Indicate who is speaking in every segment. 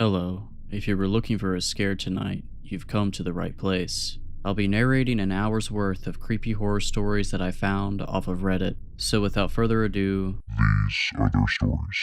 Speaker 1: Hello. If you were looking for a scare tonight, you've come to the right place. I'll be narrating an hour's worth of creepy horror stories that I found off of Reddit. So without further ado,
Speaker 2: These are their stories.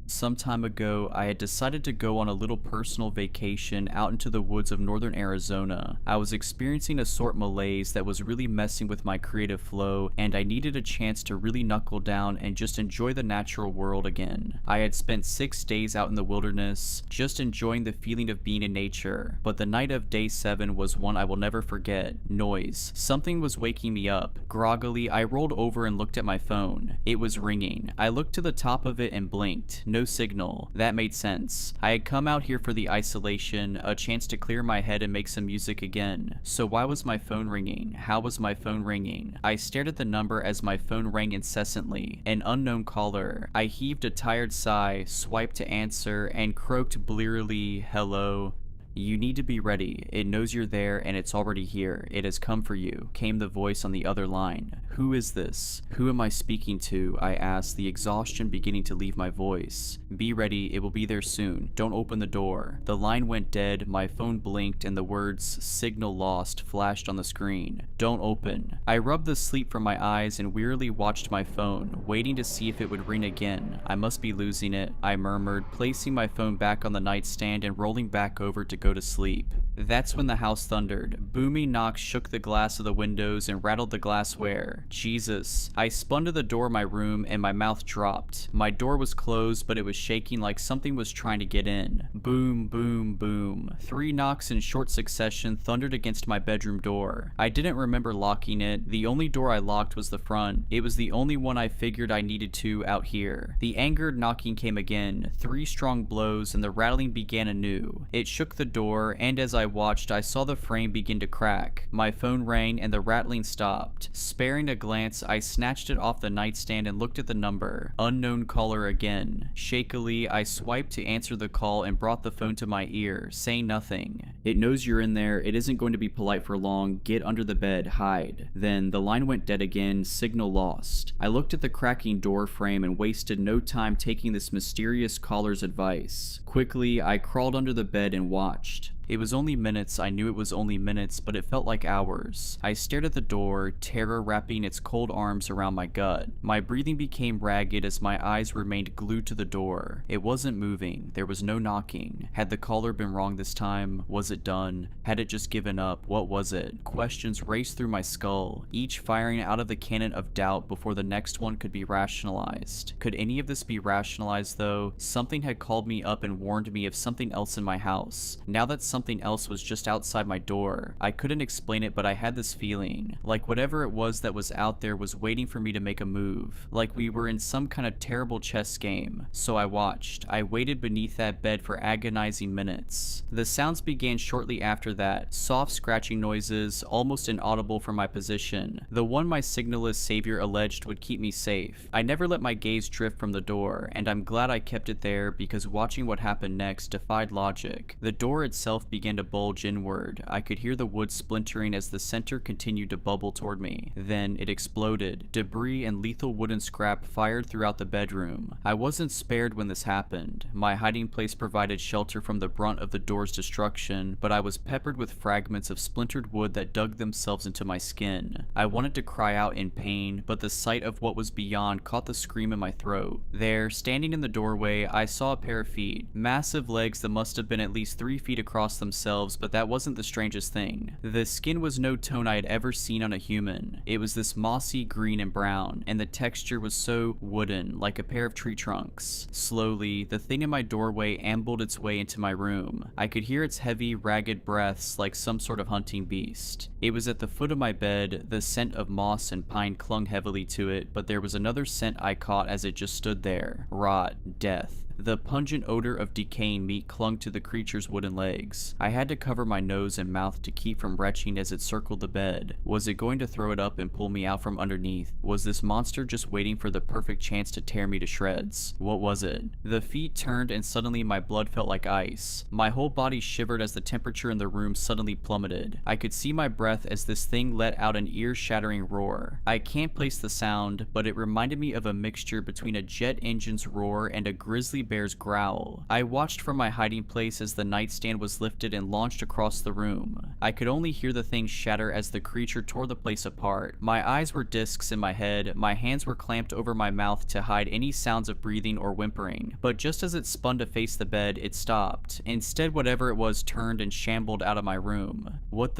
Speaker 3: Some time ago, I had decided to go on a little personal vacation out into the woods of northern Arizona. I was experiencing a sort malaise that was really messing with my creative flow, and I needed a chance to really knuckle down and just enjoy the natural world again. I had spent 6 days out in the wilderness, just enjoying the feeling of being in nature, but the night of day 7 was one I will never forget. Noise. Something was waking me up. Groggily, I rolled over and looked at my phone. It was ringing. I looked to the top of it and blinked. No signal. That made sense. I had come out here for the isolation, a chance to clear my head and make some music again. So why was my phone ringing? How was my phone ringing? I stared at the number as my phone rang incessantly. An unknown caller. I heaved a tired sigh, swiped to answer, and croaked blearily, "Hello." "You need to be ready. It knows you're there and it's already here. It has come for you," came the voice on the other line. "Who is this? Who am I speaking to?" I asked, the exhaustion beginning to leave my voice. "Be ready. It will be there soon. Don't open the door." The line went dead, my phone blinked, and the words "signal lost" flashed on the screen. "Don't open." I rubbed the sleep from my eyes and wearily watched my phone, waiting to see if it would ring again. "I must be losing it," I murmured, placing my phone back on the nightstand and rolling back over to go to sleep. That's when the house thundered. Booming knocks shook the glass of the windows and rattled the glassware. Jesus. I spun to the door of my room and my mouth dropped. My door was closed, but it was shaking like something was trying to get in. Boom, boom, boom. 3 knocks in short succession thundered against my bedroom door. I didn't remember locking it. The only door I locked was the front. It was the only one I figured I needed to out here. The angered knocking came again. 3 strong blows and the rattling began anew. It shook the door, and as I watched, I saw the frame begin to crack. My phone rang and the rattling stopped. Sparing a glance, I snatched it off the nightstand and looked at the number. Unknown caller again. Shakily, I swiped to answer the call and brought the phone to my ear, saying nothing. "It knows you're in there. It isn't going to be polite for long. Get under the bed. Hide." Then the line went dead again. Signal lost. I looked at the cracking door frame and wasted no time taking this mysterious caller's advice. Quickly, I crawled under the bed and watched. It was only minutes. I knew it was only minutes, but it felt like hours. I stared at the door, terror wrapping its cold arms around my gut. My breathing became ragged as my eyes remained glued to the door. It wasn't moving. There was no knocking. Had the caller been wrong this time? Was it done? Had it just given up? What was it? Questions raced through my skull, each firing out of the cannon of doubt before the next one could be rationalized. Could any of this be rationalized though? Something had called me up and warned me of something else in my house. Now that something else was just outside my door. I couldn't explain it, but I had this feeling, like whatever it was that was out there was waiting for me to make a move, like we were in some kind of terrible chess game. So I watched. I waited beneath that bed for agonizing minutes. The sounds began shortly after that, soft scratching noises, almost inaudible from my position, the one my signalist savior alleged would keep me safe. I never let my gaze drift from the door, and I'm glad I kept it there because watching what happened next defied logic. The door itself began to bulge inward. I could hear the wood splintering as the center continued to bubble toward me. Then it exploded. Debris and lethal wooden scrap fired throughout the bedroom. I wasn't spared when this happened. My hiding place provided shelter from the brunt of the door's destruction, but I was peppered with fragments of splintered wood that dug themselves into my skin. I wanted to cry out in pain, but the sight of what was beyond caught the scream in my throat. There, standing in the doorway, I saw a pair of feet. Massive legs that must have been at least 3 feet across themselves, but that wasn't the strangest thing. The skin was no tone I had ever seen on a human. It was this mossy green and brown, and the texture was so wooden, like a pair of tree trunks. Slowly, the thing in my doorway ambled its way into my room. I could hear its heavy, ragged breaths like some sort of hunting beast. It was at the foot of my bed. The scent of moss and pine clung heavily to it, but there was another scent I caught as it just stood there. Rot, death. The pungent odor of decaying meat clung to the creature's wooden legs. I had to cover my nose and mouth to keep from retching as it circled the bed. Was it going to throw it up and pull me out from underneath? Was this monster just waiting for the perfect chance to tear me to shreds? What was it? The feet turned and suddenly my blood felt like ice. My whole body shivered as the temperature in the room suddenly plummeted. I could see my breath as this thing let out an ear-shattering roar. I can't place the sound, but it reminded me of a mixture between a jet engine's roar and a grisly bear's growl. I watched from my hiding place as the nightstand was lifted and launched across the room. I could only hear the thing shatter as the creature tore the place apart. My eyes were discs in my head, my hands were clamped over my mouth to hide any sounds of breathing or whimpering, but just as it spun to face the bed, it stopped. Instead, whatever it was turned and shambled out of my room. What?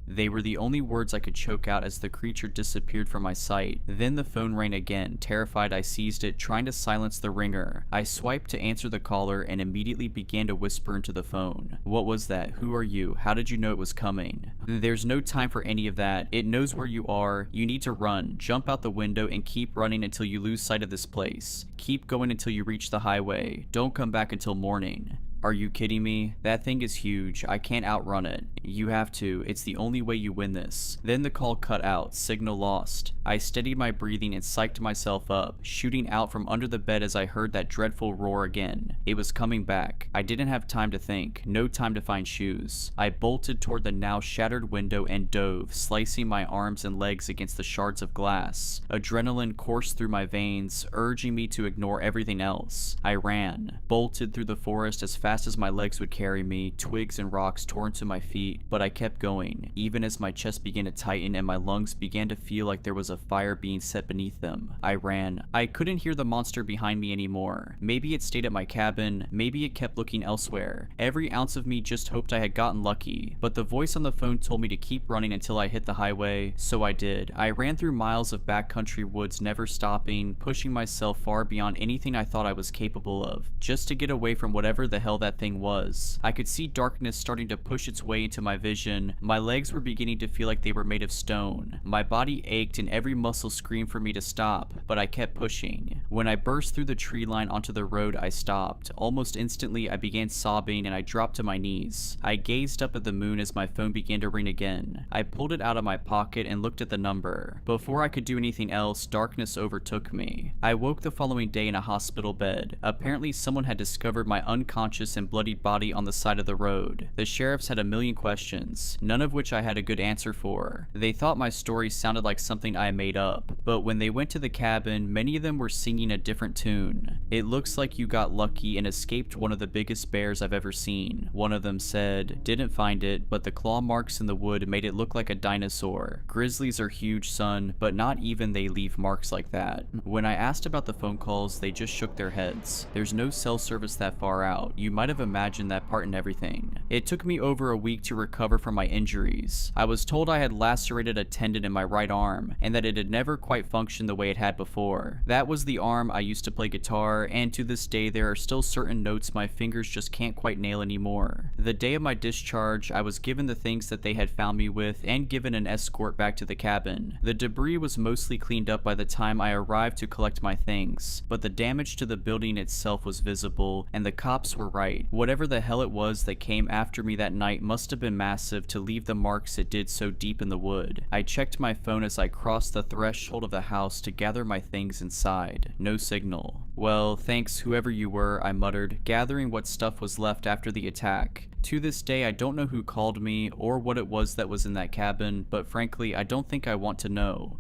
Speaker 3: They were the only words I could choke out as the creature disappeared from my sight. Then the phone rang again. Terrified, I seized it, trying to silence the ringer. I swiped to answer the caller and immediately began to whisper into the phone. What was that? Who are you? How did you know it was coming? There's no time for any of that. It knows where you are. You need to run. Jump out the window and keep running until you lose sight of this place. Keep going until you reach the highway. Don't come back until morning. Are you kidding me? That thing is huge. I can't outrun it. You have to. It's the only way you win this. Then the call cut out. Signal lost. I steadied my breathing and psyched myself up, shooting out from under the bed as I heard that dreadful roar again. It was coming back. I didn't have time to think. No time to find shoes. I bolted toward the now shattered window and dove, slicing my arms and legs against the shards of glass. Adrenaline coursed through my veins, urging me to ignore everything else. I ran, bolted through the forest as fast as my legs would carry me, twigs and rocks tore into my feet, but I kept going, even as my chest began to tighten and my lungs began to feel like there was a fire being set beneath them. I ran. I couldn't hear the monster behind me anymore. Maybe it stayed at my cabin, maybe it kept looking elsewhere. Every ounce of me just hoped I had gotten lucky, but the voice on the phone told me to keep running until I hit the highway, so I did. I ran through miles of backcountry woods, never stopping, pushing myself far beyond anything I thought I was capable of, just to get away from whatever the hell that thing was. I could see darkness starting to push its way into my vision. My legs were beginning to feel like they were made of stone. My body ached and every muscle screamed for me to stop, but I kept pushing. When I burst through the tree line onto the road, I stopped. Almost instantly, I began sobbing and I dropped to my knees. I gazed up at the moon as my phone began to ring again. I pulled it out of my pocket and looked at the number. Before I could do anything else, darkness overtook me. I woke the following day in a hospital bed. Apparently, someone had discovered my unconscious and bloodied body on the side of the road. The sheriffs had a million questions, none of which I had a good answer for. They thought my story sounded like something I made up, but when they went to the cabin, many of them were singing a different tune. It looks like you got lucky and escaped one of the biggest bears I've ever seen. One of them said, didn't find it, but the claw marks in the wood made it look like a dinosaur. Grizzlies are huge, son, but not even they leave marks like that. When I asked about the phone calls, they just shook their heads. There's no cell service that far out. You might have imagined that part and everything. It took me over a week to recover from my injuries. I was told I had lacerated a tendon in my right arm, and that it had never quite functioned the way it had before. That was the arm I used to play guitar, and to this day there are still certain notes my fingers just can't quite nail anymore. The day of my discharge, I was given the things that they had found me with, and given an escort back to the cabin. The debris was mostly cleaned up by the time I arrived to collect my things, but the damage to the building itself was visible, and the cops were right. Whatever the hell it was that came after me that night must have been massive to leave the marks it did so deep in the wood. I checked my phone as I crossed the threshold of the house to gather my things inside. No signal. Well, thanks whoever you were, I muttered, gathering what stuff was left after the attack. To this day, I don't know who called me or what it was that was in that cabin, but frankly, I don't think I want to know.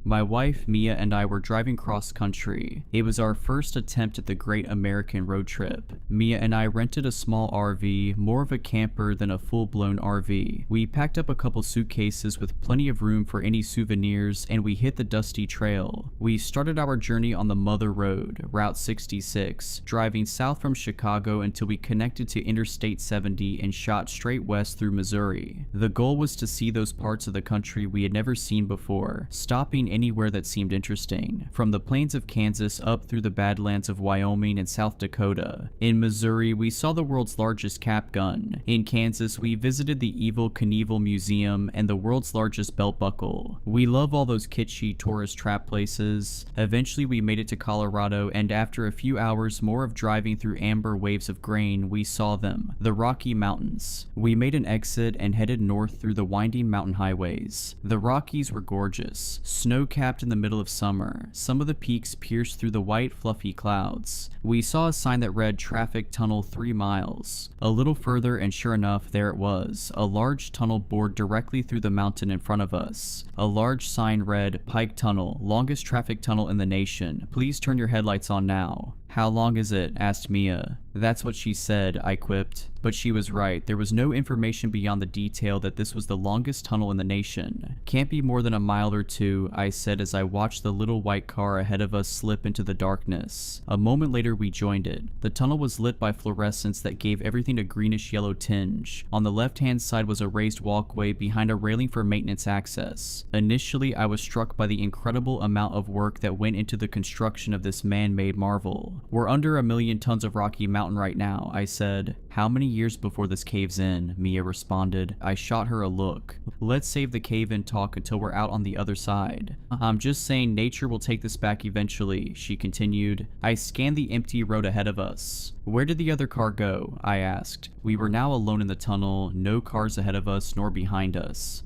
Speaker 3: My wife, Mia, and I were driving cross-country. It was our first attempt at the Great American Road Trip. Mia and I rented a small RV, more of a camper than a full-blown RV. We packed up a couple suitcases with plenty of room for any souvenirs, and we hit the dusty trail. We started our journey on the Mother Road, Route 66, driving south from Chicago until we connected to Interstate 70 and shot straight west through Missouri. The goal was to see those parts of the country we had never seen before, stopping anywhere that seemed interesting, from the plains of Kansas up through the Badlands of Wyoming and South Dakota. In Missouri, we saw the world's largest cap gun. In Kansas, we visited the Evel Knievel Museum and the world's largest belt buckle. We love all those kitschy tourist trap places. Eventually, we made it to Colorado, and after a few hours more of driving through amber waves of grain, we saw them, the Rocky Mountains. We made an exit and headed north through the winding mountain highways. The Rockies were gorgeous. Snow snow-capped in the middle of summer. Some of the peaks pierced through the white, fluffy clouds. We saw a sign that read traffic tunnel 3 miles. A little further and sure enough, there it was. A large tunnel bored directly through the mountain in front of us. A large sign read Pike Tunnel, longest traffic tunnel in the nation. Please turn your headlights on now. How long is it? Asked Mia. That's what she said, I quipped. But she was right. There was no information beyond the detail that this was the longest tunnel in the nation. Can't be more than a mile or two, I said as I watched the little white car ahead of us slip into the darkness. A moment later we joined it. The tunnel was lit by fluorescence that gave everything a greenish yellow tinge. On the left-hand side was a raised walkway behind a railing for maintenance access. Initially, I was struck by the incredible amount of work that went into the construction of this man-made marvel. We're under 1 million tons of Rocky Mountain right now, I said. How many years before this caves in? Mia responded. I shot her a look. Let's save the cave-in talk until we're out on the other side. I'm just saying nature will take this back eventually, she continued. I scanned the empty road ahead of us. Where did the other car go? I asked. We were now alone in the tunnel, no cars ahead of us nor behind us.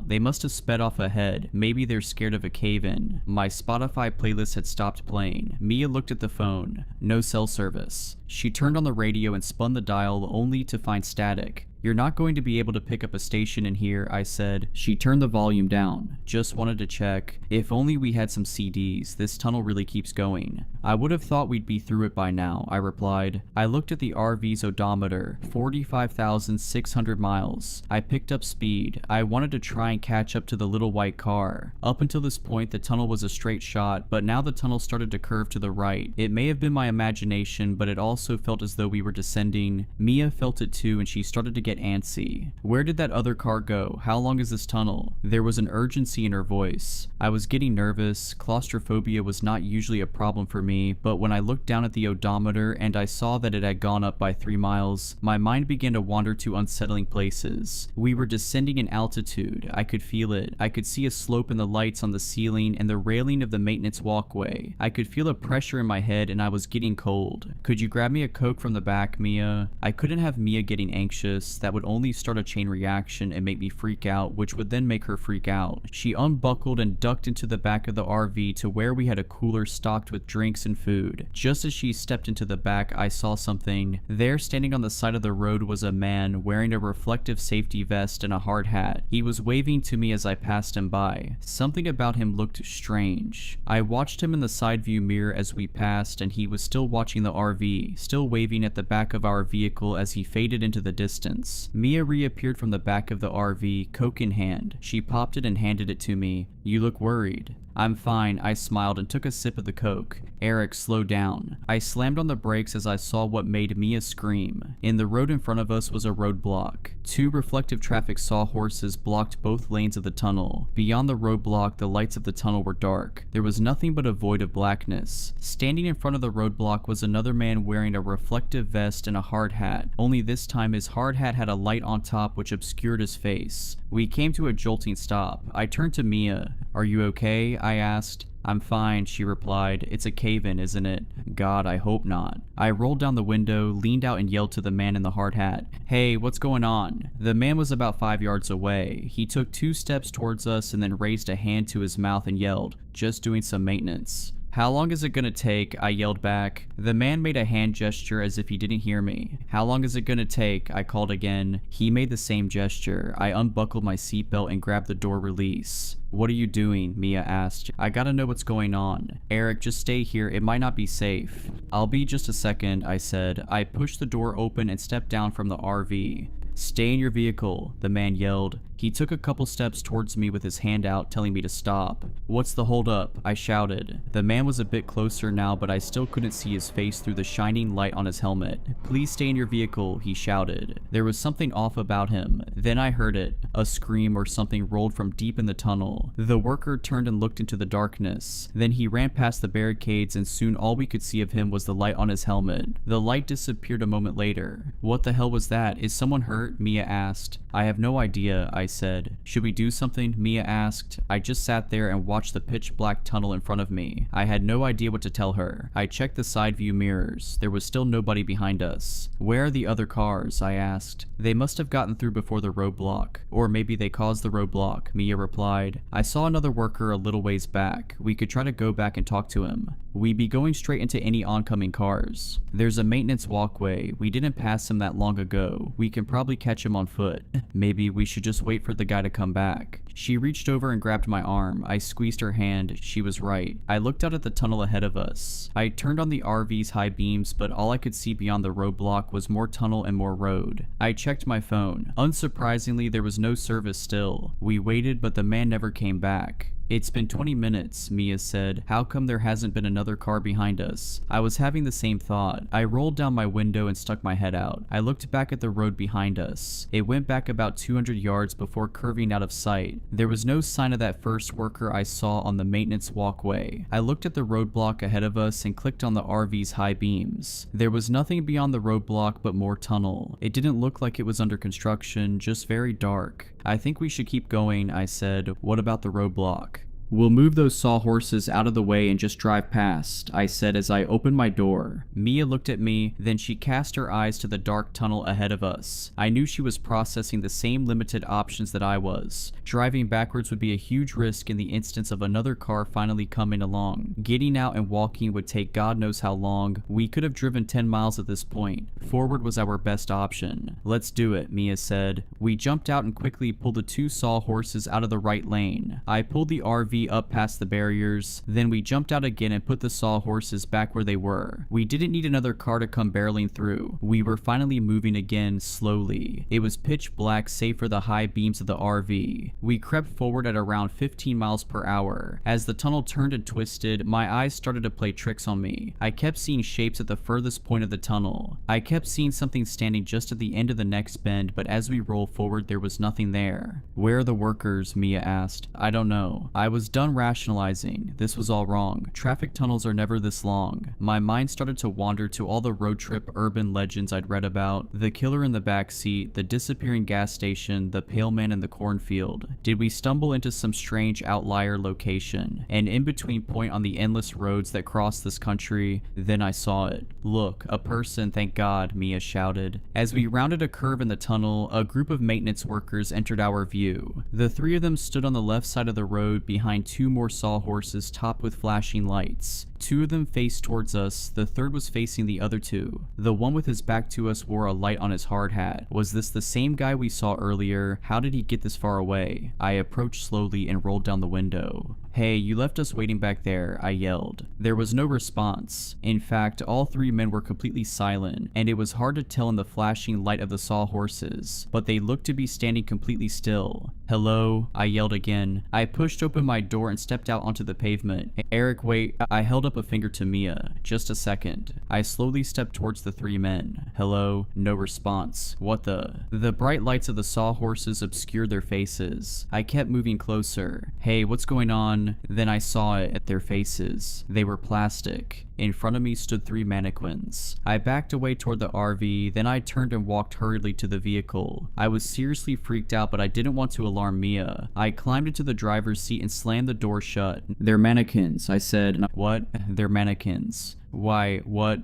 Speaker 3: They must have sped off ahead. Maybe they're scared of a cave-in. My Spotify playlist had stopped playing. Mia looked at the phone. No cell service. She turned on the radio and spun the dial only to find static. You're not going to be able to pick up a station in here, I said. She turned the volume down. Just wanted to check. If only we had some CDs. This tunnel really keeps going. I would have thought we'd be through it by now, I replied. I looked at the RV's odometer. 45,600 miles. I picked up speed. I wanted to try and catch up to the little white car. Up until this point, the tunnel was a straight shot, but now the tunnel started to curve to the right. It may have been my imagination, but it also felt as though we were descending. Mia felt it too, and she started to get antsy. Where did that other car go? How long is this tunnel? There was an urgency in her voice. I was getting nervous. Claustrophobia was not usually a problem for me, but when I looked down at the odometer and I saw that it had gone up by 3 miles, my mind began to wander to unsettling places. We were descending in altitude. I could feel it. I could see a slope in the lights on the ceiling and the railing of the maintenance walkway. I could feel a pressure in my head and I was getting cold. Could you grab me a Coke from the back, Mia? I couldn't have Mia getting anxious. That would only start a chain reaction and make me freak out, which would then make her freak out. She unbuckled and ducked into the back of the RV to where we had a cooler stocked with drinks and food. Just as she stepped into the back, I saw something. There, standing on the side of the road, was a man wearing a reflective safety vest and a hard hat. He was waving to me as I passed him by. Something about him looked strange. I watched him in the side view mirror as we passed, and he was still watching the RV, still waving at the back of our vehicle as he faded into the distance. Mia reappeared from the back of the RV, Coke in hand. She popped it and handed it to me. You look worried. I'm fine, I smiled and took a sip of the Coke. Eric, slow down. I slammed on the brakes as I saw what made Mia scream. In the road in front of us was a roadblock. 2 reflective traffic sawhorses blocked both lanes of the tunnel. Beyond the roadblock, the lights of the tunnel were dark. There was nothing but a void of blackness. Standing in front of the roadblock was another man wearing a reflective vest and a hard hat. Only this time his hard hat had a light on top which obscured his face. We came to a jolting stop. I turned to Mia. Are you okay? I asked. I'm fine, she replied. It's a cave-in, isn't it? God, I hope not. I rolled down the window, leaned out and yelled to the man in the hard hat. Hey, what's going on? The man was about 5 yards away. He took 2 steps towards us and then raised a hand to his mouth and yelled, just doing some maintenance. How long is it gonna take? I yelled back. The man made a hand gesture as if he didn't hear me. How long is it gonna take? I called again. He made the same gesture. I unbuckled my seatbelt and grabbed the door release. What are you doing? Mia asked. I gotta know what's going on. Eric, just stay here. It might not be safe. I'll be just a second, I said. I pushed the door open and stepped down from the RV. Stay in your vehicle, the man yelled. He took a couple steps towards me with his hand out, telling me to stop. What's the holdup? I shouted. The man was a bit closer now, but I still couldn't see his face through the shining light on his helmet. Please stay in your vehicle, he shouted. There was something off about him. Then I heard it. A scream or something rolled from deep in the tunnel. The worker turned and looked into the darkness. Then he ran past the barricades and soon all we could see of him was the light on his helmet. The light disappeared a moment later. What the hell was that? Is someone hurt? start? Mia asked. I have no idea, I said. Should we do something? Mia asked. I just sat there and watched the pitch black tunnel in front of me. I had no idea what to tell her. I checked the side view mirrors. There was still nobody behind us. Where are the other cars? I asked. They must have gotten through before the roadblock. Or maybe they caused the roadblock, Mia replied. I saw another worker a little ways back. We could try to go back and talk to him. We'd be going straight into any oncoming cars. There's a maintenance walkway. We didn't pass him that long ago. We can probably catch him on foot. Maybe we should just wait for the guy to come back. She reached over and grabbed my arm. I squeezed her hand. She was right. I looked out at the tunnel ahead of us. I turned on the RV's high beams, but all I could see beyond the roadblock was more tunnel and more road. I checked my phone. Unsurprisingly, there was no service still. We waited, but the man never came back. It's been 20 minutes, Mia said. How come there hasn't been another car behind us? I was having the same thought. I rolled down my window and stuck my head out. I looked back at the road behind us. It went back about 200 yards before curving out of sight. There was no sign of that first worker I saw on the maintenance walkway. I looked at the roadblock ahead of us and clicked on the RV's high beams. There was nothing beyond the roadblock but more tunnel. It didn't look like it was under construction, just very dark. I think we should keep going, I said. What about the roadblock? We'll move those sawhorses out of the way and just drive past, I said as I opened my door. Mia looked at me, then she cast her eyes to the dark tunnel ahead of us. I knew she was processing the same limited options that I was. Driving backwards would be a huge risk in the instance of another car finally coming along. Getting out and walking would take God knows how long. We could have driven 10 miles at this point. Forward was our best option. Let's do it, Mia said. We jumped out and quickly pulled the two sawhorses out of the right lane. I pulled the RV up past the barriers, then we jumped out again and put the sawhorses back where they were. We didn't need another car to come barreling through. We were finally moving again, slowly. It was pitch black save for the high beams of the RV. We crept forward at around 15 miles per hour. As the tunnel turned and twisted, my eyes started to play tricks on me. I kept seeing shapes at the furthest point of the tunnel. I kept seeing something standing just at the end of the next bend, but as we rolled forward, there was nothing there. Where are the workers? Mia asked. I don't know. I was done rationalizing. This was all wrong. Traffic tunnels are never this long. My mind started to wander to all the road trip urban legends I'd read about. The killer in the backseat, the disappearing gas station, the pale man in the cornfield. Did we stumble into some strange outlier location? An in-between point on the endless roads that cross this country? Then I saw it. Look, a person, thank God, Mia shouted. As we rounded a curve in the tunnel, a group of maintenance workers entered our view. The three of them stood on the left side of the road behind two more sawhorses topped with flashing lights. Two of them faced towards us, the third was facing the other two. The one with his back to us wore a light on his hard hat. Was this the same guy we saw earlier? How did he get this far away? I approached slowly and rolled down the window. Hey, you left us waiting back there, I yelled. There was no response. In fact, all three men were completely silent, and it was hard to tell in the flashing light of the sawhorses, but they looked to be standing completely still. Hello? I yelled again. I pushed open my door and stepped out onto the pavement. Eric, wait. I held up a finger to Mia. Just a second. I slowly stepped towards the three men. Hello? No response. What the? The bright lights of the sawhorses obscured their faces. I kept moving closer. Hey, what's going on? Then I saw it at their faces. They were plastic. In front of me stood three mannequins. I backed away toward the RV, then I turned and walked hurriedly to the vehicle. I was seriously freaked out, but I didn't want to alarm Mia. I climbed into the driver's seat and slammed the door shut. They're mannequins, I said. What? They're mannequins. Why, what?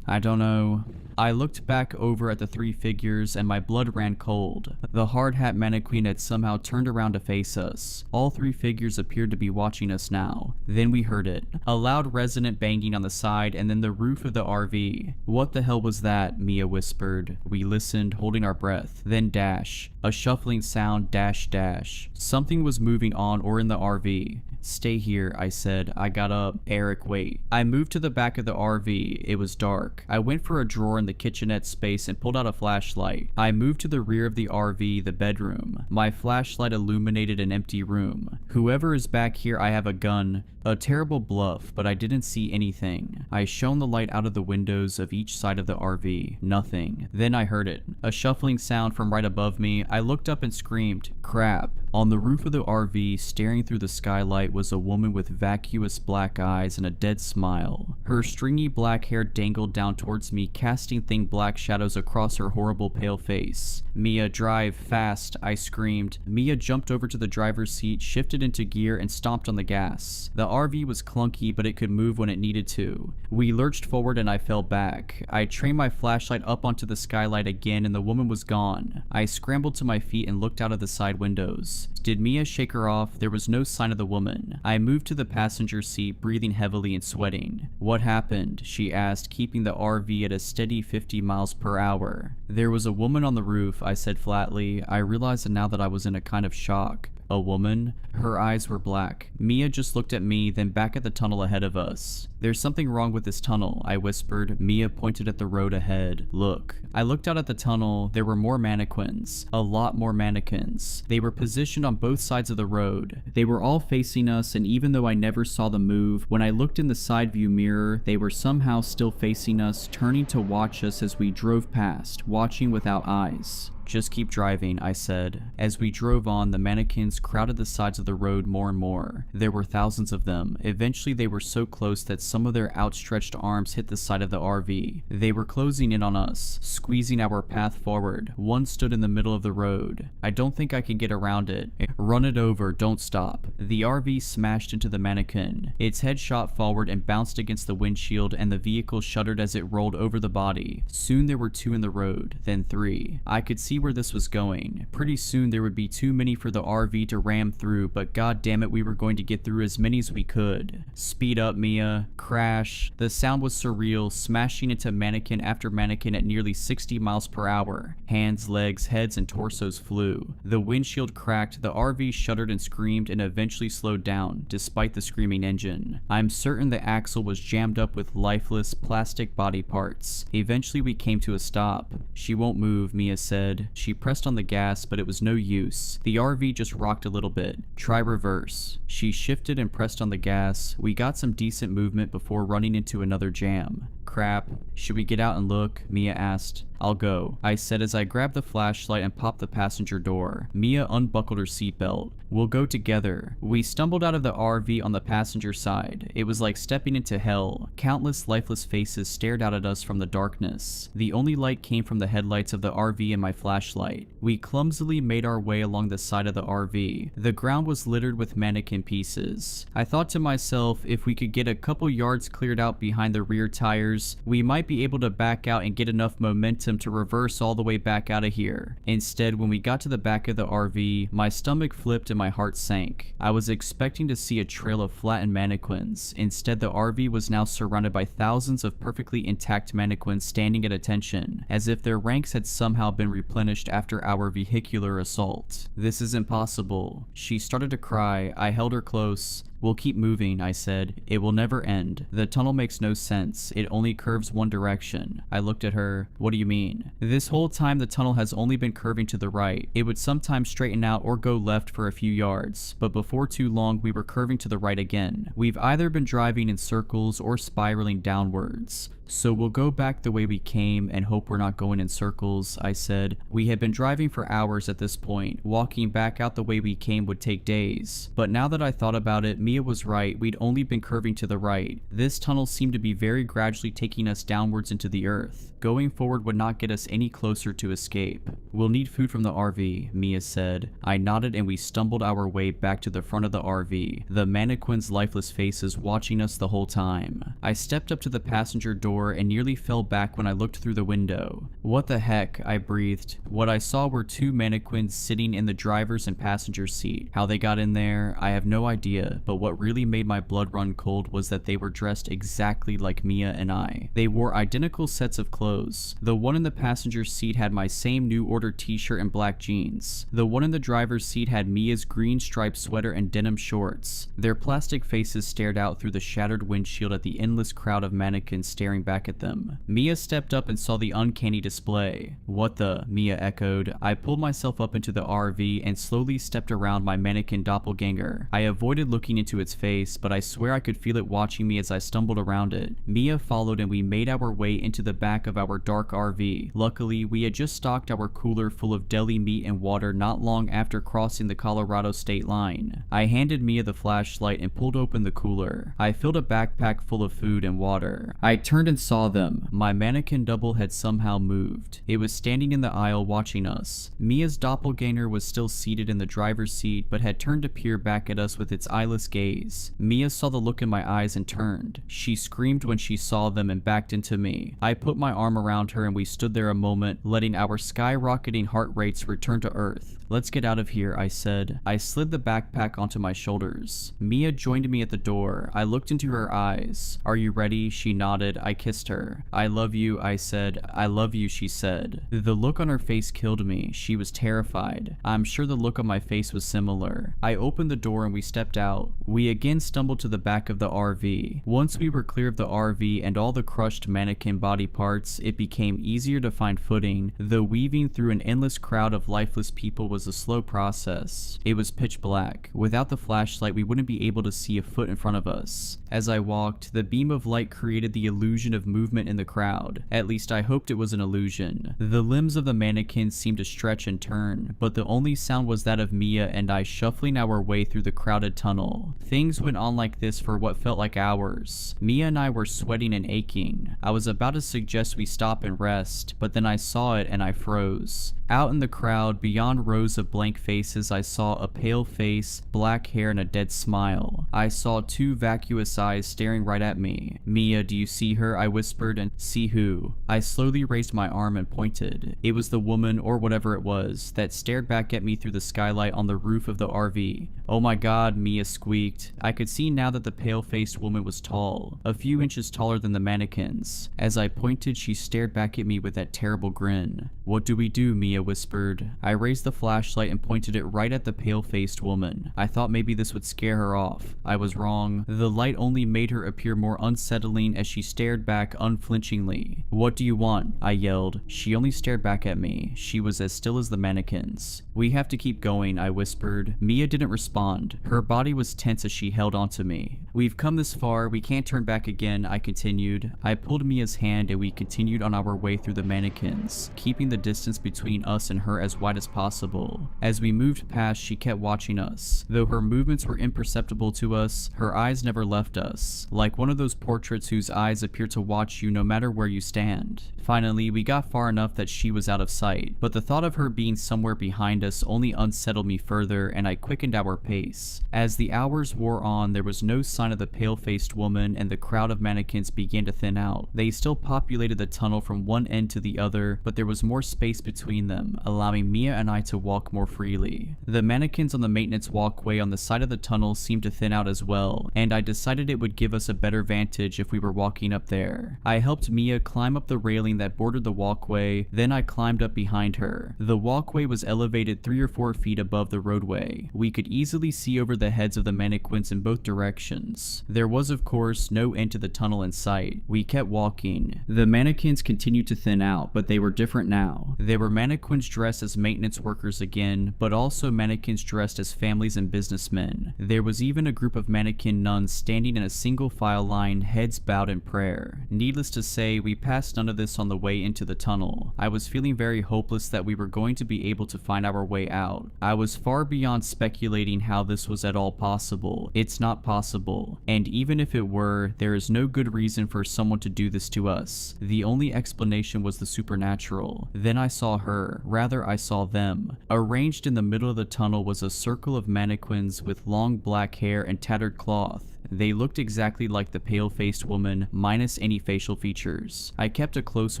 Speaker 3: I don't know. I looked back over at the three figures and my blood ran cold. The hard hat mannequin had somehow turned around to face us. All three figures appeared to be watching us now. Then we heard it. A loud resonant banging on the side and then the roof of the RV. What the hell was that? Mia whispered. We listened, holding our breath. Then dash. A shuffling sound, dash dash. Something was moving on or in the RV. Stay here, I said. I got up. Eric, wait. I moved to the back of the RV. It was dark. I went for a drawer in the kitchenette space and pulled out a flashlight. I moved to the rear of the RV, the bedroom. My flashlight illuminated an empty room. Whoever is back here, I have a gun. A terrible bluff, but I didn't see anything. I shone the light out of the windows of each side of the RV. Nothing. Then I heard it. A shuffling sound from right above me. I looked up and screamed, crap. On the roof of the RV, staring through the skylight, was a woman with vacuous black eyes and a dead smile. Her stringy black hair dangled down towards me, casting thin black shadows across her horrible pale face. "Mia, drive, fast," I screamed. Mia jumped over to the driver's seat, shifted into gear, and stomped on the gas. The RV was clunky, but it could move when it needed to. We lurched forward and I fell back. I trained my flashlight up onto the skylight again and the woman was gone. I scrambled to my feet and looked out of the side windows. Did Mia shake her off? There was no sign of the woman. I moved to the passenger seat, breathing heavily and sweating. "What happened?" she asked, keeping the RV at a steady 50 miles per hour. "There was a woman on the roof," I said flatly. I realized now that I was in a kind of shock. "A woman?" Her eyes were black. Mia just looked at me, then back at the tunnel ahead of us. "There's something wrong with this tunnel," I whispered. Mia pointed at the road ahead. "Look." I looked out at the tunnel. There were more mannequins. A lot more mannequins. They were positioned on both sides of the road. They were all facing us, and even though I never saw them move, when I looked in the side view mirror, they were somehow still facing us, turning to watch us as we drove past, watching without eyes. "Just keep driving," I said. As we drove on, the mannequins crowded the sides of the road more and more. There were thousands of them. Eventually they were so close that some of their outstretched arms hit the side of the RV. They were closing in on us, squeezing our path forward. One stood in the middle of the road. "I don't think I can get around it." "Run it over, don't stop." The RV smashed into the mannequin. Its head shot forward and bounced against the windshield, and the vehicle shuddered as it rolled over the body. Soon there were 2 in the road, then 3. I could see where this was going. Pretty soon there would be too many for the RV to ram through, but god damn it, we were going to get through as many as we could. "Speed up, Mia." Crash. The sound was surreal, smashing into mannequin after mannequin at nearly 60 miles per hour. Hands, legs, heads, and torsos flew. The windshield cracked, the RV shuddered and screamed, and eventually slowed down, despite the screaming engine. I'm certain the axle was jammed up with lifeless, plastic body parts. Eventually we came to a stop. "She won't move," Mia said. She pressed on the gas, but it was no use. The RV just rocked a little bit. "Try reverse." She shifted and pressed on the gas. We got some decent movement before running into another jam. "Crap. Should we get out and look?" Mia asked. "I'll go," I said as I grabbed the flashlight and popped the passenger door. Mia unbuckled her seatbelt. "We'll go together." We stumbled out of the RV on the passenger side. It was like stepping into hell. Countless lifeless faces stared out at us from the darkness. The only light came from the headlights of the RV and my flashlight. We clumsily made our way along the side of the RV. The ground was littered with mannequin pieces. I thought to myself, if we could get a couple yards cleared out behind the rear tires, we might be able to back out and get enough momentum to reverse all the way back out of here. Instead, when we got to the back of the RV, my stomach flipped and my heart sank. I was expecting to see a trail of flattened mannequins. Instead, the RV was now surrounded by thousands of perfectly intact mannequins standing at attention, as if their ranks had somehow been replenished after our vehicular assault. "This is impossible." She started to cry. I held her close. "We'll keep moving," I said. "It will never end. The tunnel makes no sense. It only curves one direction." I looked at her. "What do you mean?" "This whole time the tunnel has only been curving to the right. It would sometimes straighten out or go left for a few yards, but before too long we were curving to the right again. We've either been driving in circles or spiraling downwards. So we'll go back the way we came and hope we're not going in circles," I said. We had been driving for hours at this point. Walking back out the way we came would take days. But now that I thought about it, Mia was right. We'd only been curving to the right. This tunnel seemed to be very gradually taking us downwards into the earth. Going forward would not get us any closer to escape. "We'll need food from the RV," Mia said. I nodded and we stumbled our way back to the front of the RV, the mannequins' lifeless faces watching us the whole time. I stepped up to the passenger door and nearly fell back when I looked through the window. "What the heck?" I breathed. What I saw were 2 mannequins sitting in the driver's and passenger seat. How they got in there, I have no idea, but what really made my blood run cold was that they were dressed exactly like Mia and I. They wore identical sets of clothes. The one in the passenger seat had my same New Order t-shirt and black jeans. The one in the driver's seat had Mia's green striped sweater and denim shorts. Their plastic faces stared out through the shattered windshield at the endless crowd of mannequins staring back at them. Mia stepped up and saw the uncanny display. "What the?" Mia echoed. I pulled myself up into the RV and slowly stepped around my mannequin doppelganger. I avoided looking into into its face, but I swear I could feel it watching me as I stumbled around it. Mia followed and we made our way into the back of our dark RV. Luckily, we had just stocked our cooler full of deli meat and water not long after crossing the Colorado state line. I handed Mia the flashlight and pulled open the cooler. I filled a backpack full of food and water. I turned and saw them. My mannequin double had somehow moved. It was standing in the aisle watching us. Mia's doppelganger was still seated in the driver's seat but had turned to peer back at us with its eyeless gaze. Mia saw the look in my eyes and turned. She screamed when she saw them and backed into me. I put my arm around her and we stood there a moment, letting our skyrocketing heart rates return to earth. "Let's get out of here," I said. I slid the backpack onto my shoulders. Mia joined me at the door. I looked into her eyes. "Are you ready?" She nodded. I kissed her. "I love you," I said. "I love you," she said. The look on her face killed me. She was terrified. I'm sure the look on my face was similar. I opened the door and we stepped out. We again stumbled to the back of the RV. Once we were clear of the RV and all the crushed mannequin body parts, it became easier to find footing, though weaving through an endless crowd of lifeless people was a slow process. It was pitch black. Without the flashlight, we wouldn't be able to see a foot in front of us. As I walked, the beam of light created the illusion of movement in the crowd. At least I hoped it was an illusion. The limbs of the mannequins seemed to stretch and turn, but the only sound was that of Mia and I shuffling our way through the crowded tunnel. Things went on like this for what felt like hours. Mia and I were sweating and aching. I was about to suggest we stop and rest, but then I saw it and I froze. Out in the crowd, beyond rows of blank faces, I saw a pale face, black hair, and a dead smile. I saw two vacuous eyes staring right at me. "Mia, do you see her?" I whispered, and "See who?" I slowly raised my arm and pointed. It was the woman, or whatever it was, that stared back at me through the skylight on the roof of the RV. "Oh my god," Mia squeaked. I could see now that the pale-faced woman was tall, a few inches taller than the mannequins. As I pointed, she stared back at me with that terrible grin. "What do we do?" Mia whispered. I raised the flashlight and pointed it right at the pale-faced woman. I thought maybe this would scare her off. I was wrong. The light only made her appear more unsettling as she stared back unflinchingly. "What do you want?" I yelled. She only stared back at me. She was as still as the mannequins. "We have to keep going," I whispered. Mia didn't respond. Her body was tense as she held onto me. "We've come this far. We can't turn back again," I continued. I pulled Mia's hand and we continued on our way through the mannequins, keeping the distance between us and her as wide as possible. As we moved past, she kept watching us. Though her movements were imperceptible to us, her eyes never left us, like one of those portraits whose eyes appear to watch you no matter where you stand. Finally, we got far enough that she was out of sight, but the thought of her being somewhere behind us only unsettled me further, and I quickened our pace. As the hours wore on, there was no sign of the pale-faced woman, and the crowd of mannequins began to thin out. They still populated the tunnel from one end to the other, but there was more space between them, allowing Mia and I to walk more freely. The mannequins on the maintenance walkway on the side of the tunnel seemed to thin out as well, and I decided it would give us a better vantage if we were walking up there. I helped Mia climb up the railing that bordered the walkway, then I climbed up behind her. The walkway was elevated 3 or 4 feet above the roadway. We could easily see over the heads of the mannequins in both directions. There was, of course, no end to the tunnel in sight. We kept walking. The mannequins continued to thin out, but they were different now. There were mannequins dressed as maintenance workers again, but also mannequins dressed as families and businessmen. There was even a group of mannequin nuns standing in a single file line, heads bowed in prayer. Needless to say, we passed none of this on the way into the tunnel. I was feeling very hopeless that we were going to be able to find our way out. I was far beyond speculating how this was at all possible. It's not possible. And even if it were, there is no good reason for someone to do this to us. The only explanation was the supernatural. Then I saw her. Rather, I saw them. Arranged in the middle of the tunnel was a circle of mannequins with long black hair and tattered cloth. They looked exactly like the pale-faced woman, minus any facial features. I kept a close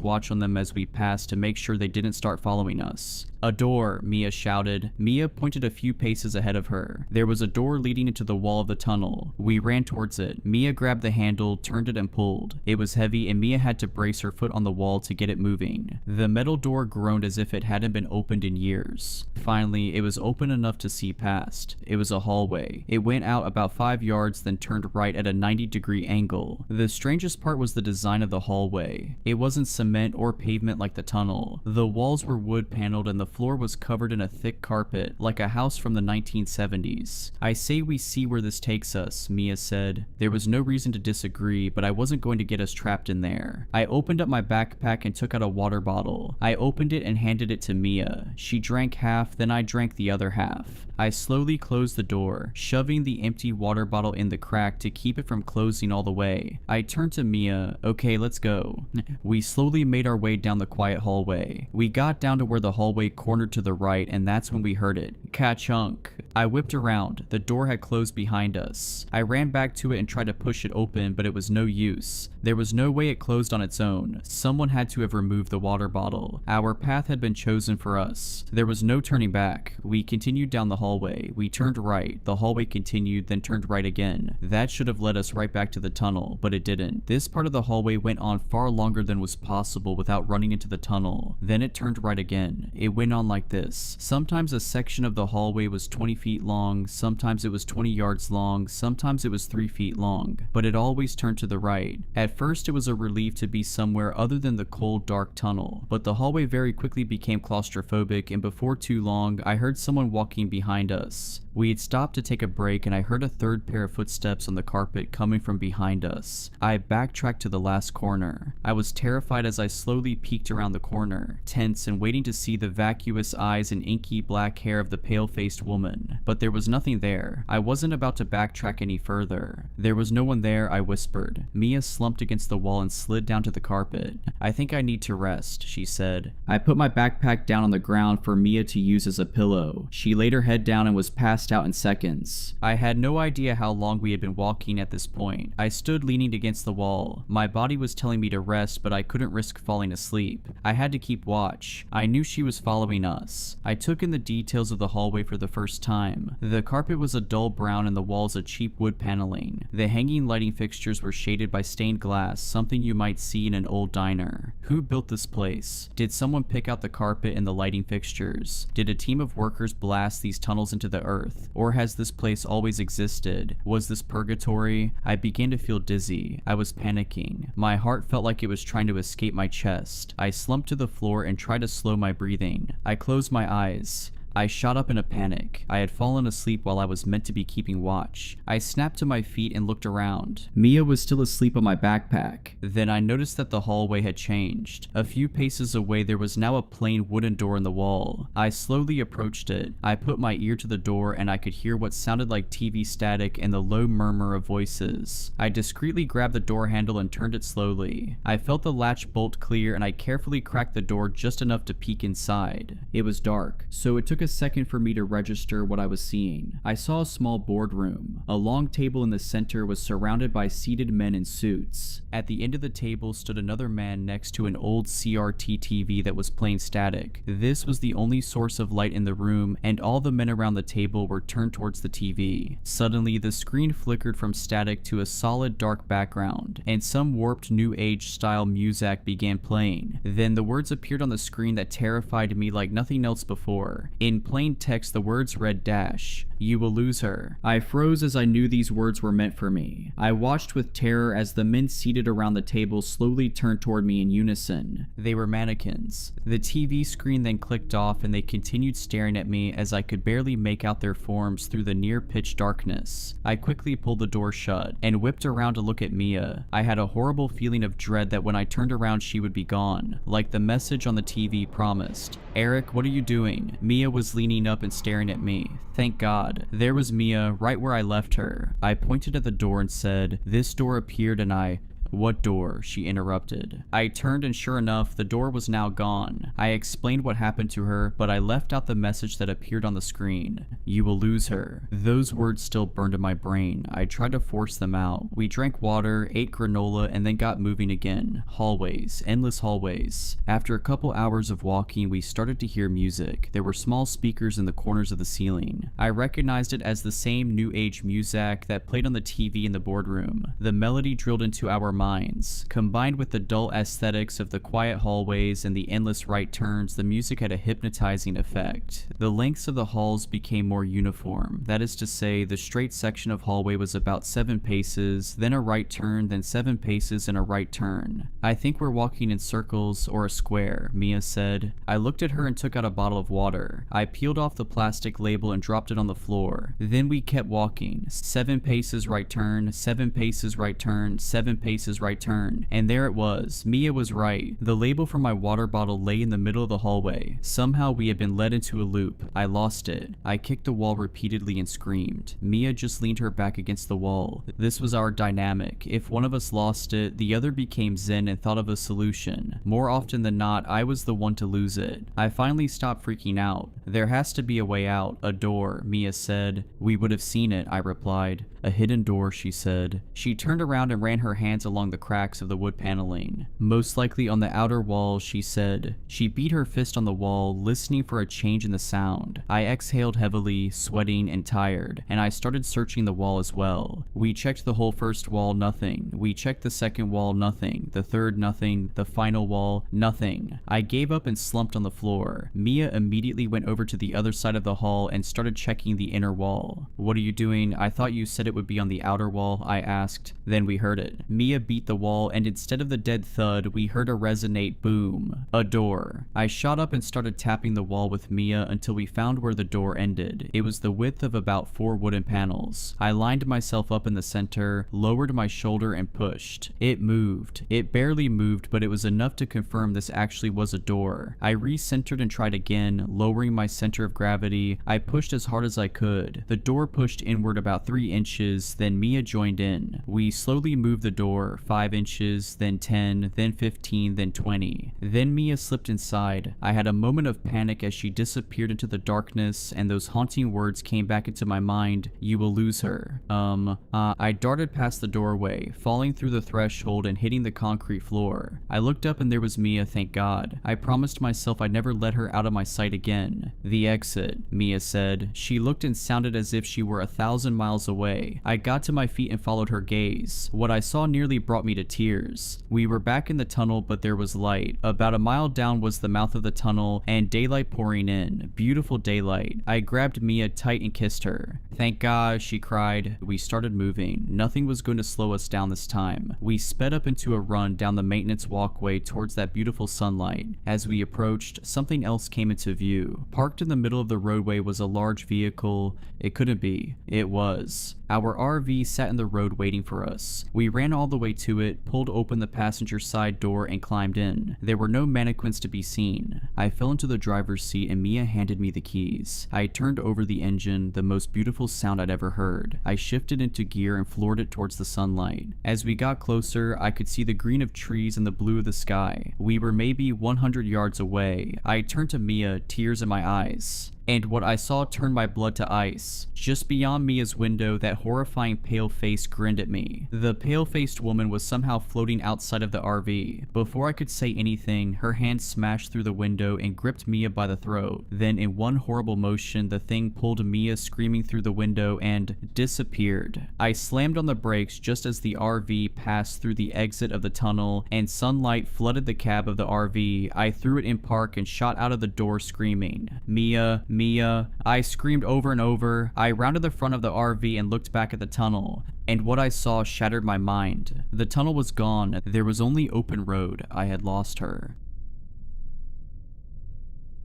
Speaker 3: watch on them as we passed to make sure they didn't start following us. "A door," Mia shouted. Mia pointed a few paces ahead of her. There was a door leading into the wall of the tunnel. We ran towards it. Mia grabbed the handle, turned it and pulled. It was heavy and Mia had to brace her foot on the wall to get it moving. The metal door groaned as if it hadn't been opened in years. Finally, it was open enough to see past. It was a hallway. It went out about 5 yards, then turned turned right at a 90-degree angle. The strangest part was the design of the hallway. It wasn't cement or pavement like the tunnel. The walls were wood paneled and the floor was covered in a thick carpet, like a house from the 1970s. I say we see where this takes us, Mia said. There was no reason to disagree, but I wasn't going to get us trapped in there. I opened up my backpack and took out a water bottle. I opened it and handed it to Mia. She drank half, then I drank the other half. I slowly closed the door, shoving the empty water bottle in the crack to keep it from closing all the way. I turned to Mia. Okay, let's go. We slowly made our way down the quiet hallway. We got down to where the hallway cornered to the right, and that's when we heard it. Ka-chunk. I whipped around. The door had closed behind us. I ran back to it and tried to push it open, but it was no use. There was no way it closed on its own. Someone had to have removed the water bottle. Our path had been chosen for us. There was no turning back. We continued down the hallway. We turned right. The hallway continued, then turned right again. That should have led us right back to the tunnel, but it didn't. This part of the hallway went on far longer than was possible without running into the tunnel. Then it turned right again. It went on like this. Sometimes a section of the hallway was 20 feet long, sometimes it was 20 yards long, sometimes it was 3 feet long, but it always turned to the right. At first it was a relief to be somewhere other than the cold, dark tunnel, but the hallway very quickly became claustrophobic, and before too long, I heard someone walking behind us. We had stopped to take a break and I heard a third pair of footsteps on the carpet coming from behind us. I backtracked to the last corner. I was terrified as I slowly peeked around the corner, tense and waiting to see the vacuous eyes and inky black hair of the pale-faced woman. But there was nothing there. I wasn't about to backtrack any further. There was no one there, I whispered. Mia slumped against the wall and slid down to the carpet. I think I need to rest, she said. I put my backpack down on the ground for Mia to use as a pillow. She laid her head down and was passed out in seconds. I had no idea how long we had been walking at this point. I stood leaning against the wall. My body was telling me to rest, but I couldn't risk falling asleep. I had to keep watch. I knew she was following us. I took in the details of the hallway for the first time. The carpet was a dull brown and the walls a cheap wood paneling. The hanging lighting fixtures were shaded by stained glass, something you might see in an old diner. Who built this place? Did someone pick out the carpet and the lighting fixtures? Did a team of workers blast these tunnels into the earth? Or has this place always existed? Was this purgatory? I began to feel dizzy. I was panicking. My heart felt like it was trying to escape my chest. I slumped to the floor and tried to slow my breathing. I closed my eyes. I shot up in a panic. I had fallen asleep while I was meant to be keeping watch. I snapped to my feet and looked around. Mia was still asleep on my backpack. Then I noticed that the hallway had changed. A few paces away there was now a plain wooden door in the wall. I slowly approached it. I put my ear to the door and I could hear what sounded like TV static and the low murmur of voices. I discreetly grabbed the door handle and turned it slowly. I felt the latch bolt clear and I carefully cracked the door just enough to peek inside. It was dark, so it took a second for me to register what I was seeing. I saw a small boardroom. A long table in the center was surrounded by seated men in suits. At the end of the table stood another man next to an old CRT TV that was playing static. This was the only source of light in the room, and all the men around the table were turned towards the TV. Suddenly, the screen flickered from static to a solid dark background, and some warped new age style music began playing. Then the words appeared on the screen that terrified me like nothing else before. In plain text, the words read dash, "You will lose her." I froze as I knew these words were meant for me. I watched with terror as the men seated around the table slowly turned toward me in unison. They were mannequins. The TV screen then clicked off and they continued staring at me as I could barely make out their forms through the near pitch darkness. I quickly pulled the door shut and whipped around to look at Mia. I had a horrible feeling of dread that when I turned around she would be gone, like the message on the TV promised. "Eric, what are you doing?" Mia was leaning up and staring at me. Thank God. There was Mia, right where I left her. I pointed at the door and said, "This door appeared and I..." "What door?" she interrupted. I turned and sure enough, the door was now gone. I explained what happened to her, but I left out the message that appeared on the screen. "You will lose her." Those words still burned in my brain. I tried to force them out. We drank water, ate granola, and then got moving again. Hallways, endless hallways. After a couple hours of walking, we started to hear music. There were small speakers in the corners of the ceiling. I recognized it as the same new age music that played on the TV in the boardroom. The melody drilled into our minds. Combined with the dull aesthetics of the quiet hallways and the endless right turns, the music had a hypnotizing effect. The lengths of the halls became more uniform. That is to say, the straight section of hallway was about 7 paces, then a right turn, then 7 paces and a right turn. "I think we're walking in circles or a square," Mia said. I looked at her and took out a bottle of water. I peeled off the plastic label and dropped it on the floor. Then we kept walking. 7 paces right turn, 7 paces right turn, 7 paces right turn. And there it was. Mia was right. The label for my water bottle lay in the middle of the hallway. Somehow we had been led into a loop. I lost it. I kicked the wall repeatedly and screamed. Mia just leaned her back against the wall. This was our dynamic. If one of us lost it, the other became zen and thought of a solution. More often than not, I was the one to lose it. I finally stopped freaking out. "There has to be a way out, a door," Mia said. "We would have seen it," I replied. "A hidden door," she said. She turned around and ran her hands along the cracks of the wood paneling. "Most likely on the outer wall," she said. She beat her fist on the wall, listening for a change in the sound. I exhaled heavily, sweating and tired, and I started searching the wall as well. We checked the whole first wall, nothing. We checked the second wall, nothing. The third, nothing. The final wall, nothing. I gave up and slumped on the floor. Mia immediately went over to the other side of the hall and started checking the inner wall. "What are you doing? I thought you said it would be on the outer wall," I asked. Then we heard it. Mia beat the wall, and instead of the dead thud, we heard a resonate boom. A door. I shot up and started tapping the wall with Mia until we found where the door ended. It was the width of about 4 wooden panels. I lined myself up in the center, lowered my shoulder, and pushed. It moved. It barely moved, but it was enough to confirm this actually was a door. I recentered and tried again, lowering my center of gravity. I pushed as hard as I could. The door pushed inward about 3 inches, then Mia joined in. We slowly moved the door, 5 inches, then 10, then 15, then 20. Then Mia slipped inside. I had a moment of panic as she disappeared into the darkness, and those haunting words came back into my mind, "You will lose her." I darted past the doorway, falling through the threshold and hitting the concrete floor. I looked up and there was Mia, thank God. I promised myself I'd never let her out of my sight again. "The exit," Mia said. She looked and sounded as if she were 1,000 miles away. I got to my feet and followed her gaze. What I saw nearly brought me to tears. We were back in the tunnel, but there was light. About a mile down was the mouth of the tunnel, and daylight pouring in. Beautiful daylight. I grabbed Mia tight and kissed her. "Thank God," she cried. We started moving. Nothing was going to slow us down this time. We sped up into a run down the maintenance walkway towards that beautiful sunlight. As we approached, something else came into view. Parked in the middle of the roadway was a large vehicle. It couldn't be. It was. Our RV sat in the road waiting for us. We ran all the way to it, pulled open the passenger side door, and climbed in. There were no mannequins to be seen. I fell into the driver's seat and Mia handed me the keys. I turned over the engine, the most beautiful sound I'd ever heard. I shifted into gear and floored it towards the sunlight. As we got closer, I could see the green of trees and the blue of the sky. We were maybe 100 yards away. I turned to Mia, tears in my eyes. And what I saw turned my blood to ice. Just beyond Mia's window, that horrifying pale face grinned at me. The pale-faced woman was somehow floating outside of the RV. Before I could say anything, her hand smashed through the window and gripped Mia by the throat. Then in one horrible motion, the thing pulled Mia screaming through the window and disappeared. I slammed on the brakes just as the RV passed through the exit of the tunnel and sunlight flooded the cab of the RV. I threw it in park and shot out of the door screaming, "Mia, Mia." I screamed over and over. I rounded the front of the RV and looked back at the tunnel, and what I saw shattered my mind. The tunnel was gone. There was only open road. I had lost her.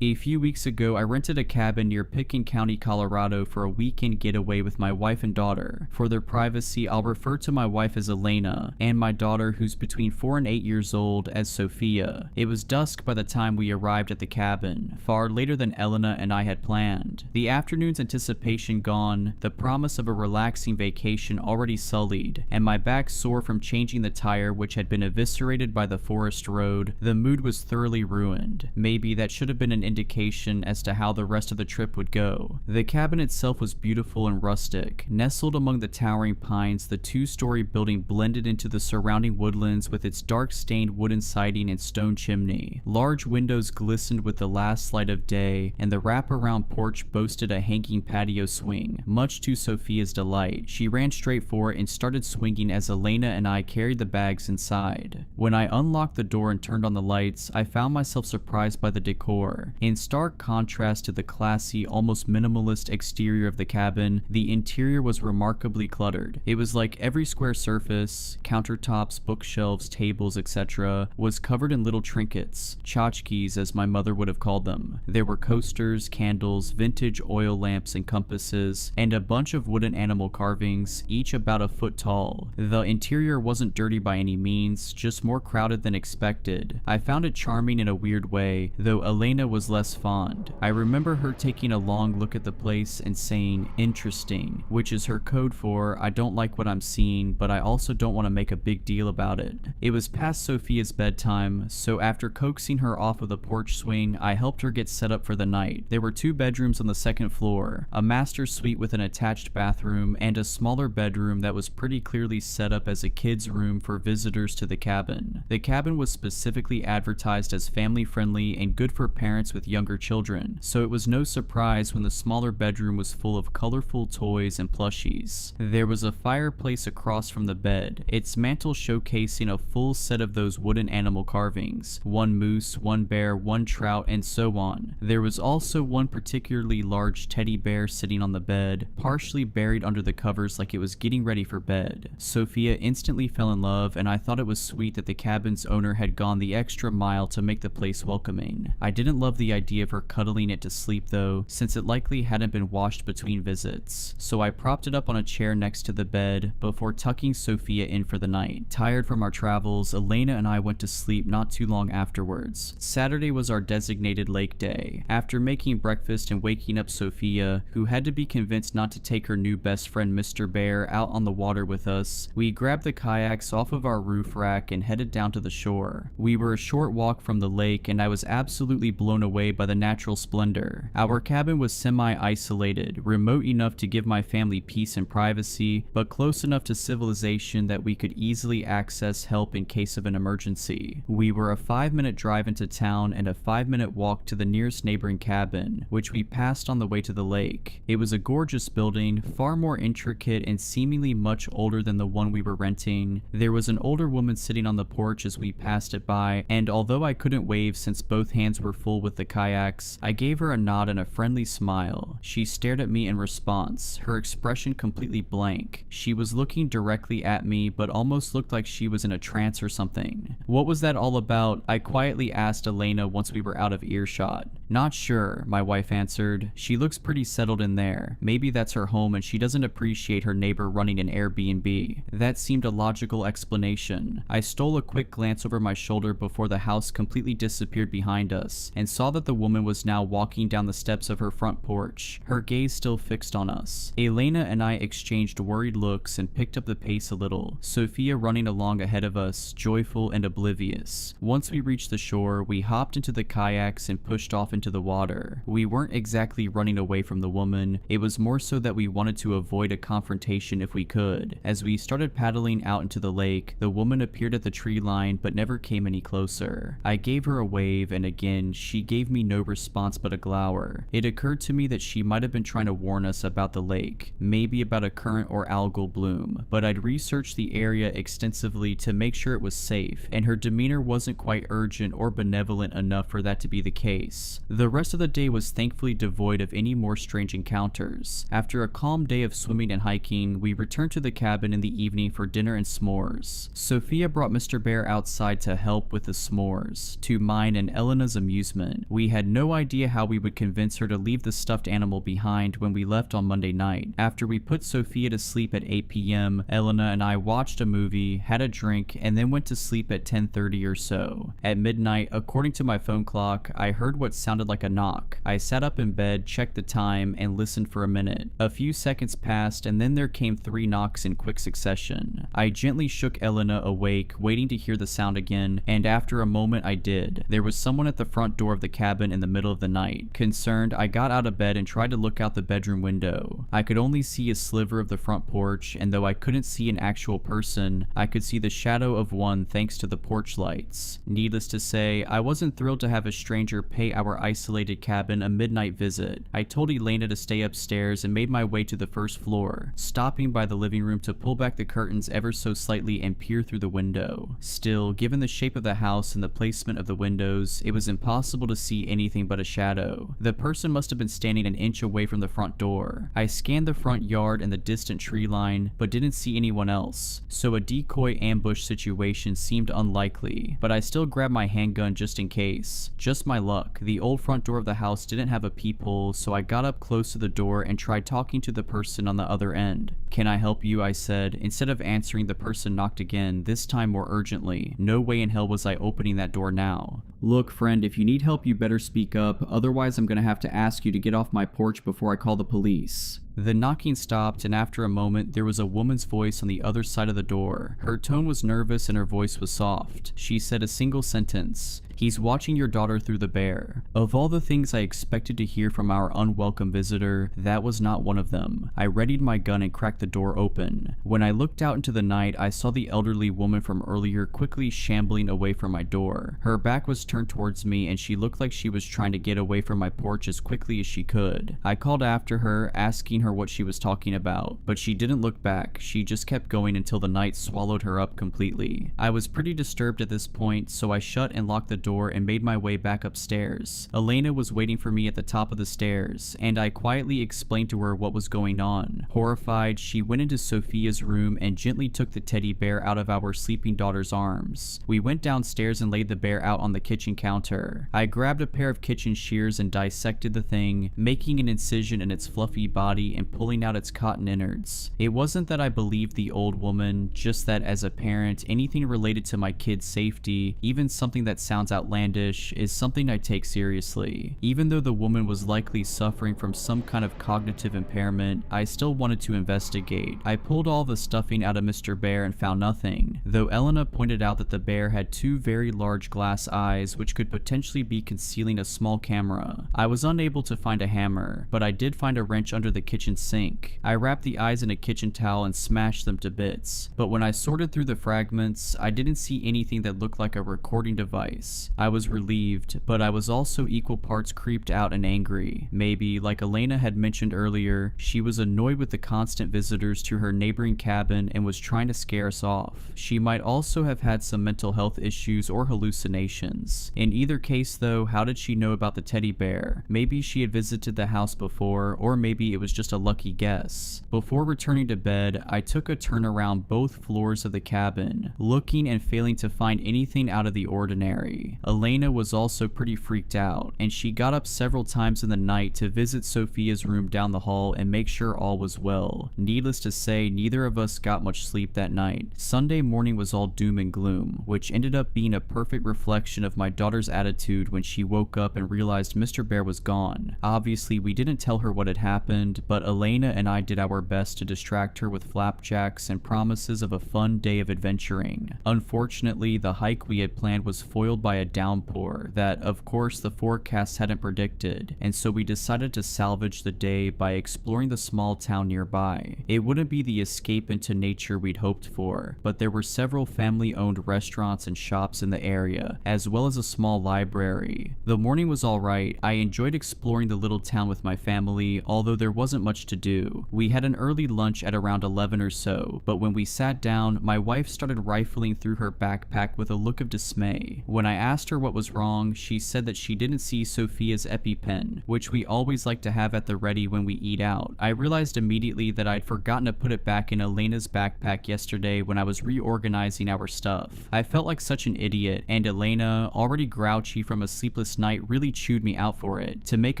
Speaker 3: A few weeks ago, I rented a cabin near Pitkin County, Colorado for a weekend getaway with my wife and daughter. For their privacy, I'll refer to my wife as Elena, and my daughter, who's between 4 and 8 years old, as Sophia. It was dusk by the time we arrived at the cabin, far later than Elena and I had planned. The afternoon's anticipation gone, the promise of a relaxing vacation already sullied, and my back sore from changing the tire which had been eviscerated by the forest road. The mood was thoroughly ruined. Maybe that should have been an indication as to how the rest of the trip would go. The cabin itself was beautiful and rustic. Nestled among the towering pines, the two-story building blended into the surrounding woodlands with its dark-stained wooden siding and stone chimney. Large windows glistened with the last light of day, and the wraparound porch boasted a hanging patio swing. Much to Sophia's delight, she ran straight for it and started swinging as Elena and I carried the bags inside. When I unlocked the door and turned on the lights, I found myself surprised by the decor. In stark contrast to the classy, almost minimalist exterior of the cabin, the interior was remarkably cluttered. It was like every square surface, countertops, bookshelves, tables, etc., was covered in little trinkets, tchotchkes as my mother would have called them. There were coasters, candles, vintage oil lamps and compasses, and a bunch of wooden animal carvings, each about a foot tall. The interior wasn't dirty by any means, just more crowded than expected. I found it charming in a weird way, though Elena was less fond. I remember her taking a long look at the place and saying, "Interesting," which is her code for, "I don't like what I'm seeing, but I also don't want to make a big deal about it." It was past Sophia's bedtime, so after coaxing her off of the porch swing, I helped her get set up for the night. There were 2 bedrooms on the second floor, a master suite with an attached bathroom, and a smaller bedroom that was pretty clearly set up as a kid's room for visitors to the cabin. The cabin was specifically advertised as family-friendly and good for parents with younger children, so it was no surprise when the smaller bedroom was full of colorful toys and plushies. There was a fireplace across from the bed, its mantel showcasing a full set of those wooden animal carvings, 1 moose, 1 bear, 1 trout, and so on. There was also 1 particularly large teddy bear sitting on the bed, partially buried under the covers like it was getting ready for bed. Sophia instantly fell in love, and I thought it was sweet that the cabin's owner had gone the extra mile to make the place welcoming. I didn't love the idea of her cuddling it to sleep though, since it likely hadn't been washed between visits. So I propped it up on a chair next to the bed before tucking Sophia in for the night. Tired from our travels, Elena and I went to sleep not too long afterwards. Saturday was our designated lake day. After making breakfast and waking up Sophia, who had to be convinced not to take her new best friend Mr. Bear out on the water with us, we grabbed the kayaks off of our roof rack and headed down to the shore. We were a short walk from the lake, and I was absolutely blown away by the natural splendor. Our cabin was semi-isolated, remote enough to give my family peace and privacy, but close enough to civilization that we could easily access help in case of an emergency. We were a 5-minute drive into town and a 5-minute walk to the nearest neighboring cabin, which we passed on the way to the lake. It was a gorgeous building, far more intricate and seemingly much older than the one we were renting. There was an older woman sitting on the porch as we passed it by, and although I couldn't wave since both hands were full with the kayaks, I gave her a nod and a friendly smile. She stared at me in response, her expression completely blank. She was looking directly at me, but almost looked like she was in a trance or something. "What was that all about?" I quietly asked Elena once we were out of earshot. "Not sure," my wife answered. "She looks pretty settled in there. Maybe that's her home and she doesn't appreciate her neighbor running an Airbnb." That seemed a logical explanation. I stole a quick glance over my shoulder before the house completely disappeared behind us, and saw that the woman was now walking down the steps of her front porch, her gaze still fixed on us. Elena and I exchanged worried looks and picked up the pace a little, Sophia running along ahead of us, joyful and oblivious. Once we reached the shore, we hopped into the kayaks and pushed off into the water. We weren't exactly running away from the woman, it was more so that we wanted to avoid a confrontation if we could. As we started paddling out into the lake, the woman appeared at the tree line but never came any closer. I gave her a wave, and again, she gave me no response but a glower. It occurred to me that she might have been trying to warn us about the lake, maybe about a current or algal bloom, but I'd researched the area extensively to make sure it was safe, and her demeanor wasn't quite urgent or benevolent enough for that to be the case. The rest of the day was thankfully devoid of any more strange encounters. After a calm day of swimming and hiking, we returned to the cabin in the evening for dinner and s'mores. Sophia brought Mr. Bear outside to help with the s'mores, to mine and Elena's amusement. We had no idea how we would convince her to leave the stuffed animal behind when we left on Monday night. After we put Sophia to sleep at 8 p.m., Elena and I watched a movie, had a drink, and then went to sleep at 10:30 or so. At midnight, according to my phone clock, I heard what sounded like a knock. I sat up in bed, checked the time, and listened for a minute. A few seconds passed, and then there came 3 knocks in quick succession. I gently shook Elena awake, waiting to hear the sound again, and after a moment I did. There was someone at the front door of the cabin in the middle of the night. Concerned, I got out of bed and tried to look out the bedroom window. I could only see a sliver of the front porch, and though I couldn't see an actual person, I could see the shadow of one thanks to the porch lights. Needless to say, I wasn't thrilled to have a stranger pay our isolated cabin a midnight visit. I told Elena to stay upstairs and made my way to the first floor, stopping by the living room to pull back the curtains ever so slightly and peer through the window. Still, given the shape of the house and the placement of the windows, it was impossible to see anything but a shadow. The person must have been standing an inch away from the front door. I scanned the front yard and the distant tree line, but didn't see anyone else, so a decoy ambush situation seemed unlikely, but I still grabbed my handgun just in case. Just my luck, the old front door of the house didn't have a peephole, so I got up close to the door and tried talking to the person on the other end. "Can I help you?" I said. Instead of answering, the person knocked again, this time more urgently. No way in hell was I opening that door now. "Look, friend, if you need help you better speak up, otherwise I'm gonna have to ask you to get off my porch before I call the police." The knocking stopped, and after a moment there was a woman's voice on the other side of the door. Her tone was nervous and her voice was soft. She said a single sentence: "He's watching your daughter through the bear." Of all the things I expected to hear from our unwelcome visitor, that was not one of them. I readied my gun and cracked the door open. When I looked out into the night, I saw the elderly woman from earlier quickly shambling away from my door. Her back was turned towards me and she looked like she was trying to get away from my porch as quickly as she could. I called after her, asking her what she was talking about, but she didn't look back. She just kept going until the night swallowed her up completely. I was pretty disturbed at this point, so I shut and locked the door and made my way back upstairs. Elena was waiting for me at the top of the stairs, and I quietly explained to her what was going on. Horrified, she went into Sophia's room and gently took the teddy bear out of our sleeping daughter's arms. We went downstairs and laid the bear out on the kitchen counter. I grabbed a pair of kitchen shears and dissected the thing, making an incision in its fluffy body and pulling out its cotton innards. It wasn't that I believed the old woman, just that as a parent, anything related to my kid's safety, even something that sounds outlandish, is something I take seriously. Even though the woman was likely suffering from some kind of cognitive impairment, I still wanted to investigate. I pulled all the stuffing out of Mr. Bear and found nothing, though Elena pointed out that the bear had two very large glass eyes which could potentially be concealing a small camera. I was unable to find a hammer, but I did find a wrench under the kitchen sink. I wrapped the eyes in a kitchen towel and smashed them to bits, but when I sorted through the fragments, I didn't see anything that looked like a recording device. I was relieved, but I was also equal parts creeped out and angry. Maybe, like Elena had mentioned earlier, she was annoyed with the constant visitors to her neighboring cabin and was trying to scare us off. She might also have had some mental health issues or hallucinations. In either case though, how did she know about the teddy bear? Maybe she had visited the house before, or maybe it was just a lucky guess. Before returning to bed, I took a turn around both floors of the cabin, looking and failing to find anything out of the ordinary. Elena was also pretty freaked out, and she got up several times in the night to visit Sophia's room down the hall and make sure all was well. Needless to say, neither of us got much sleep that night. Sunday morning was all doom and gloom, which ended up being a perfect reflection of my daughter's attitude when she woke up and realized Mr. Bear was gone. Obviously, we didn't tell her what had happened, but Elena and I did our best to distract her with flapjacks and promises of a fun day of adventuring. Unfortunately, the hike we had planned was foiled by a downpour that, of course, the forecasts hadn't predicted, and so we decided to salvage the day by exploring the small town nearby. It wouldn't be the escape into nature we'd hoped for, but there were several family-owned restaurants and shops in the area, as well as a small library. The morning was alright. I enjoyed exploring the little town with my family, although there wasn't much to do. We had an early lunch at around 11 or so, but when we sat down, my wife started rifling through her backpack with a look of dismay. When I asked her what was wrong, she said that she didn't see Sophia's EpiPen, which we always like to have at the ready when we eat out. I realized immediately that I'd forgotten to put it back in Elena's backpack yesterday when I was reorganizing our stuff. I felt like such an idiot, and Elena, already grouchy from a sleepless night, really chewed me out for it. To make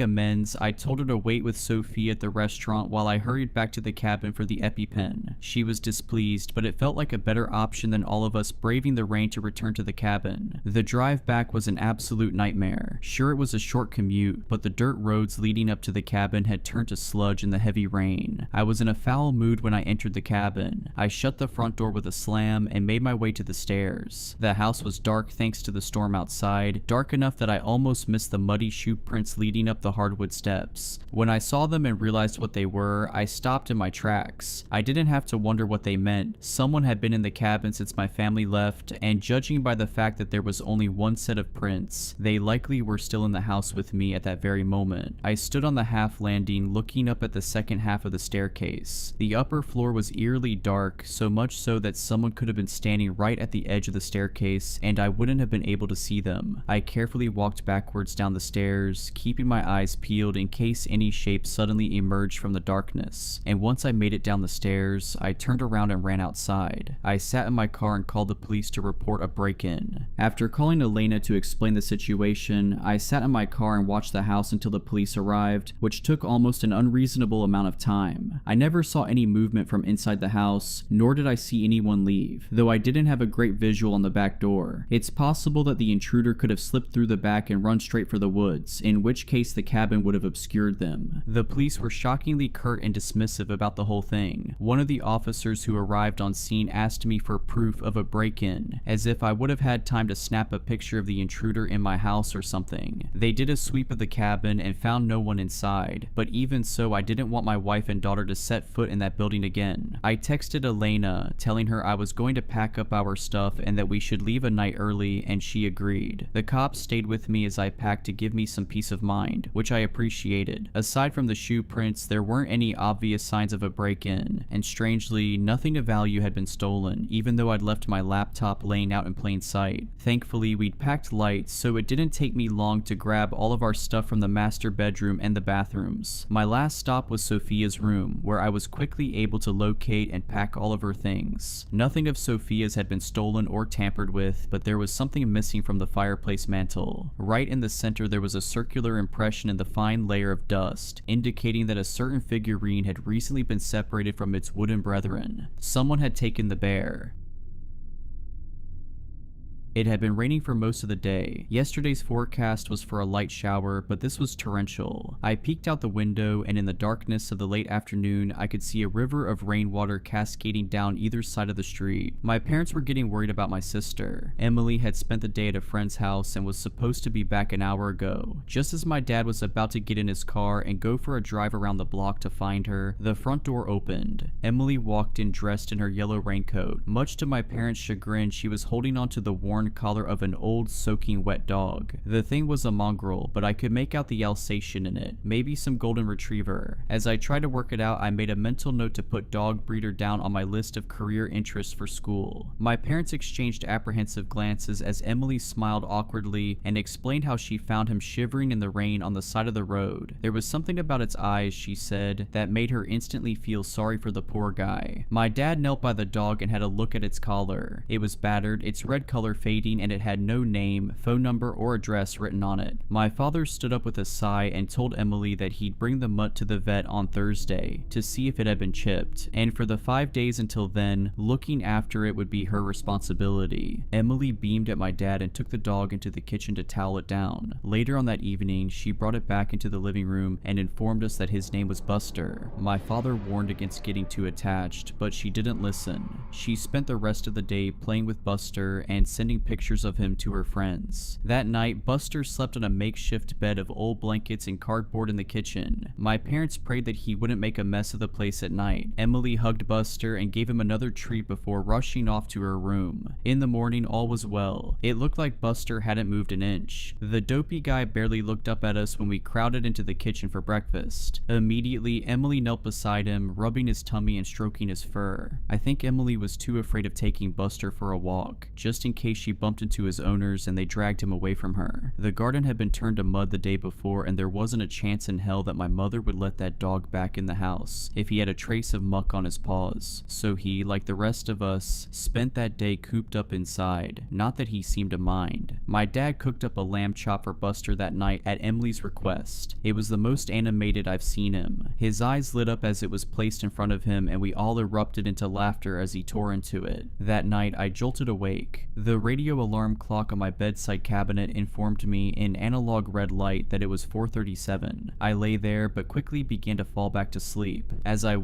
Speaker 3: amends, I told her to wait with Sophia at the restaurant while I hurried back to the cabin for the EpiPen. She was displeased, but it felt like a better option than all of us braving the rain to return to the cabin. The drive drive back was an absolute nightmare. Sure, it was a short commute, but the dirt roads leading up to the cabin had turned to sludge in the heavy rain. I was in a foul mood when I entered the cabin. I shut the front door with a slam and made my way to the stairs. The house was dark thanks to the storm outside, dark enough that I almost missed the muddy shoe prints leading up the hardwood steps. When I saw them and realized what they were, I stopped in my tracks. I didn't have to wonder what they meant. Someone had been in the cabin since my family left, and judging by the fact that there was only one set of prints, they likely were still in the house with me at that very moment. I stood on the half landing looking up at the second half of the staircase. The upper floor was eerily dark, so much so that someone could have been standing right at the edge of the staircase and I wouldn't have been able to see them. I carefully walked backwards down the stairs, keeping my eyes peeled in case any shape suddenly emerged from the darkness. And once I made it down the stairs, I turned around and ran outside. I sat in my car and called the police to report a break-in. After calling Elena to explain the situation, I sat in my car and watched the house until the police arrived, which took almost an unreasonable amount of time. I never saw any movement from inside the house, nor did I see anyone leave, though I didn't have a great visual on the back door. It's possible that the intruder could have slipped through the back and run straight for the woods, in which case the cabin would have obscured them. The police were shockingly curt and dismissive about the whole thing. One of the officers who arrived on scene asked me for proof of a break-in, as if I would have had time to snap a picture of the intruder in my house or something. They did a sweep of the cabin and found no one inside, but even so, I didn't want my wife and daughter to set foot in that building again. I texted Elena, telling her I was going to pack up our stuff and that we should leave a night early, and she agreed. The cops stayed with me as I packed to give me some peace of mind, which I appreciated. Aside from the shoe prints, there weren't any obvious signs of a break-in, and strangely, nothing of value had been stolen, even though I'd left my laptop laying out in plain sight. Thankfully, we'd packed light, so it didn't take me long to grab all of our stuff from the master bedroom and the bathrooms. My last stop was Sophia's room, where I was quickly able to locate and pack all of her things. Nothing of Sophia's had been stolen or tampered with, but there was something missing from the fireplace mantle. Right in the center there was a circular impression in the fine layer of dust, indicating that a certain figurine had recently been separated from its wooden brethren. Someone had taken the bear. It had been raining for most of the day. Yesterday's forecast was for a light shower, but this was torrential. I peeked out the window, and in the darkness of the late afternoon, I could see a river of rainwater cascading down either side of the street. My parents were getting worried about my sister. Emily had spent the day at a friend's house and was supposed to be back an hour ago. Just as my dad was about to get in his car and go for a drive around the block to find her, the front door opened. Emily walked in dressed in her yellow raincoat. Much to my parents' chagrin, she was holding onto the worn collar of an old soaking wet dog. The thing was a mongrel, but I could make out the Alsatian in it, maybe some golden retriever. As I tried to work it out, I made a mental note to put dog breeder down on my list of career interests for school. My parents exchanged apprehensive glances as Emily smiled awkwardly and explained how she found him shivering in the rain on the side of the road. There was something about its eyes, she said, that made her instantly feel sorry for the poor guy. My dad knelt by the dog and had a look at its collar. It was battered, its red color fading, and it had no name, phone number, or address written on it. My father stood up with a sigh and told Emily that he'd bring the mutt to the vet on Thursday to see if it had been chipped, and for the 5 days until then, looking after it would be her responsibility. Emily beamed at my dad and took the dog into the kitchen to towel it down. Later on that evening, she brought it back into the living room and informed us that his name was Buster. My father warned against getting too attached, but she didn't listen. She spent the rest of the day playing with Buster and sending pictures of him to her friends. That night, Buster slept on a makeshift bed of old blankets and cardboard in the kitchen. My parents prayed that he wouldn't make a mess of the place at night. Emily hugged Buster and gave him another treat before rushing off to her room. In the morning, all was well. It looked like Buster hadn't moved an inch. The dopey guy barely looked up at us when we crowded into the kitchen for breakfast. Immediately, Emily knelt beside him, rubbing his tummy and stroking his fur. I think Emily was too afraid of taking Buster for a walk, just in case she bumped into his owners and they dragged him away from her. The garden had been turned to mud the day before, and there wasn't a chance in hell that my mother would let that dog back in the house if he had a trace of muck on his paws. So he, like the rest of us, spent that day cooped up inside. Not that he seemed to mind. My dad cooked up a lamb chop for Buster that night at Emily's request. It was the most animated I've seen him. His eyes lit up as it was placed in front of him, and we all erupted into laughter as he tore into it. That night, I jolted awake. The radio alarm clock on my bedside cabinet informed me in analog red light that it was 4:37. I lay there but quickly began to fall back to sleep. As I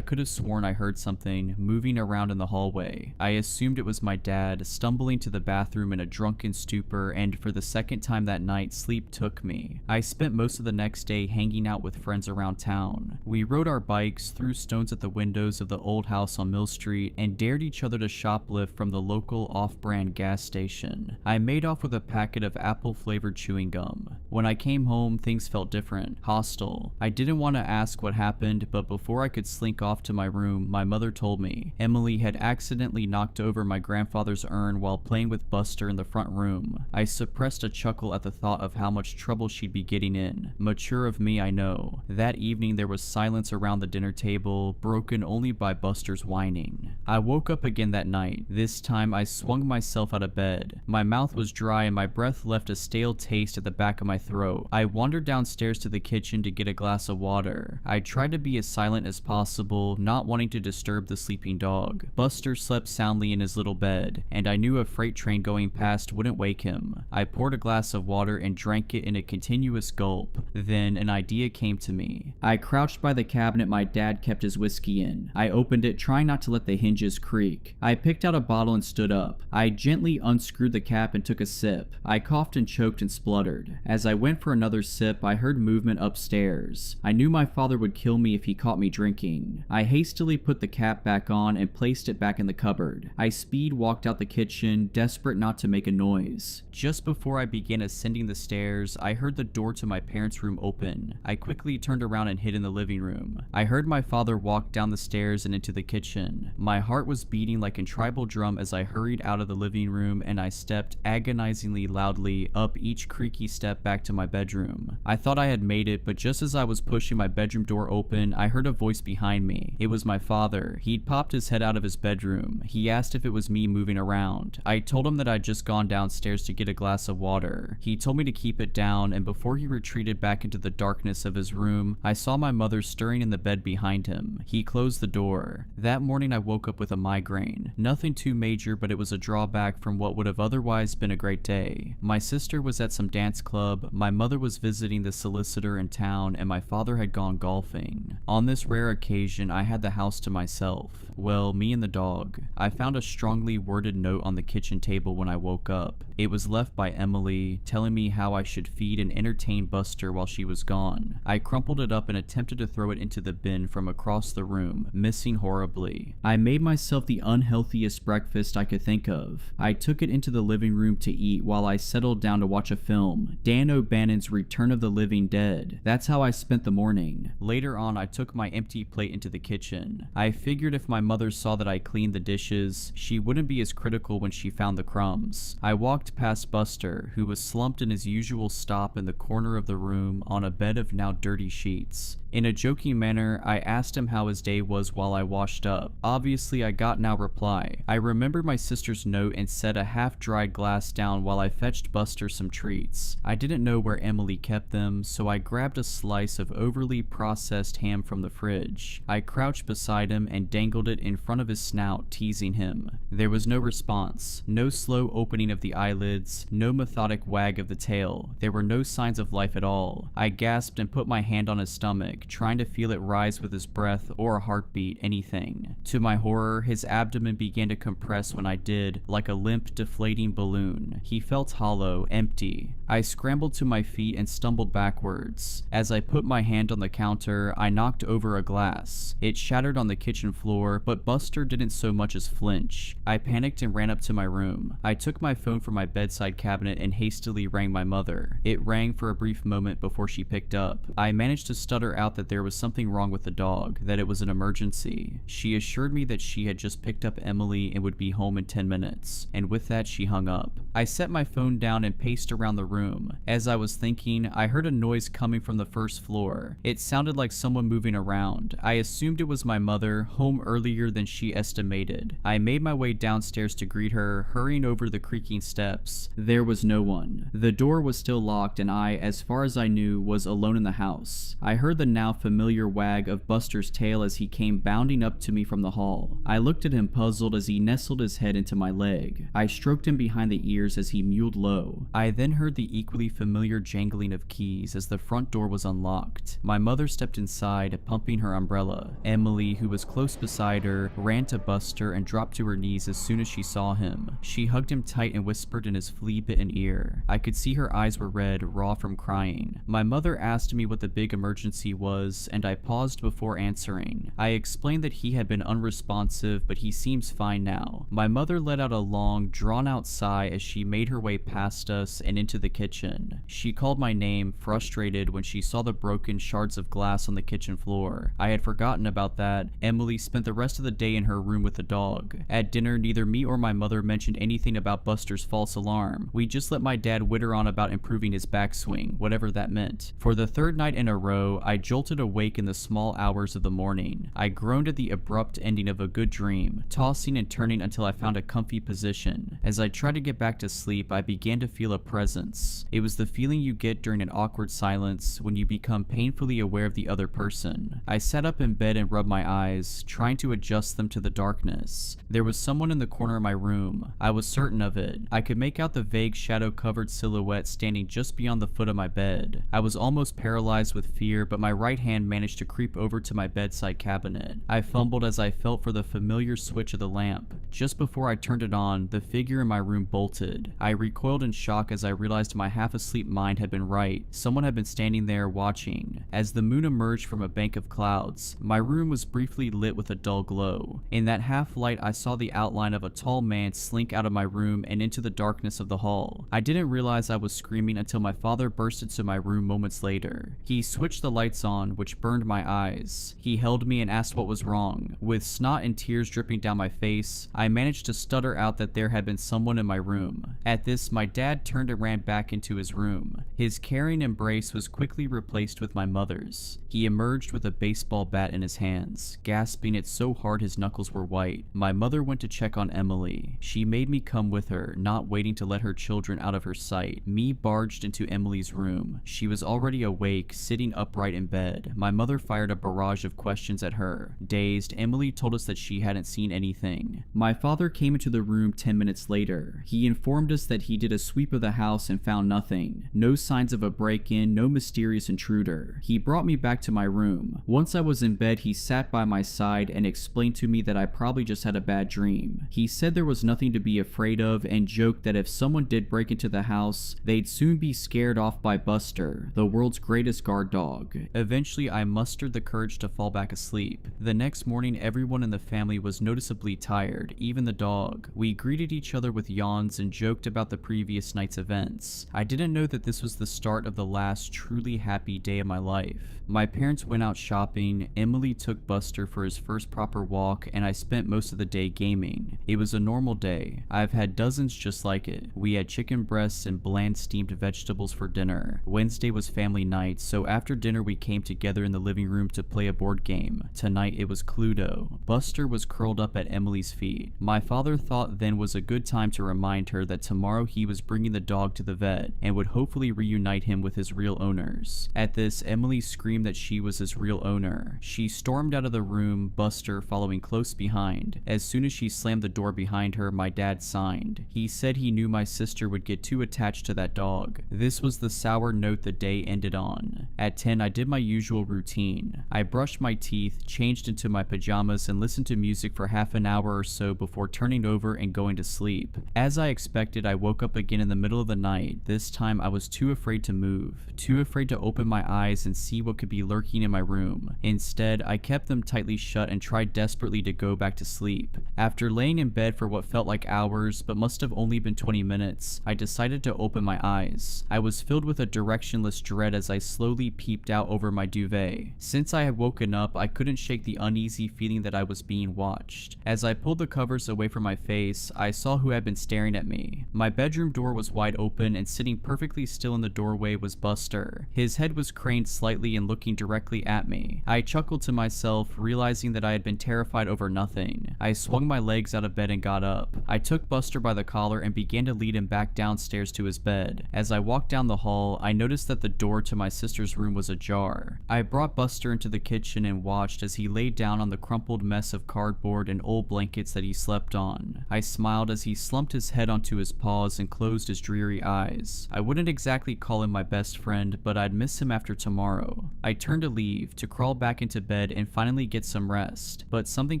Speaker 3: could have sworn I heard something moving around in the hallway. I assumed it was my dad stumbling to the bathroom in a drunken stupor, and for the second time that night, sleep took me. I spent most of the next day hanging out with friends around town. We rode our bikes, threw stones at the windows of the old house on Mill Street, and dared each other to shoplift from the local off-brand gas station. I made off with a packet of apple-flavored chewing gum. When I came home, things felt different, hostile. I didn't want to ask what happened, but before I could slink off to my room, my mother told me Emily had accidentally knocked over my grandfather's urn while playing with Buster in the front room. I suppressed a chuckle at the thought of how much trouble she'd be getting in. Mature of me, I know. That evening there was silence around the dinner table, broken only by Buster's whining. I woke up again that night. This time I swung myself out of bed. My mouth was dry and my breath left a stale taste at the back of my throat. I wandered downstairs to the kitchen to get a glass of water. I tried to be as silent as possible, not wanting to disturb the sleeping dog. Buster slept soundly in his little bed, and I knew a freight train going past wouldn't wake him. I poured a glass of water and drank it in a continuous gulp. Then an idea came to me. I crouched by the cabinet my dad kept his whiskey in. I opened it, trying not to let the hinges creak. I picked out a bottle and stood up. I gently unscrewed the cap and took a sip. I coughed and choked and spluttered. As I went for another sip, I heard movement upstairs. I knew my father would kill me if he caught me drinking. I hastily put the cap back on and placed it back in the cupboard. I speed walked out the kitchen, desperate not to make a noise. Just before I began ascending the stairs, I heard the door to my parents' room open. I quickly turned around and hid in the living room. I heard my father walk down the stairs and into the kitchen. My heart was beating like a tribal drum as I hurried out of the living room, and I stepped agonizingly loudly up each creaky step back to my bedroom. I thought I had made it, but just as I was pushing my bedroom door open, I heard a voice behind me. It was my father. He'd popped his head out of his bedroom. He asked if it was me moving around. I told him that I'd just gone downstairs to get a glass of water. He told me to keep it down, and before he retreated back into the darkness of his room, I saw my mother stirring in the bed behind him. He closed the door. That morning I woke up with a migraine. Nothing too major, but it was a drawback from what would have otherwise been a great day. My sister was at some dance club, my mother was visiting the solicitor in town, and my father had gone golfing. On this rare occasion, I had the house to myself. Well, me and the dog. I found a strongly worded note on the kitchen table when I woke up. It was left by Emily, telling me how I should feed and entertain Buster while she was gone. I crumpled it up and attempted to throw it into the bin from across the room, missing horribly. I made myself the unhealthiest breakfast I could think of. I took it into the living room to eat while I settled down to watch a film, Dan O'Bannon's Return of the Living Dead. That's how I spent the morning. Later on, I took my empty plate into the kitchen. I figured if my mother saw that I cleaned the dishes, she wouldn't be as critical when she found the crumbs. I walked past Buster, who was slumped in his usual stop in the corner of the room on a bed of now dirty sheets. In a joking manner, I asked him how his day was while I washed up. Obviously, I got no reply. I remembered my sister's note and set a half-dried glass down while I fetched Buster some treats. I didn't know where Emily kept them, so I grabbed a slice of overly processed ham from the fridge. I crouched beside him and dangled it in front of his snout, teasing him. There was no response, no slow opening of the eyelids, no methodic wag of the tail. There were no signs of life at all. I gasped and put my hand on his stomach, trying to feel it rise with his breath or a heartbeat, anything. To my horror, his abdomen began to compress when I did, like a limp, deflating balloon. He felt hollow, empty. I scrambled to my feet and stumbled backwards. As I put my hand on the counter, I knocked over a glass. It shattered on the kitchen floor, but Buster didn't so much as flinch. I panicked and ran up to my room. I took my phone from my bedside cabinet and hastily rang my mother. It rang for a brief moment before she picked up. I managed to stutter out that there was something wrong with the dog, that it was an emergency. She assured me that she had just picked up Emily and would be home in 10 minutes, and with that she hung up. I set my phone down and paced around the room. As I was thinking, I heard a noise coming from the first floor. It sounded like someone moving around. I assumed it was my mother, home earlier than she estimated. I made my way downstairs to greet her, hurrying over the creaking steps. There was no one. The door was still locked, and I, as far as I knew, was alone in the house. I heard the now familiar wag of Buster's tail as he came bounding up to me from the hall. I looked at him puzzled as he nestled his head into my leg. I I stroked him behind the ears as he mewed low. I then heard the equally familiar jangling of keys as the front door was unlocked. My mother stepped inside, pumping her umbrella. Emily, who was close beside her, ran to Buster and dropped to her knees as soon as she saw him. She hugged him tight and whispered in his flea-bitten ear. I could see her eyes were red, raw from crying. My mother asked me what the big emergency was, and I paused before answering. I explained that he had been unresponsive, but he seems fine now. My mother let out a long, drawn-out sigh as she made her way past us and into the kitchen. She called my name, frustrated, when she saw the broken shards of glass on the kitchen floor. I had forgotten about that. Emily spent the rest of the day in her room with the dog. At dinner, neither me or my mother mentioned anything about Buster's false alarm. We just let my dad witter on about improving his backswing, whatever that meant. For the third night in a row, I jolted awake in the small hours of the morning. I groaned at the abrupt ending of a good dream, tossing and turning until I found a comfy position. As I tried to get back to sleep, I began to feel a presence. It was the feeling you get during an awkward silence when you become painfully aware of the other person. I sat up in bed and rubbed my eyes, trying to adjust them to the darkness. There was someone in the corner of my room. I was certain of it. I could make out the vague shadow-covered silhouette standing just beyond the foot of my bed. I was almost paralyzed with fear, but my right hand managed to creep over to my bedside cabinet. I fumbled as I felt for the familiar switch of the lamp. Just before I turned it on, the figure in my room bolted. I recoiled in shock as I realized my half-asleep mind had been right. Someone had been standing there watching. As the moon emerged from a bank of clouds, my room was briefly lit with a dull glow. In that half-light, I saw the outline of a tall man slink out of my room and into the darkness of the hall. I didn't realize I was screaming until my father burst into my room moments later. He switched the lights on, which burned my eyes. He held me and asked what was wrong. With snot and tears dripping down my face, I managed to stutter out that there had been someone in my room. At this, my dad turned and ran back into his room. His caring embrace was quickly replaced with my mother's. He emerged with a baseball bat in his hands, gasping it so hard his knuckles were white. My mother went to check on Emily. She made me come with her, not waiting to let her children out of her sight. Me barged into Emily's room. She was already awake, sitting upright in bed. My mother fired a barrage of questions at her. Dazed, Emily told us that she hadn't seen anything. My father came into the room 10 minutes later. He informed us that he did a sweep of the house and found nothing. No signs of a break-in, no mysterious intruder. He brought me back to my room. Once I was in bed, he sat by my side and explained to me that I probably just had a bad dream. He said there was nothing to be afraid of and joked that if someone did break into the house, they'd soon be scared off by Buster, the world's greatest guard dog. Eventually, I mustered the courage to fall back asleep. The next morning, everyone in the family was noticeably tired, even the dog. We greeted each other with yawns and joked about the previous night's events. I didn't know that this was the start of the last truly happy day of my life. My parents went out shopping, Emily took Buster for his first proper walk, and I spent most of the day gaming. It was a normal day. I've had dozens just like it. We had chicken breasts and bland steamed vegetables for dinner. Wednesday was family night, so after dinner we came together in the living room to play a board game. Tonight it was Cluedo. Buster was curled up at Emily's feet. My father thought then was a good time to remind her that tomorrow he was bringing the dog to the vet and would hopefully reunite him with his real owners. At this, Emily screamed that she was his real owner. She stormed out of the room, Buster following close behind. As soon as she slammed the door behind her, my dad signed. He said he knew my sister would get too attached to that dog. This was the sour note the day ended on. At 10, I did my usual routine. I brushed my teeth, changed into my pajamas, and listened to music for half an hour or so before turning over and going to sleep. As I expected, I woke up again in the middle of the night. This time, I was too afraid to move, too afraid to open my eyes and see what could be lurking in my room. Instead, I kept them tightly shut and tried desperately to go back to sleep. After laying in bed for what felt like hours, but must have only been 20 minutes, I decided to open my eyes. I was filled with a directionless dread as I slowly peeped out over my duvet. Since I had woken up, I couldn't shake the uneasy feeling that I was being watched. As I pulled the covers away from my face, I saw who had been staring at me. My bedroom door was wide open, and sitting perfectly still in the doorway was Buster. His head was craned slightly and looking directly at me. I chuckled to myself, realizing that I had been terrified over nothing. I swung my legs out of bed and got up. I took Buster by the collar and began to lead him back downstairs to his bed. As I walked down the hall, I noticed that the door to my sister's room was ajar. I brought Buster into the kitchen and watched as he laid down on the crumpled mess of cardboard and old blankets that he slept on. I smiled as he slumped his head onto his paws and closed his dreary eyes. I wouldn't exactly call him my best friend, but I'd miss him after tomorrow. I turned to leave, to crawl back into bed and finally get some rest, but something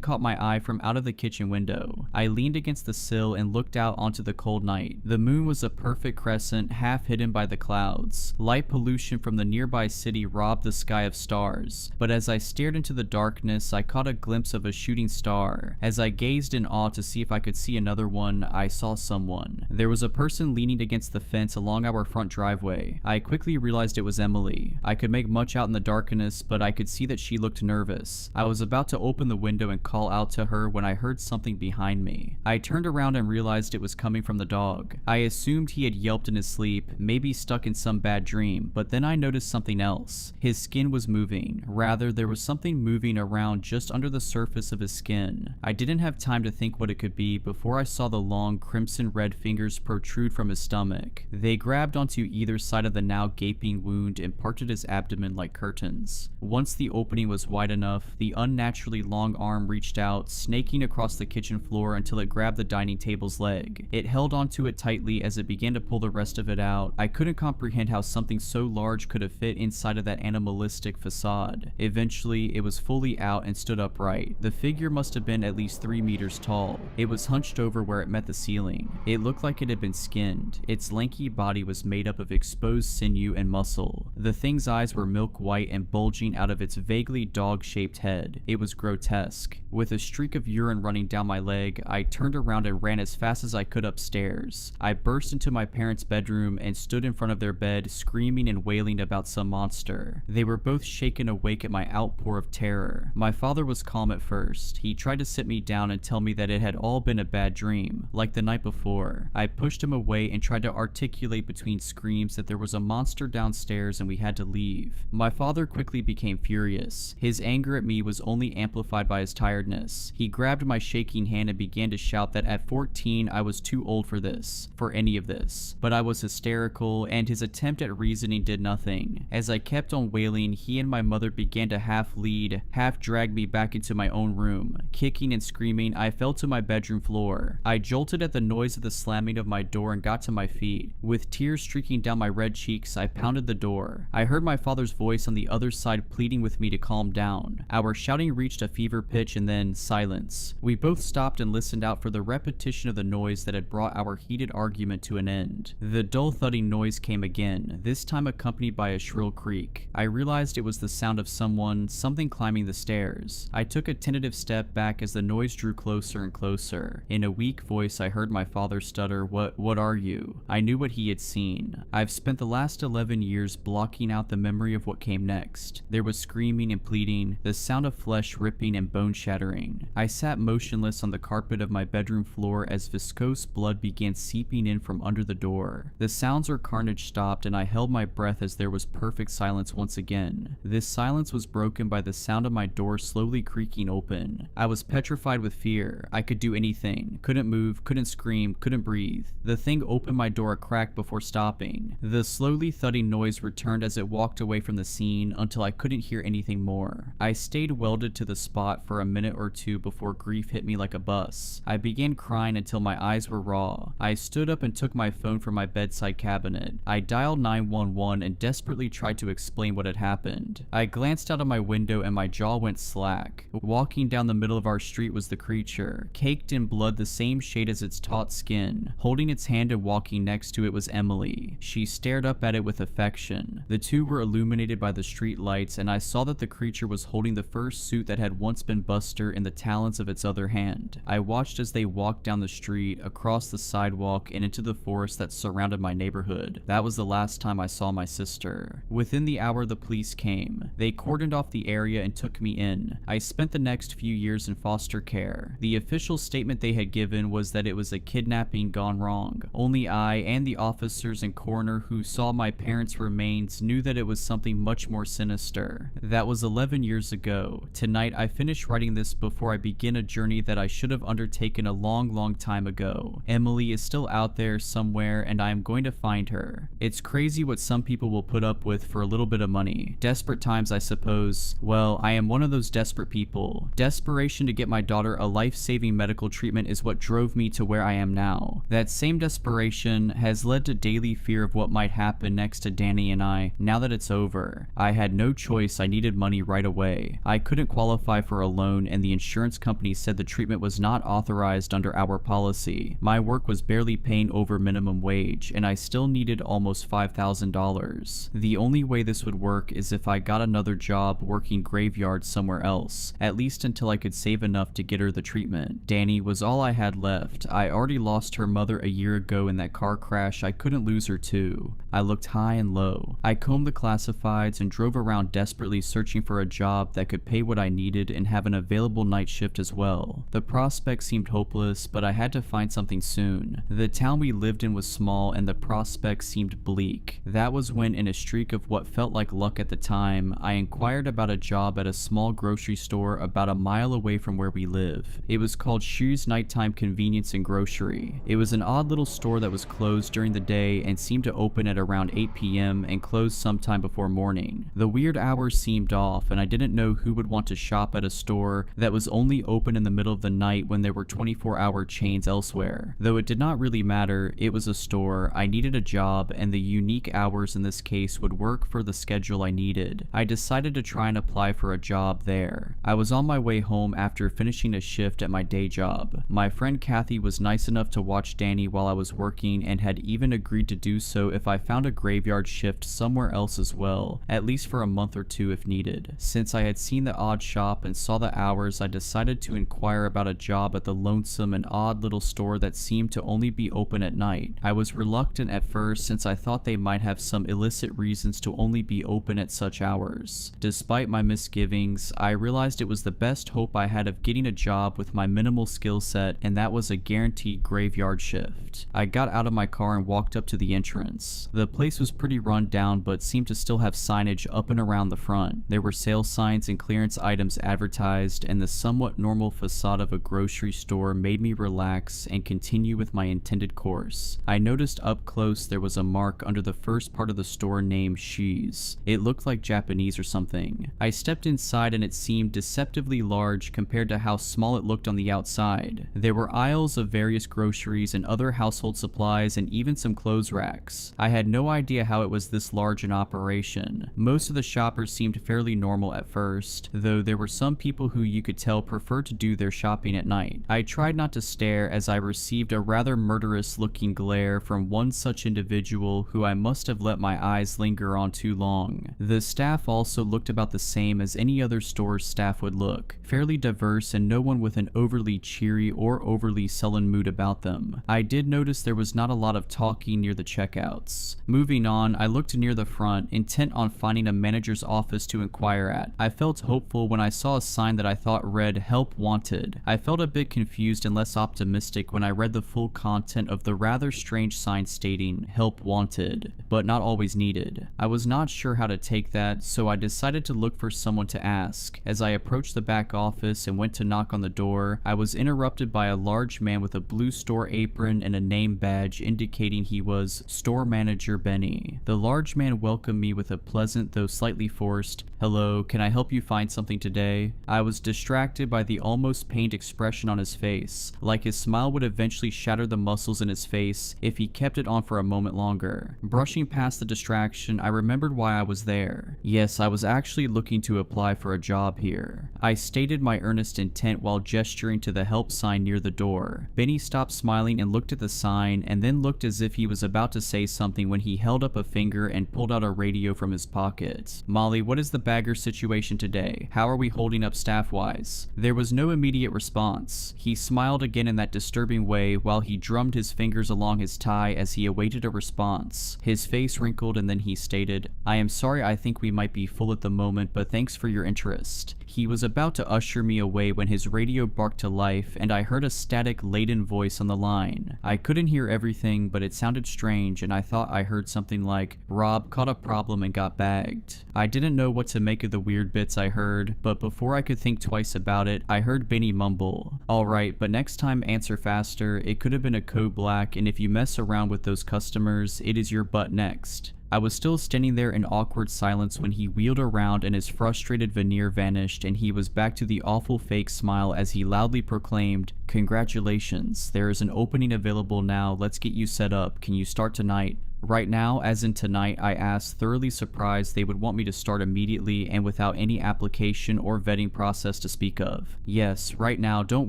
Speaker 3: caught my eye from out of the kitchen window. I leaned against the sill and looked out onto the cold night. The moon was a perfect crescent, half hidden by the clouds. Light pollution from the nearby city robbed the sky of stars, but as I stared into the darkness, I caught a glimpse of a shooting star. As I gazed in awe to see if I could see another one, I saw someone. There was a person leaning against the fence along our front driveway. I quickly realized it was Emily. I could make much out in the darkness, but I could see that she looked nervous. I was about to open the window and call out to her when I heard something behind me. I turned around and realized it was coming from the dog. I assumed he had yelped in his sleep, maybe stuck in some bad dream, but then I noticed something else. His skin was moving. Rather, there was something moving around just under the surface of his skin. I didn't have time to think what it could be before I saw the long crimson red fingers protrude from his stomach. They grabbed onto either side of the now gaping wound and parted his abdomen like curtains. Once the opening was wide enough, the unnaturally long arm reached out, snaking across the kitchen floor until it grabbed the dining table's leg. It held onto it tightly as it began to pull the rest of it out. I couldn't comprehend how something so large could have fit inside of that animalistic facade. Eventually, it was fully out and stood upright. The figure must have been at least 3 meters tall. It was hunched over where it met the ceiling. It looked like it had been skinned. Its lanky body was made up of exposed sinew and muscle. The thing's eyes were milk white and bulging out of its vaguely dog-shaped head. It was grotesque. With a streak of urine running down my leg, I turned around and ran as fast as I could upstairs. I burst into my parents' bedroom and stood in front of their bed, screaming and wailing about some monster. They were both shaken awake at my outpour of terror. My father was calm at first. He tried to sit me down and tell me that it had all been a bad dream, like the night before. I pushed him away and tried to articulate between screams that there was a monster downstairs and we had to leave. My father quickly became furious. His anger at me was only amplified by his tiredness. He grabbed my shaking hand and began to shout that at 14 I was too old for this, for any of this. But I was hysterical, and his attempt at reasoning did nothing. As I kept on wailing, he and my mother began to half lead, half drag me back into my own room. Kicking and screaming, I fell to my bedroom floor. I jolted at the noise of the slamming of my door and got to my feet. With tears streaking down my red cheeks, I pounded the door. I heard my father's voice on the other side pleading with me to calm down. Our shouting reached a fever pitch and then silence. We both stopped and listened out for the repetition of the noise that had brought our heated argument to an end. The dull thudding noise came again, this time accompanied by a shrill creak. I realized it was the sound of something climbing the stairs. I took a tentative step back as the noise drew closer and closer. In a weak voice, I heard my father stutter, What are you?" I knew what he had seen. I've spent the last 11 years blocking out the memory of what came next. There was screaming and pleading, the sound of flesh ripping and bone shattering. I sat motionless on the carpet of my bedroom floor as viscose blood began seeping in from under the door. The sounds or carnage stopped and I held my breath as there was perfect silence once again. This silence was broken by the sound of my door slowly creaking open. I was petrified with fear. I could do anything. Couldn't move, couldn't scream, couldn't breathe. The thing opened my door a crack before stopping. The slowly thudding noise returned as it walked away from the scene until I couldn't hear anything more. I stayed welded to the spot for a minute or two before grief hit me like a bus. I began crying until my eyes were raw. I stood up and took my phone from my bedside cabinet. I dialed 911 and desperately tried to explain what had happened. I glanced out of my window and my jaw went slack. Walking down the middle of our street was the creature, caked in blood the same shade as its taut skin. Holding its hand and walking next to it was Emily. She stared up at it with affection. The two were illuminated by the street lights, and I saw that the creature was holding the first suit that had once been Buster in the talons of its other hand. I watched as they walked down the street, across the sidewalk, and into the forest that surrounded my neighborhood. That was the last time I saw my sister. Within the hour, the police came. They cordoned off the area and took me in. I spent the next few years in foster care. The official statement they had given was that it was a kidnapping gone wrong. Only I and the officers and coroner who saw my parents' remains knew that it was something much more sinister. That was 11 years ago. Tonight, I finished writing this before I begin a journey that I should have undertaken a long time ago. Emily is still out there somewhere, and I am going to find her. It's crazy what some people will put up with for a little bit of money. Desperate times, I suppose. Well, I am one of those desperate people. Desperation to get my daughter a life-saving medical treatment is what drove drove me to where I am now. That same desperation has led to daily fear of what might happen next to Danny and I now that it's over. I had no choice, I needed money right away. I couldn't qualify for a loan and the insurance company said the treatment was not authorized under our policy. My work was barely paying over minimum wage and I still needed almost $5,000. The only way this would work is if I got another job working graveyards somewhere else, at least until I could save enough to get her the treatment. Danny was all I had left. I already lost her mother a year ago in that car crash. I couldn't lose her too. I looked high and low. I combed the classifieds and drove around desperately searching for a job that could pay what I needed and have an available night shift as well. The prospect seemed hopeless, but I had to find something soon. The town we lived in was small and the prospect seemed bleak. That was when, in a streak of what felt like luck at the time, I inquired about a job at a small grocery store about a mile away from where we live. It was called Shoe's Nighttime Convenience and Grocery. It was an odd little store that was closed during the day and seemed to open at around 8 p.m. and close sometime before morning. The weird hours seemed off and I didn't know who would want to shop at a store that was only open in the middle of the night when there were 24-hour chains elsewhere. Though it did not really matter, it was a store, I needed a job, and the unique hours in this case would work for the schedule I needed. I decided to try and apply for a job there. I was on my way home after finishing a shift at my day job. My friend Kathy was nice enough to watch Danny while I was working and had even agreed to do so if I found a graveyard shift somewhere else as well, at least for a month or two if needed. Since I had seen the odd shop and saw the hours, I decided to inquire about a job at the lonesome and odd little store that seemed to only be open at night. I was reluctant at first since I thought they might have some illicit reasons to only be open at such hours. Despite my misgivings, I realized it was the best hope I had of getting a job with my minimal skill set, and that was a guaranteed graveyard shift. I got out of my car and walked up to the entrance. The place was pretty run down but seemed to still have signage up and around the front. There were sale signs and clearance items advertised, and the somewhat normal facade of a grocery store made me relax and continue with my intended course. I noticed up close there was a mark under the first part of the store named She's. It looked like Japanese or something. I stepped inside and it seemed deceptively large compared to how small it looked on the outside. There were aisles of various groceries and other household supplies and even some clothes racks. I had no idea how it was this large in operation. Most of the shoppers seemed fairly normal at first, though there were some people who you could tell preferred to do their shopping at night. I tried not to stare as I received a rather murderous looking glare from one such individual who I must have let my eyes linger on too long. The staff also looked about the same as any other store's staff would look, fairly diverse and no one with an overly cheery or overly sullen mood about them. I did notice there was not a lot of talking near the checkouts. Moving on, I looked near the front, intent on finding a manager's office to inquire at. I felt hopeful when I saw a sign that I thought read "Help Wanted." I felt a bit confused and less optimistic when I read the full content of the rather strange sign stating "Help Wanted," but not always needed. I was not sure how to take that, so I decided to look for someone to ask. As I approached the back office and went to knock on the door, I was interrupted by a large man with a blue store apron and a name badge indicating he was Store Manager Benny. The large man welcomed me with a pleasant though slightly forced, "Hello, can I help you find something today?" I was distracted by the almost pained expression on his face, like his smile would eventually shatter the muscles in his face if he kept it on for a moment longer. Brushing past the distraction, I remembered why I was there. Yes, I was actually looking to apply for a job here. I stated my earnest intent while gesturing to the help sign near the door. Benny stopped smiling and looked at the sign, and then looked as if he was about to say something when he held up a finger and pulled out a radio from his pocket. "Molly, what is the bagger situation today? How are we holding up staff-wise?" There was no immediate response. He smiled again in that disturbing way while he drummed his fingers along his tie as he awaited a response. His face wrinkled and then he stated, "I am sorry, I think we might be full at the moment, but thanks for your interest." He was about to usher me away when his radio barked to life and I heard a static-laden voice on the line. I couldn't hear everything, but it sounded strange and I thought I heard something like, "Rob caught a problem and got bagged." I didn't know what to make of the weird bits I heard, but before I could think twice about it, I heard Benny mumble, "Alright, but next time answer faster, it could have been a code black, and if you mess around with those customers, it is your butt next." I was still standing there in awkward silence when he wheeled around and his frustrated veneer vanished and he was back to the awful fake smile as he loudly proclaimed, "Congratulations, there is an opening available now, let's get you set up, can you start tonight?" Right now, as in tonight, I asked, thoroughly surprised they would want me to start immediately and without any application or vetting process to speak of. Yes, right now, don't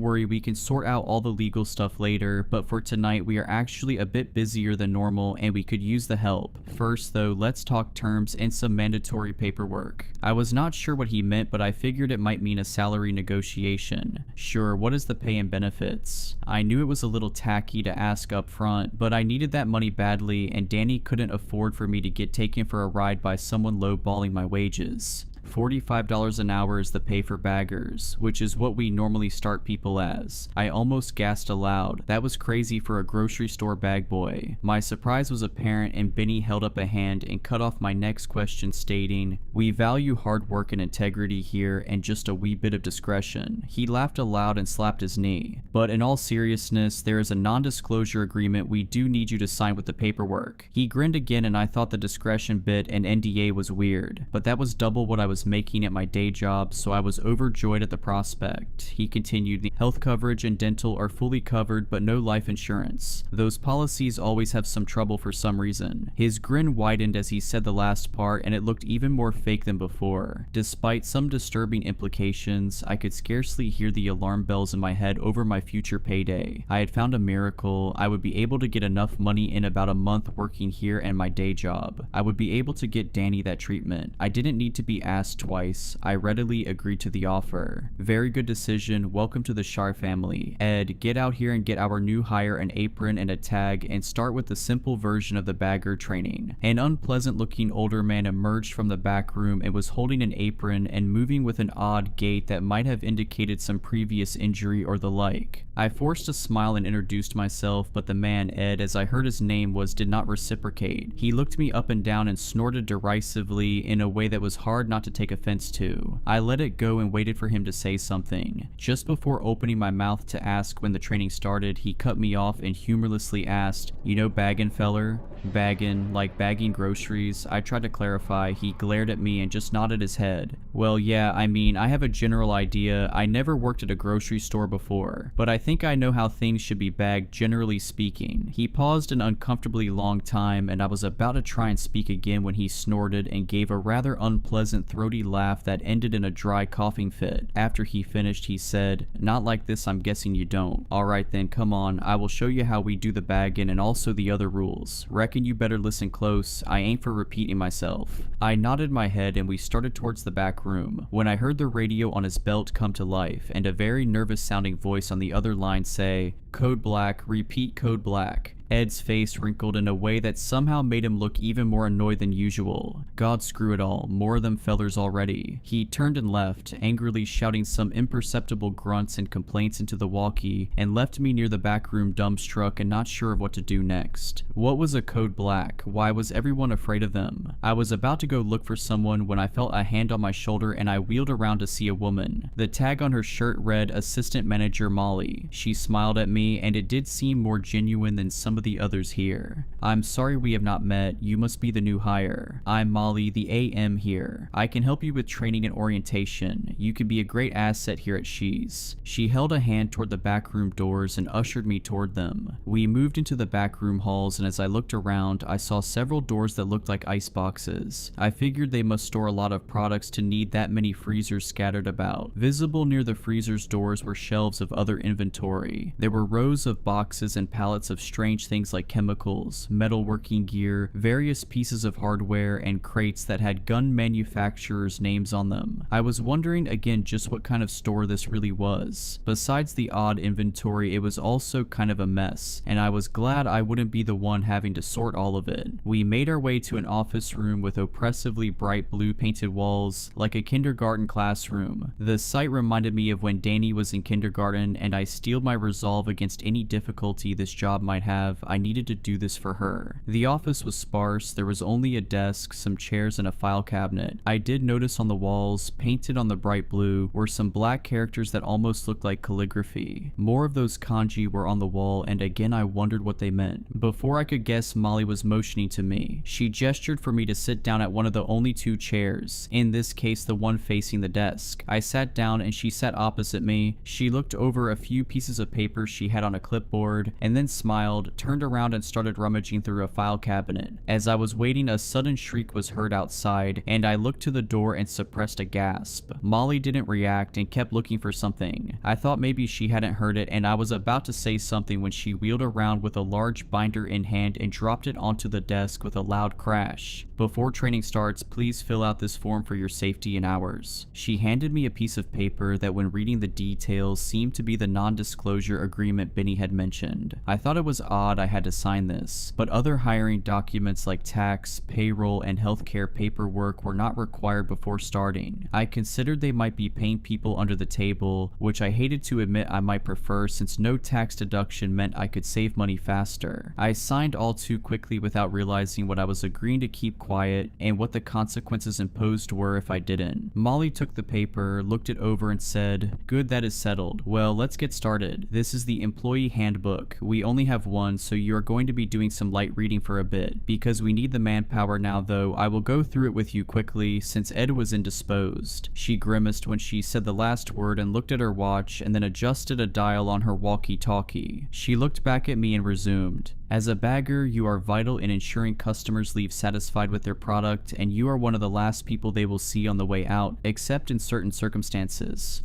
Speaker 3: worry, we can sort out all the legal stuff later, but for tonight we are actually a bit busier than normal and we could use the help. First though, let's talk terms and some mandatory paperwork. I was not sure what he meant, but I figured it might mean a salary negotiation. Sure, what is the pay and benefits? I knew it was a little tacky to ask up front, but I needed that money badly and Danny couldn't afford for me to get taken for a ride by someone lowballing my wages. $45 an hour is the pay for baggers, which is what we normally start people as. I almost gasped aloud. That was crazy for a grocery store bag boy. My surprise was apparent and Benny held up a hand and cut off my next question stating, "We value hard work and integrity here and just a wee bit of discretion." He laughed aloud and slapped his knee. "But in all seriousness, there is a non-disclosure agreement we do need you to sign with the paperwork." He grinned again and I thought the discretion bit and NDA was weird, but that was double what I was making at my day job, so I was overjoyed at the prospect. He continued, "The health coverage and dental are fully covered, but no life insurance. Those policies always have some trouble for some reason." His grin widened as he said the last part, and it looked even more fake than before. Despite some disturbing implications, I could scarcely hear the alarm bells in my head over my future payday. I had found a miracle. I would be able to get enough money in about a month working here and my day job. I would be able to get Danny that treatment. I didn't need to be asked twice. I readily agreed to the offer. "Very good decision. Welcome to the Shar family. Ed, get out here and get our new hire an apron and a tag and start with the simple version of the bagger training." An unpleasant looking older man emerged from the back room and was holding an apron and moving with an odd gait that might have indicated some previous injury or the like. I forced a smile and introduced myself, but the man, Ed, as I heard his name was, did not reciprocate. He looked me up and down and snorted derisively in a way that was hard not to take offense to. I let it go and waited for him to say something. Just before opening my mouth to ask when the training started, he cut me off and humorlessly asked, "You know baggin', feller?" "Baggin', like bagging groceries?" I tried to clarify. He glared at me and just nodded his head. "Well, yeah, I mean, I have a general idea. I never worked at a grocery store before, but I think I know how things should be bagged generally speaking." He paused an uncomfortably long time and I was about to try and speak again when he snorted and gave a rather unpleasant throaty laugh that ended in a dry coughing fit. After he finished, he said, "Not like this, I'm guessing you don't. Alright then, come on, I will show you how we do the bagging and also the other rules. Reckon you better listen close, I ain't for repeating myself." I nodded my head and we started towards the back room, when I heard the radio on his belt come to life and a very nervous sounding voice on the other line say, "Code black, repeat code black." Ed's face wrinkled in a way that somehow made him look even more annoyed than usual. God screw it all, more of them fellers already. He turned and left, angrily shouting some imperceptible grunts and complaints into the walkie, and left me near the back room dumbstruck and not sure of what to do next. What was a code black? Why was everyone afraid of them? I was about to go look for someone when I felt a hand on my shoulder and I wheeled around to see a woman. The tag on her shirt read Assistant Manager Molly. She smiled at me and it did seem more genuine than some of the others here. "I'm sorry we have not met. You must be the new hire. I'm Molly, the AM here. I can help you with training and orientation. You could be a great asset here at She's." She held a hand toward the back room doors and ushered me toward them. We moved into the back room halls and as I looked around, I saw several doors that looked like ice boxes. I figured they must store a lot of products to need that many freezers scattered about. Visible near the freezers' doors were shelves of other inventory. There were rows of boxes and pallets of strange things like chemicals, metalworking gear, various pieces of hardware, and crates that had gun manufacturers' names on them. I was wondering again just what kind of store this really was. Besides the odd inventory, it was also kind of a mess, and I was glad I wouldn't be the one having to sort all of it. We made our way to an office room with oppressively bright blue painted walls, like a kindergarten classroom. The sight reminded me of when Danny was in kindergarten, and I steeled my resolve against any difficulty this job might have have, I needed to do this for her. The office was sparse, there was only a desk, some chairs, and a file cabinet. I did notice on the walls, painted on the bright blue, were some black characters that almost looked like calligraphy. More of those kanji were on the wall, and again I wondered what they meant. Before I could guess, Molly was motioning to me. She gestured for me to sit down at one of the only two chairs, in this case the one facing the desk. I sat down and she sat opposite me. She looked over a few pieces of paper she had on a clipboard, and then smiled, turned around and started rummaging through a file cabinet. As I was waiting, a sudden shriek was heard outside, and I looked to the door and suppressed a gasp. Molly didn't react and kept looking for something. I thought maybe she hadn't heard it, and I was about to say something when she wheeled around with a large binder in hand and dropped it onto the desk with a loud crash. Before training starts, please fill out this form for your safety and ours. She handed me a piece of paper that, when reading the details, seemed to be the non-disclosure agreement Benny had mentioned. I thought it was odd I had to sign this, but other hiring documents like tax, payroll, and healthcare paperwork were not required before starting. I considered they might be paying people under the table, which I hated to admit I might prefer, since no tax deduction meant I could save money faster. I signed all too quickly without realizing what I was agreeing to keep quiet and what the consequences imposed were if I didn't. Molly took the paper, looked it over, and said, "Good, that is settled. Well, let's get started. This is the employee handbook. We only have one, so you are going to be doing some light reading for a bit. Because we need the manpower now though, I will go through it with you quickly since Ed was indisposed." She grimaced when she said the last word and looked at her watch and then adjusted a dial on her walkie-talkie. She looked back at me and resumed. "As a bagger, you are vital in ensuring customers leave satisfied with their product, and you are one of the last people they will see on the way out, except in certain circumstances."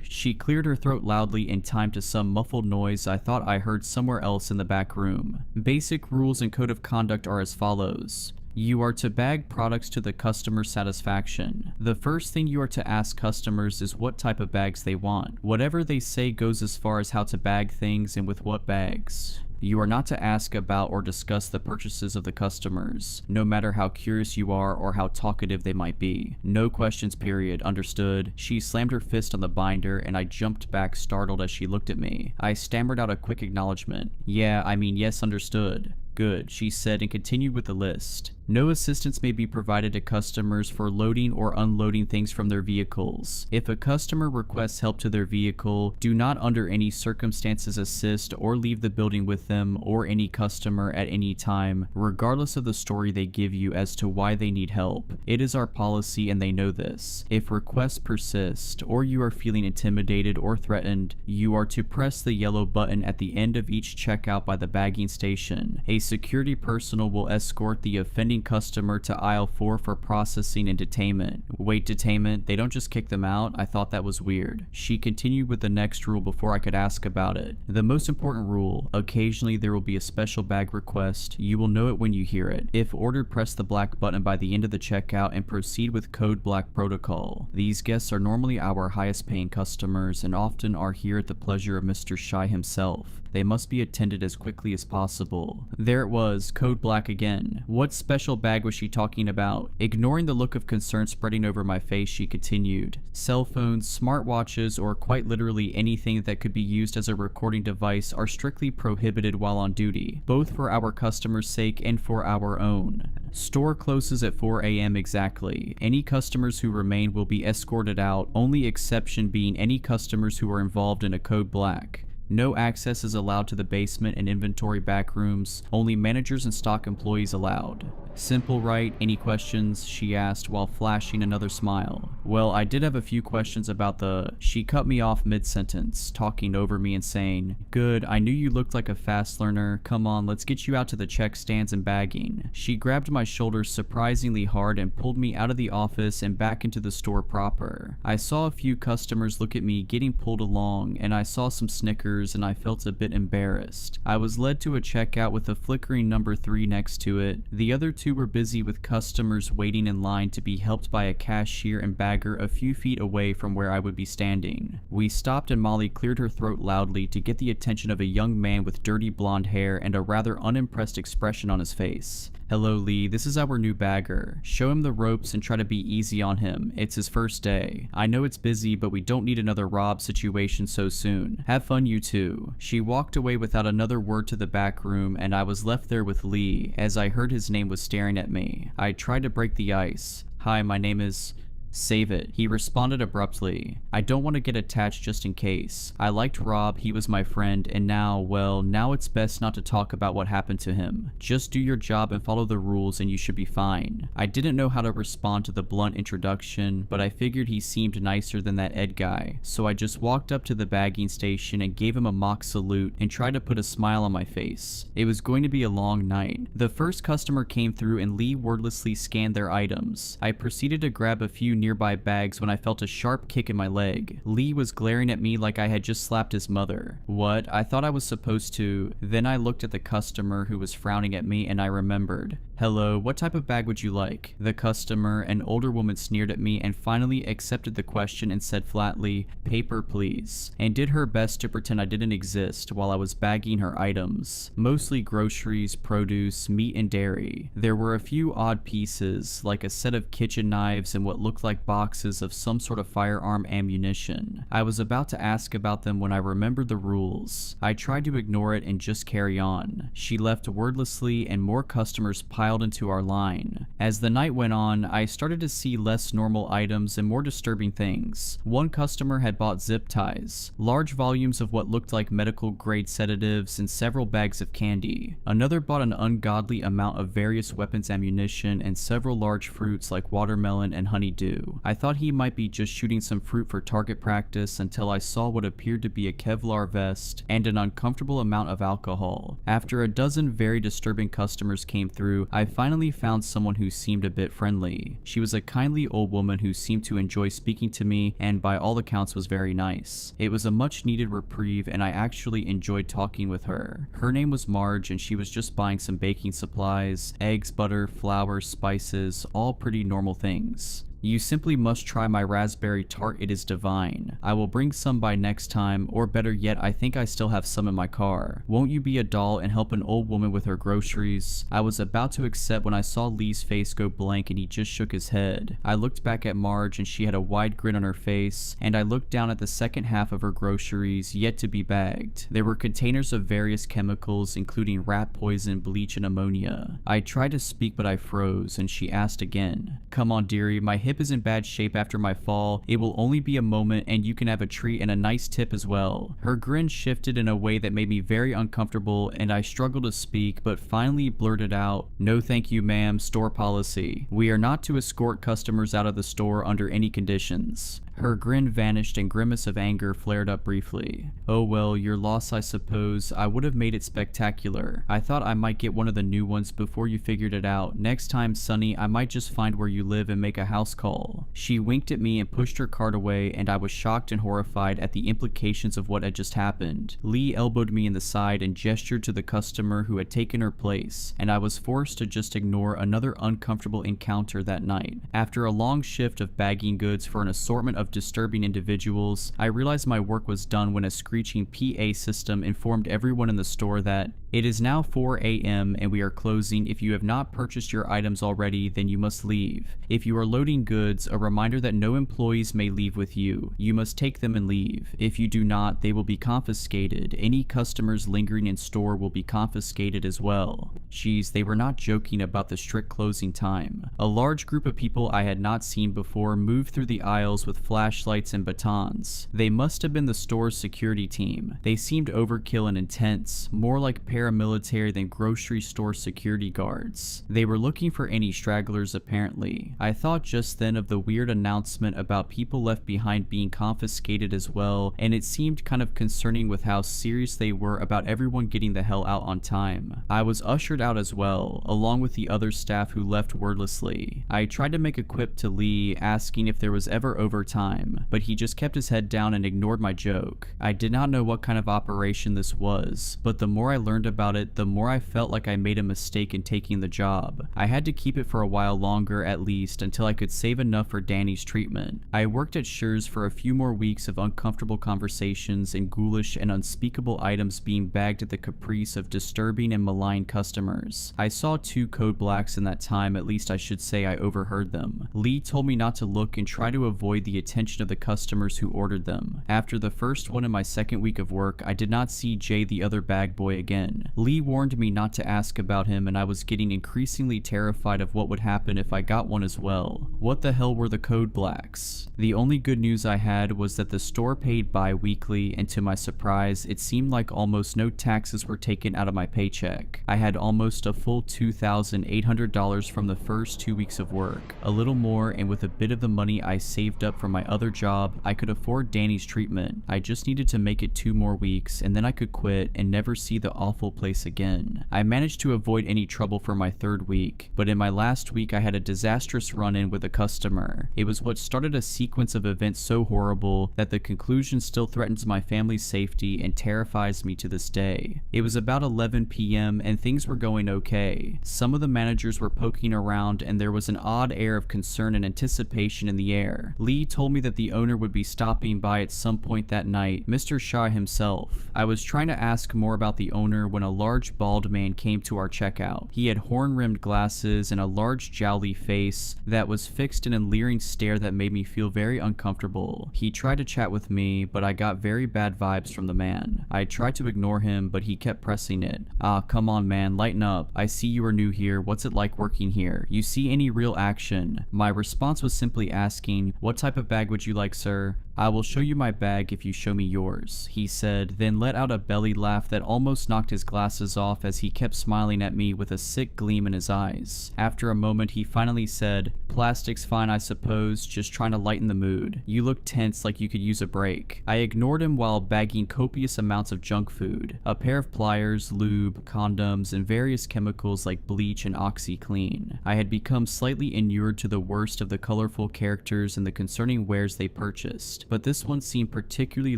Speaker 3: She cleared her throat loudly in time to some muffled noise I thought I heard somewhere else in the back room. Basic rules and code of conduct are as follows. You are to bag products to the customer's satisfaction. The first thing you are to ask customers is what type of bags they want. Whatever they say goes as far as how to bag things and with what bags. You are not to ask about or discuss the purchases of the customers, no matter how curious you are or how talkative they might be. No questions, period. Understood? She slammed her fist on the binder, and I jumped back startled as she looked at me. I stammered out a quick acknowledgement. Yes, understood. Good, she said, and continued with the list. No assistance may be provided to customers for loading or unloading things from their vehicles. If a customer requests help to their vehicle, do not under any circumstances assist or leave the building with them or any customer at any time, regardless of the story they give you as to why they need help. It is our policy and they know this. If requests persist or you are feeling intimidated or threatened, you are to press the yellow button at the end of each checkout by the bagging station. A security personnel will escort the offending customer to aisle 4 for processing and detainment. Wait, detainment? They don't just kick them out? I thought that was weird. She continued with the next rule before I could ask about it. The most important rule, occasionally there will be a special bag request. You will know it when you hear it. If ordered, press the black button by the end of the checkout and proceed with code black protocol. These guests are normally our highest paying customers and often are here at the pleasure of Mr. Shy himself. They must be attended as quickly as possible. There it was, code black again. What special bag was she talking about? Ignoring the look of concern spreading over my face, she continued. Cell phones, smartwatches, or quite literally anything that could be used as a recording device are strictly prohibited while on duty, both for our customers' sake and for our own. Store closes at 4 a.m. exactly. Any customers who remain will be escorted out, only exception being any customers who are involved in a code black. No access is allowed to the basement and inventory back rooms, only managers and stock employees allowed. Simple, right? Any questions? She asked while flashing another smile. Well, I did have a few questions about the... She cut me off mid-sentence, talking over me and saying, "Good, I knew you looked like a fast learner. Come on, let's get you out to the check stands and bagging." She grabbed my shoulders surprisingly hard and pulled me out of the office and back into the store proper. I saw a few customers look at me getting pulled along, and I saw some snickers, and I felt a bit embarrassed. I was led to a checkout with a flickering number 3 next to it. The other two two were busy with customers waiting in line to be helped by a cashier and bagger a few feet away from where I would be standing. We stopped and Molly cleared her throat loudly to get the attention of a young man with dirty blonde hair and a rather unimpressed expression on his face. "Hello, Lee, this is our new bagger. Show him the ropes and try to be easy on him. It's his first day. I know it's busy, but we don't need another Rob situation so soon. Have fun, you two." She walked away without another word to the back room, and I was left there with Lee as I heard his name was staring at me. I tried to break the ice. "Hi, my name is..." "Save it," he responded abruptly. "I don't want to get attached just in case. I liked Rob, he was my friend, and now it's best not to talk about what happened to him. Just do your job and follow the rules and you should be fine." I didn't know how to respond to the blunt introduction, but I figured he seemed nicer than that Ed guy, so I just walked up to the bagging station and gave him a mock salute and tried to put a smile on my face. It was going to be a long night. The first customer came through and Lee wordlessly scanned their items. I proceeded to grab a few nearby bags when I felt a sharp kick in my leg. Lee was glaring at me like I had just slapped his mother. What? I thought I was supposed to. Then I looked at the customer who was frowning at me and I remembered. "Hello, what type of bag would you like?" The customer, an older woman, sneered at me and finally accepted the question and said flatly, "Paper, please," and did her best to pretend I didn't exist while I was bagging her items. Mostly groceries, produce, meat, and dairy. There were a few odd pieces, like a set of kitchen knives and what looked like boxes of some sort of firearm ammunition. I was about to ask about them when I remembered the rules. I tried to ignore it and just carry on. She left wordlessly and more customers piled into our line. As the night went on, I started to see less normal items and more disturbing things. One customer had bought zip ties, large volumes of what looked like medical grade sedatives, and several bags of candy. Another bought an ungodly amount of various weapons ammunition and several large fruits like watermelon and honeydew. I thought he might be just shooting some fruit for target practice until I saw what appeared to be a Kevlar vest and an uncomfortable amount of alcohol. After a dozen very disturbing customers came through, I finally found someone who seemed a bit friendly. She was a kindly old woman who seemed to enjoy speaking to me and by all accounts was very nice. It was a much needed reprieve and I actually enjoyed talking with her. Her name was Marge and she was just buying some baking supplies, eggs, butter, flour, spices, all pretty normal things. "You simply must try my raspberry tart, it is divine. I will bring some by next time, or better yet, I think I still have some in my car. Won't you be a doll and help an old woman with her groceries?" I was about to accept when I saw Lee's face go blank and he just shook his head. I looked back at Marge and she had a wide grin on her face, and I looked down at the second half of her groceries yet to be bagged. There were containers of various chemicals including rat poison, bleach, and ammonia. I tried to speak but I froze and she asked again. "Come on dearie, my hip is in bad shape after my fall. It will only be a moment and you can have a treat and a nice tip as well." Her grin shifted in a way that made me very uncomfortable and I struggled to speak but finally blurted out, "No thank you ma'am, store policy. We are not to escort customers out of the store under any conditions." Her grin vanished and grimace of anger flared up briefly. "Oh well, your loss I suppose. I would have made it spectacular. I thought I might get one of the new ones before you figured it out. Next time, Sonny, I might just find where you live and make a house call." She winked at me and pushed her cart away and I was shocked and horrified at the implications of what had just happened. Lee elbowed me in the side and gestured to the customer who had taken her place, and I was forced to just ignore another uncomfortable encounter that night. After a long shift of bagging goods for an assortment of disturbing individuals, I realized my work was done when a screeching PA system informed everyone in the store that it is now 4 a.m. and we are closing. If you have not purchased your items already, then you must leave. If you are loading goods, a reminder that no employees may leave with you. You must take them and leave. If you do not, they will be confiscated. Any customers lingering in store will be confiscated as well. Jeez, they were not joking about the strict closing time. A large group of people I had not seen before moved through the aisles with flashlights and batons. They must have been the store's security team. They seemed overkill and intense, more like paramilitary than grocery store security guards. They were looking for any stragglers apparently. I thought just then of the weird weird announcement about people left behind being confiscated as well, and it seemed kind of concerning with how serious they were about everyone getting the hell out on time. I was ushered out as well, along with the other staff who left wordlessly. I tried to make a quip to Lee, asking if there was ever overtime, but he just kept his head down and ignored my joke. I did not know what kind of operation this was, but the more I learned about it, the more I felt like I made a mistake in taking the job. I had to keep it for a while longer at least until I could save enough for Danny's treatment. I worked at Schur's for a few more weeks of uncomfortable conversations and ghoulish and unspeakable items being bagged at the caprice of disturbing and malign customers. I saw 2 code blacks in that time, at least I should say I overheard them. Lee told me not to look and try to avoid the attention of the customers who ordered them. After the first one in my second week of work, I did not see Jay the other bag boy again. Lee warned me not to ask about him, and I was getting increasingly terrified of what would happen if I got one as well. What the hell were the code blacks? The only good news I had was that the store paid bi-weekly, and to my surprise, it seemed like almost no taxes were taken out of my paycheck. I had almost a full $2,800 from the first 2 weeks of work. A little more, and with a bit of the money I saved up from my other job, I could afford Danny's treatment. I just needed to make it 2 more weeks, and then I could quit and never see the awful place again. I managed to avoid any trouble for my 3rd week, but in my last week I had a disastrous run-in with a customer. It was what started a sequence of events so horrible that the conclusion still threatens my family's safety and terrifies me to this day. It was about 11 p.m. and things were going okay. Some of the managers were poking around and there was an odd air of concern and anticipation in the air. Lee told me that the owner would be stopping by at some point that night, Mr. Shaw himself. I was trying to ask more about the owner when a large bald man came to our checkout. He had horn-rimmed glasses and a large jowly face that was fixed in a leering stare that made me feel very uncomfortable. He tried to chat with me, but I got very bad vibes from the man. I tried to ignore him, but he kept pressing it. "Ah, come on man, lighten up. I see you are new here. What's it like working here? You see any real action?" My response was simply asking, "What type of bag would you like, sir?" "I will show you my bag if you show me yours," he said, then let out a belly laugh that almost knocked his glasses off as he kept smiling at me with a sick gleam in his eyes. After a moment, he finally said, "Plastic's fine, I suppose, just trying to lighten the mood. You look tense like you could use a break." I ignored him while bagging copious amounts of junk food, a pair of pliers, lube, condoms, and various chemicals like bleach and OxyClean. I had become slightly inured to the worst of the colorful characters and the concerning wares they purchased, but this one seemed particularly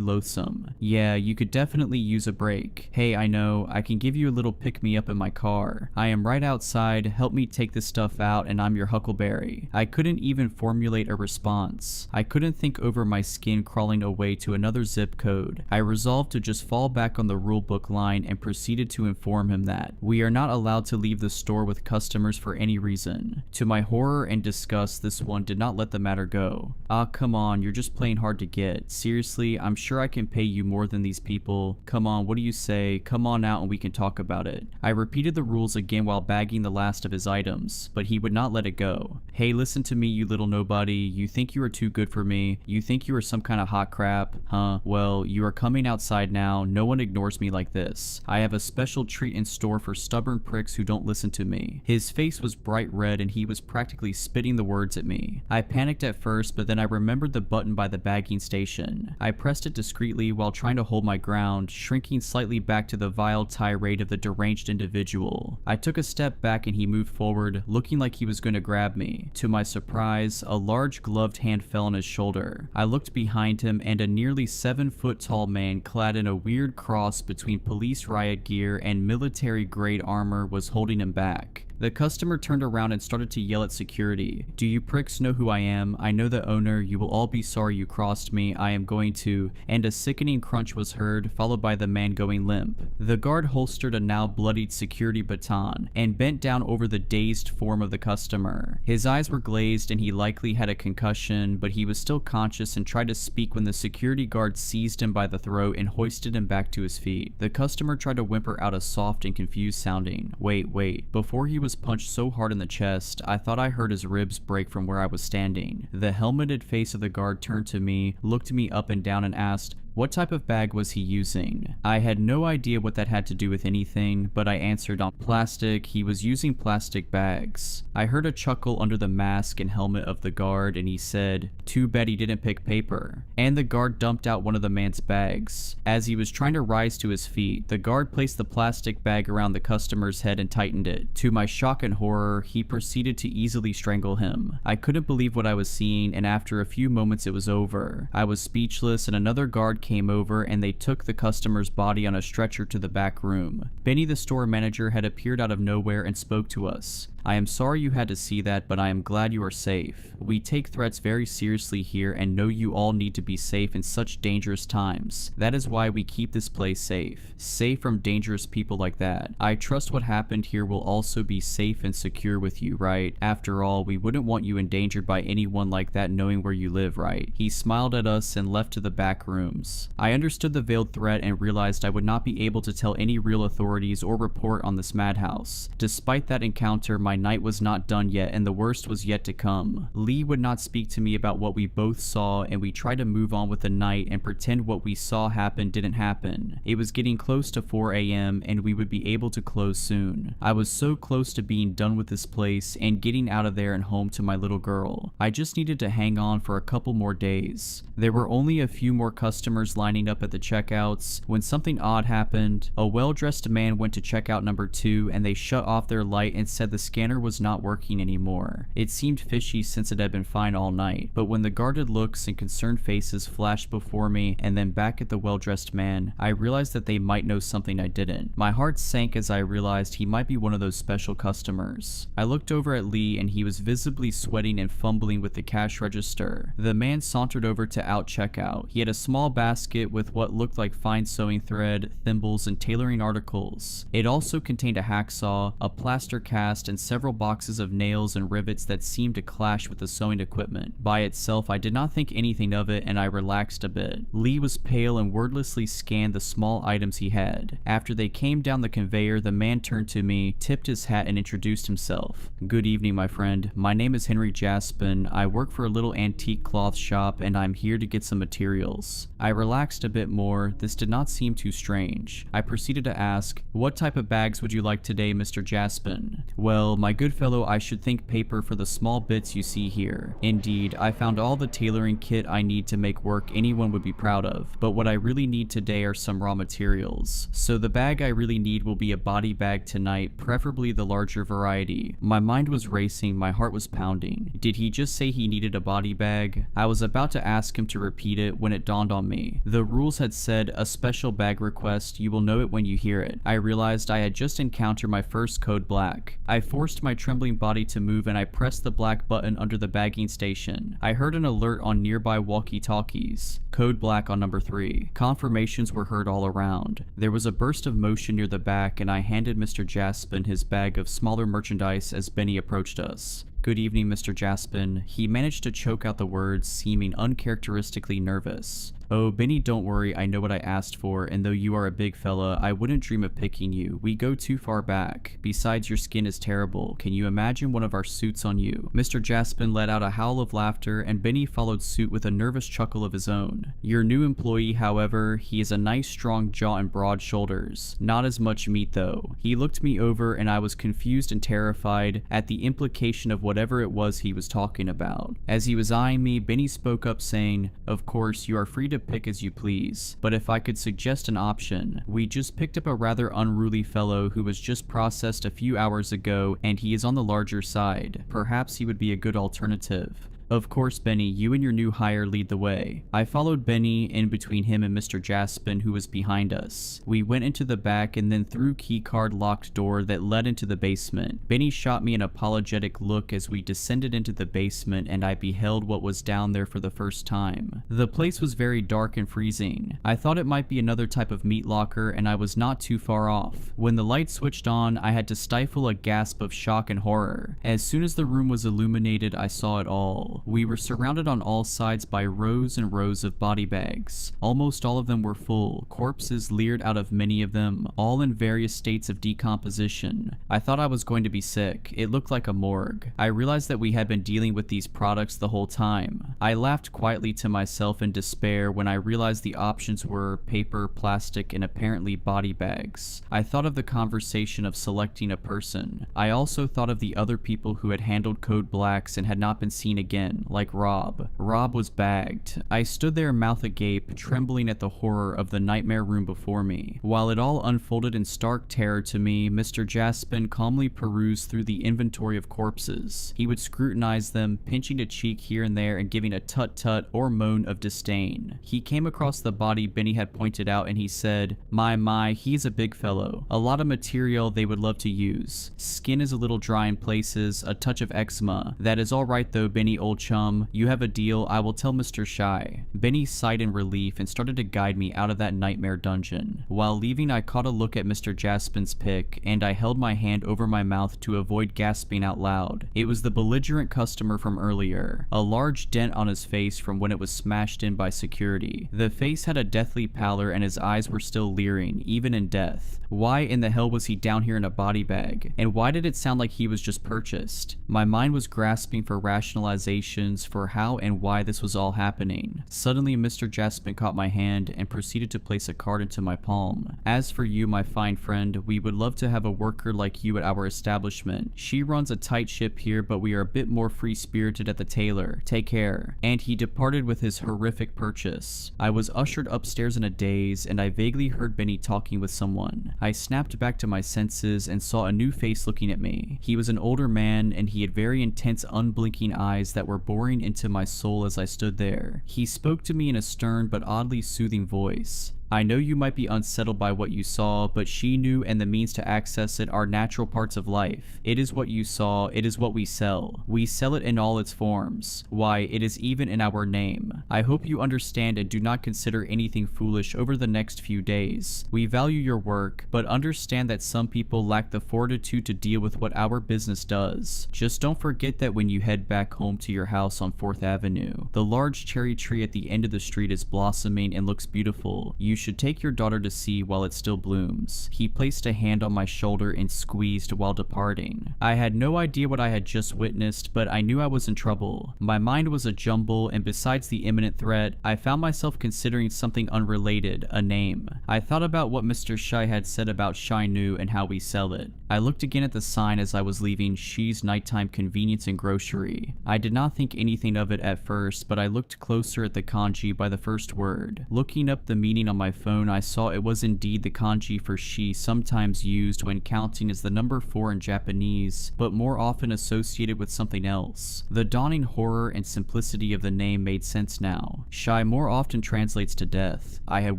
Speaker 3: loathsome. "Yeah, you could definitely use a break. Hey, I know, I can give you a little pick-me-up in my car. I am right outside, help me take this stuff out, and I'm your huckleberry." I couldn't even formulate a response. I couldn't think over my skin crawling away to another zip code. I resolved to just fall back on the rulebook line and proceeded to inform him that we are not allowed to leave the store with customers for any reason. To my horror and disgust, this one did not let the matter go. "Ah, come on, you're just playing hard to get. Seriously, I'm sure I can pay you more than these people. Come on, what do you say? Come on out and we can talk about it." I repeated the rules again while bagging the last of his items, but he would not let it go. "Hey, listen to me, you little nobody. You think you are too good for me? You think you are some kind of hot crap? Huh? Well, you are coming outside now. No one ignores me like this. I have a special treat in store for stubborn pricks who don't listen to me." His face was bright red and he was practically spitting the words at me. I panicked at first, but then I remembered the button by the bagging station. I pressed it discreetly while trying to hold my ground, shrinking slightly back to the vile tirade of the deranged individual. I took a step back and he moved forward, looking like he was going to grab me. To my surprise, a large gloved hand fell on his shoulder. I looked behind him and a nearly 7-foot tall man clad in a weird cross between police riot gear and military-grade armor was holding him back. The customer turned around and started to yell at security. "Do you pricks know who I am? I know the owner. You will all be sorry you crossed me. I am going to..." And a sickening crunch was heard, followed by the man going limp. The guard holstered a now bloodied security baton and bent down over the dazed form of the customer. His eyes were glazed and he likely had a concussion, but he was still conscious and tried to speak when the security guard seized him by the throat and hoisted him back to his feet. The customer tried to whimper out a soft and confused sounding, wait. Before he was punched so hard in the chest, I thought I heard his ribs break from where I was standing. The helmeted face of the guard turned to me, looked me up and down and asked, What type of bag was he using? I had no idea what that had to do with anything, but I answered on plastic. He was using plastic bags. I heard a chuckle under the mask and helmet of the guard, and he said, "Too bad he didn't pick paper." And the guard dumped out one of the man's bags. As he was trying to rise to his feet, the guard placed the plastic bag around the customer's head and tightened it. To my shock and horror, he proceeded to easily strangle him. I couldn't believe what I was seeing, and after a few moments it was over. I was speechless, and another guard came over and they took the customer's body on a stretcher to the back room. Benny, the store manager, had appeared out of nowhere and spoke to us. "I am sorry you had to see that, but I am glad you are safe. We take threats very seriously here and know you all need to be safe in such dangerous times. That is why we keep this place safe. Safe from dangerous people like that. I trust what happened here will also be safe and secure with you, right? After all, we wouldn't want you endangered by anyone like that knowing where you live, right?" He smiled at us and left to the back rooms. I understood the veiled threat and realized I would not be able to tell any real authorities or report on this madhouse. Despite that encounter, my night was not done yet and the worst was yet to come. Lee would not speak to me about what we both saw, and we tried to move on with the night and pretend what we saw happen didn't happen. It was getting close to 4 a.m. and we would be able to close soon. I was so close to being done with this place and getting out of there and home to my little girl. I just needed to hang on for a couple more days. There were only a few more customers lining up at the checkouts when something odd happened. A well-dressed man went to checkout number 2 and they shut off their light and said the scanner was not working anymore. It seemed fishy since it had been fine all night, but when the guarded looks and concerned faces flashed before me and then back at the well-dressed man, I realized that they might know something I didn't. My heart sank as I realized he might be one of those special customers. I looked over at Lee and he was visibly sweating and fumbling with the cash register. The man sauntered over to out checkout. He had a small basket with what looked like fine sewing thread, thimbles, and tailoring articles. It also contained a hacksaw, a plaster cast, and several boxes of nails and rivets that seemed to clash with the sewing equipment. By itself, I did not think anything of it and I relaxed a bit. Lee was pale and wordlessly scanned the small items he had. After they came down the conveyor, the man turned to me, tipped his hat, and introduced himself. "Good evening, my friend. My name is Henry Jaspin. I work for a little antique cloth shop and I'm here to get some materials." I relaxed a bit more. This did not seem too strange. I proceeded to ask, "What type of bags would you like today, Mr. Jaspin?" "Well, my good fellow, I should think paper for the small bits you see here. Indeed, I found all the tailoring kit I need to make work anyone would be proud of, but what I really need today are some raw materials. So the bag I really need will be a body bag tonight, preferably the larger variety." My mind was racing, my heart was pounding. Did he just say he needed a body bag? I was about to ask him to repeat it when it dawned on me. The rules had said, "A special bag request, you will know it when you hear it." I realized I had just encountered my first code black. I forced my trembling body to move and I pressed the black button under the bagging station. I heard an alert on nearby walkie-talkies. Code black on number 3. Confirmations were heard all around. There was a burst of motion near the back and I handed Mr. Jaspin his bag of smaller merchandise as Benny approached us. "Good evening, Mr. Jaspin." He managed to choke out the words, seeming uncharacteristically nervous. "Oh, Benny, don't worry, I know what I asked for, and though you are a big fella, I wouldn't dream of picking you. We go too far back. Besides, your skin is terrible. Can you imagine one of our suits on you?" Mr. Jaspin let out a howl of laughter, and Benny followed suit with a nervous chuckle of his own. "Your new employee, however, he has a nice strong jaw and broad shoulders. Not as much meat, though." He looked me over, and I was confused and terrified at the implication of whatever it was he was talking about. As he was eyeing me, Benny spoke up saying, "Of course, you are free to pick as you please, but if I could suggest an option, we just picked up a rather unruly fellow who was just processed a few hours ago and he is on the larger side. Perhaps he would be a good alternative." "Of course, Benny, you and your new hire lead the way." I followed Benny in between him and Mr. Jaspin, who was behind us. We went into the back and then through keycard locked door that led into the basement. Benny shot me an apologetic look as we descended into the basement and I beheld what was down there for the first time. The place was very dark and freezing. I thought it might be another type of meat locker and I was not too far off. When the light switched on, I had to stifle a gasp of shock and horror. As soon as the room was illuminated, I saw it all. well. We were surrounded on all sides by rows and rows of body bags. Almost all of them were full, corpses leered out of many of them, all in various states of decomposition. I thought I was going to be sick. It looked like a morgue. I realized that we had been dealing with these products the whole time. I laughed quietly to myself in despair when I realized the options were paper, plastic, and apparently body bags. I thought of the conversation of selecting a person. I also thought of the other people who had handled Code Blacks and had not been seen again, like Rob. Rob was bagged. I stood there mouth agape, trembling at the horror of the nightmare room before me. While it all unfolded in stark terror to me, Mr. Jaspin calmly perused through the inventory of corpses. He would scrutinize them, pinching a cheek here and there and giving a tut-tut or moan of disdain. He came across the body Benny had pointed out and he said, My, he's a big fellow. A lot of material they would love to use. Skin is a little dry in places, a touch of eczema. That is all right though, Benny, old chum. You have a deal. I will tell Mr. Shy. Benny sighed in relief and started to guide me out of that nightmare dungeon. While leaving, I caught a look at Mr. Jaspin's pick, and I held my hand over my mouth to avoid gasping out loud. It was the belligerent customer from earlier. A large dent on his face from when it was smashed in by security. The face had a deathly pallor and his eyes were still leering, even in death. Why in the hell was he down here in a body bag? And why did it sound like he was just purchased? My mind was grasping for rationalizations for how and why this was all happening. Suddenly, Mr. Jaspin caught my hand and proceeded to place a card into my palm. As for you, my fine friend, we would love to have a worker like you at our establishment. She runs a tight ship here, but we are a bit more free-spirited at the tailor. Take care. And he departed with his horrific purchase. I was ushered upstairs in a daze, and I vaguely heard Benny talking with someone. I snapped back to my senses and saw a new face looking at me. He was an older man, and he had very intense, unblinking eyes that were boring into my soul as I stood there. He spoke to me in a stern but oddly soothing voice. I know you might be unsettled by what you saw, but she knew and the means to access it are natural parts of life. It is what you saw, it is what we sell. We sell it in all its forms. Why, it is even in our name. I hope you understand and do not consider anything foolish over the next few days. We value your work, but understand that some people lack the fortitude to deal with what our business does. Just don't forget that when you head back home to your house on 4th Avenue. The large cherry tree at the end of the street is blossoming and looks beautiful. You should take your daughter to see while it still blooms. He placed a hand on my shoulder and squeezed while departing. I had no idea what I had just witnessed, but I knew I was in trouble. My mind was a jumble, and besides the imminent threat, I found myself considering something unrelated, a name. I thought about what Mr. Shy had said about Shy Nu and how we sell it. I looked again at the sign as I was leaving She's Nighttime Convenience and Grocery. I did not think anything of it at first, but I looked closer at the kanji by the first word. Looking up the meaning on my phone, I saw it was indeed the kanji for she, sometimes used when counting as the number 4 in Japanese, but more often associated with something else. The dawning horror and simplicity of the name made sense now. Shy more often translates to death. I had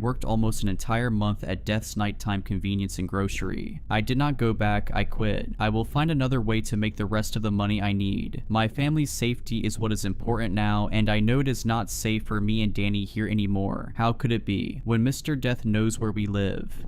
Speaker 3: worked almost an entire month at Death's Nighttime Convenience and Grocery. I did not go back, I quit. I will find another way to make the rest of the money I need. My family's safety is what is important now, and I know it is not safe for me and Danny here anymore. How could it be? When Mr. Death knows where we live.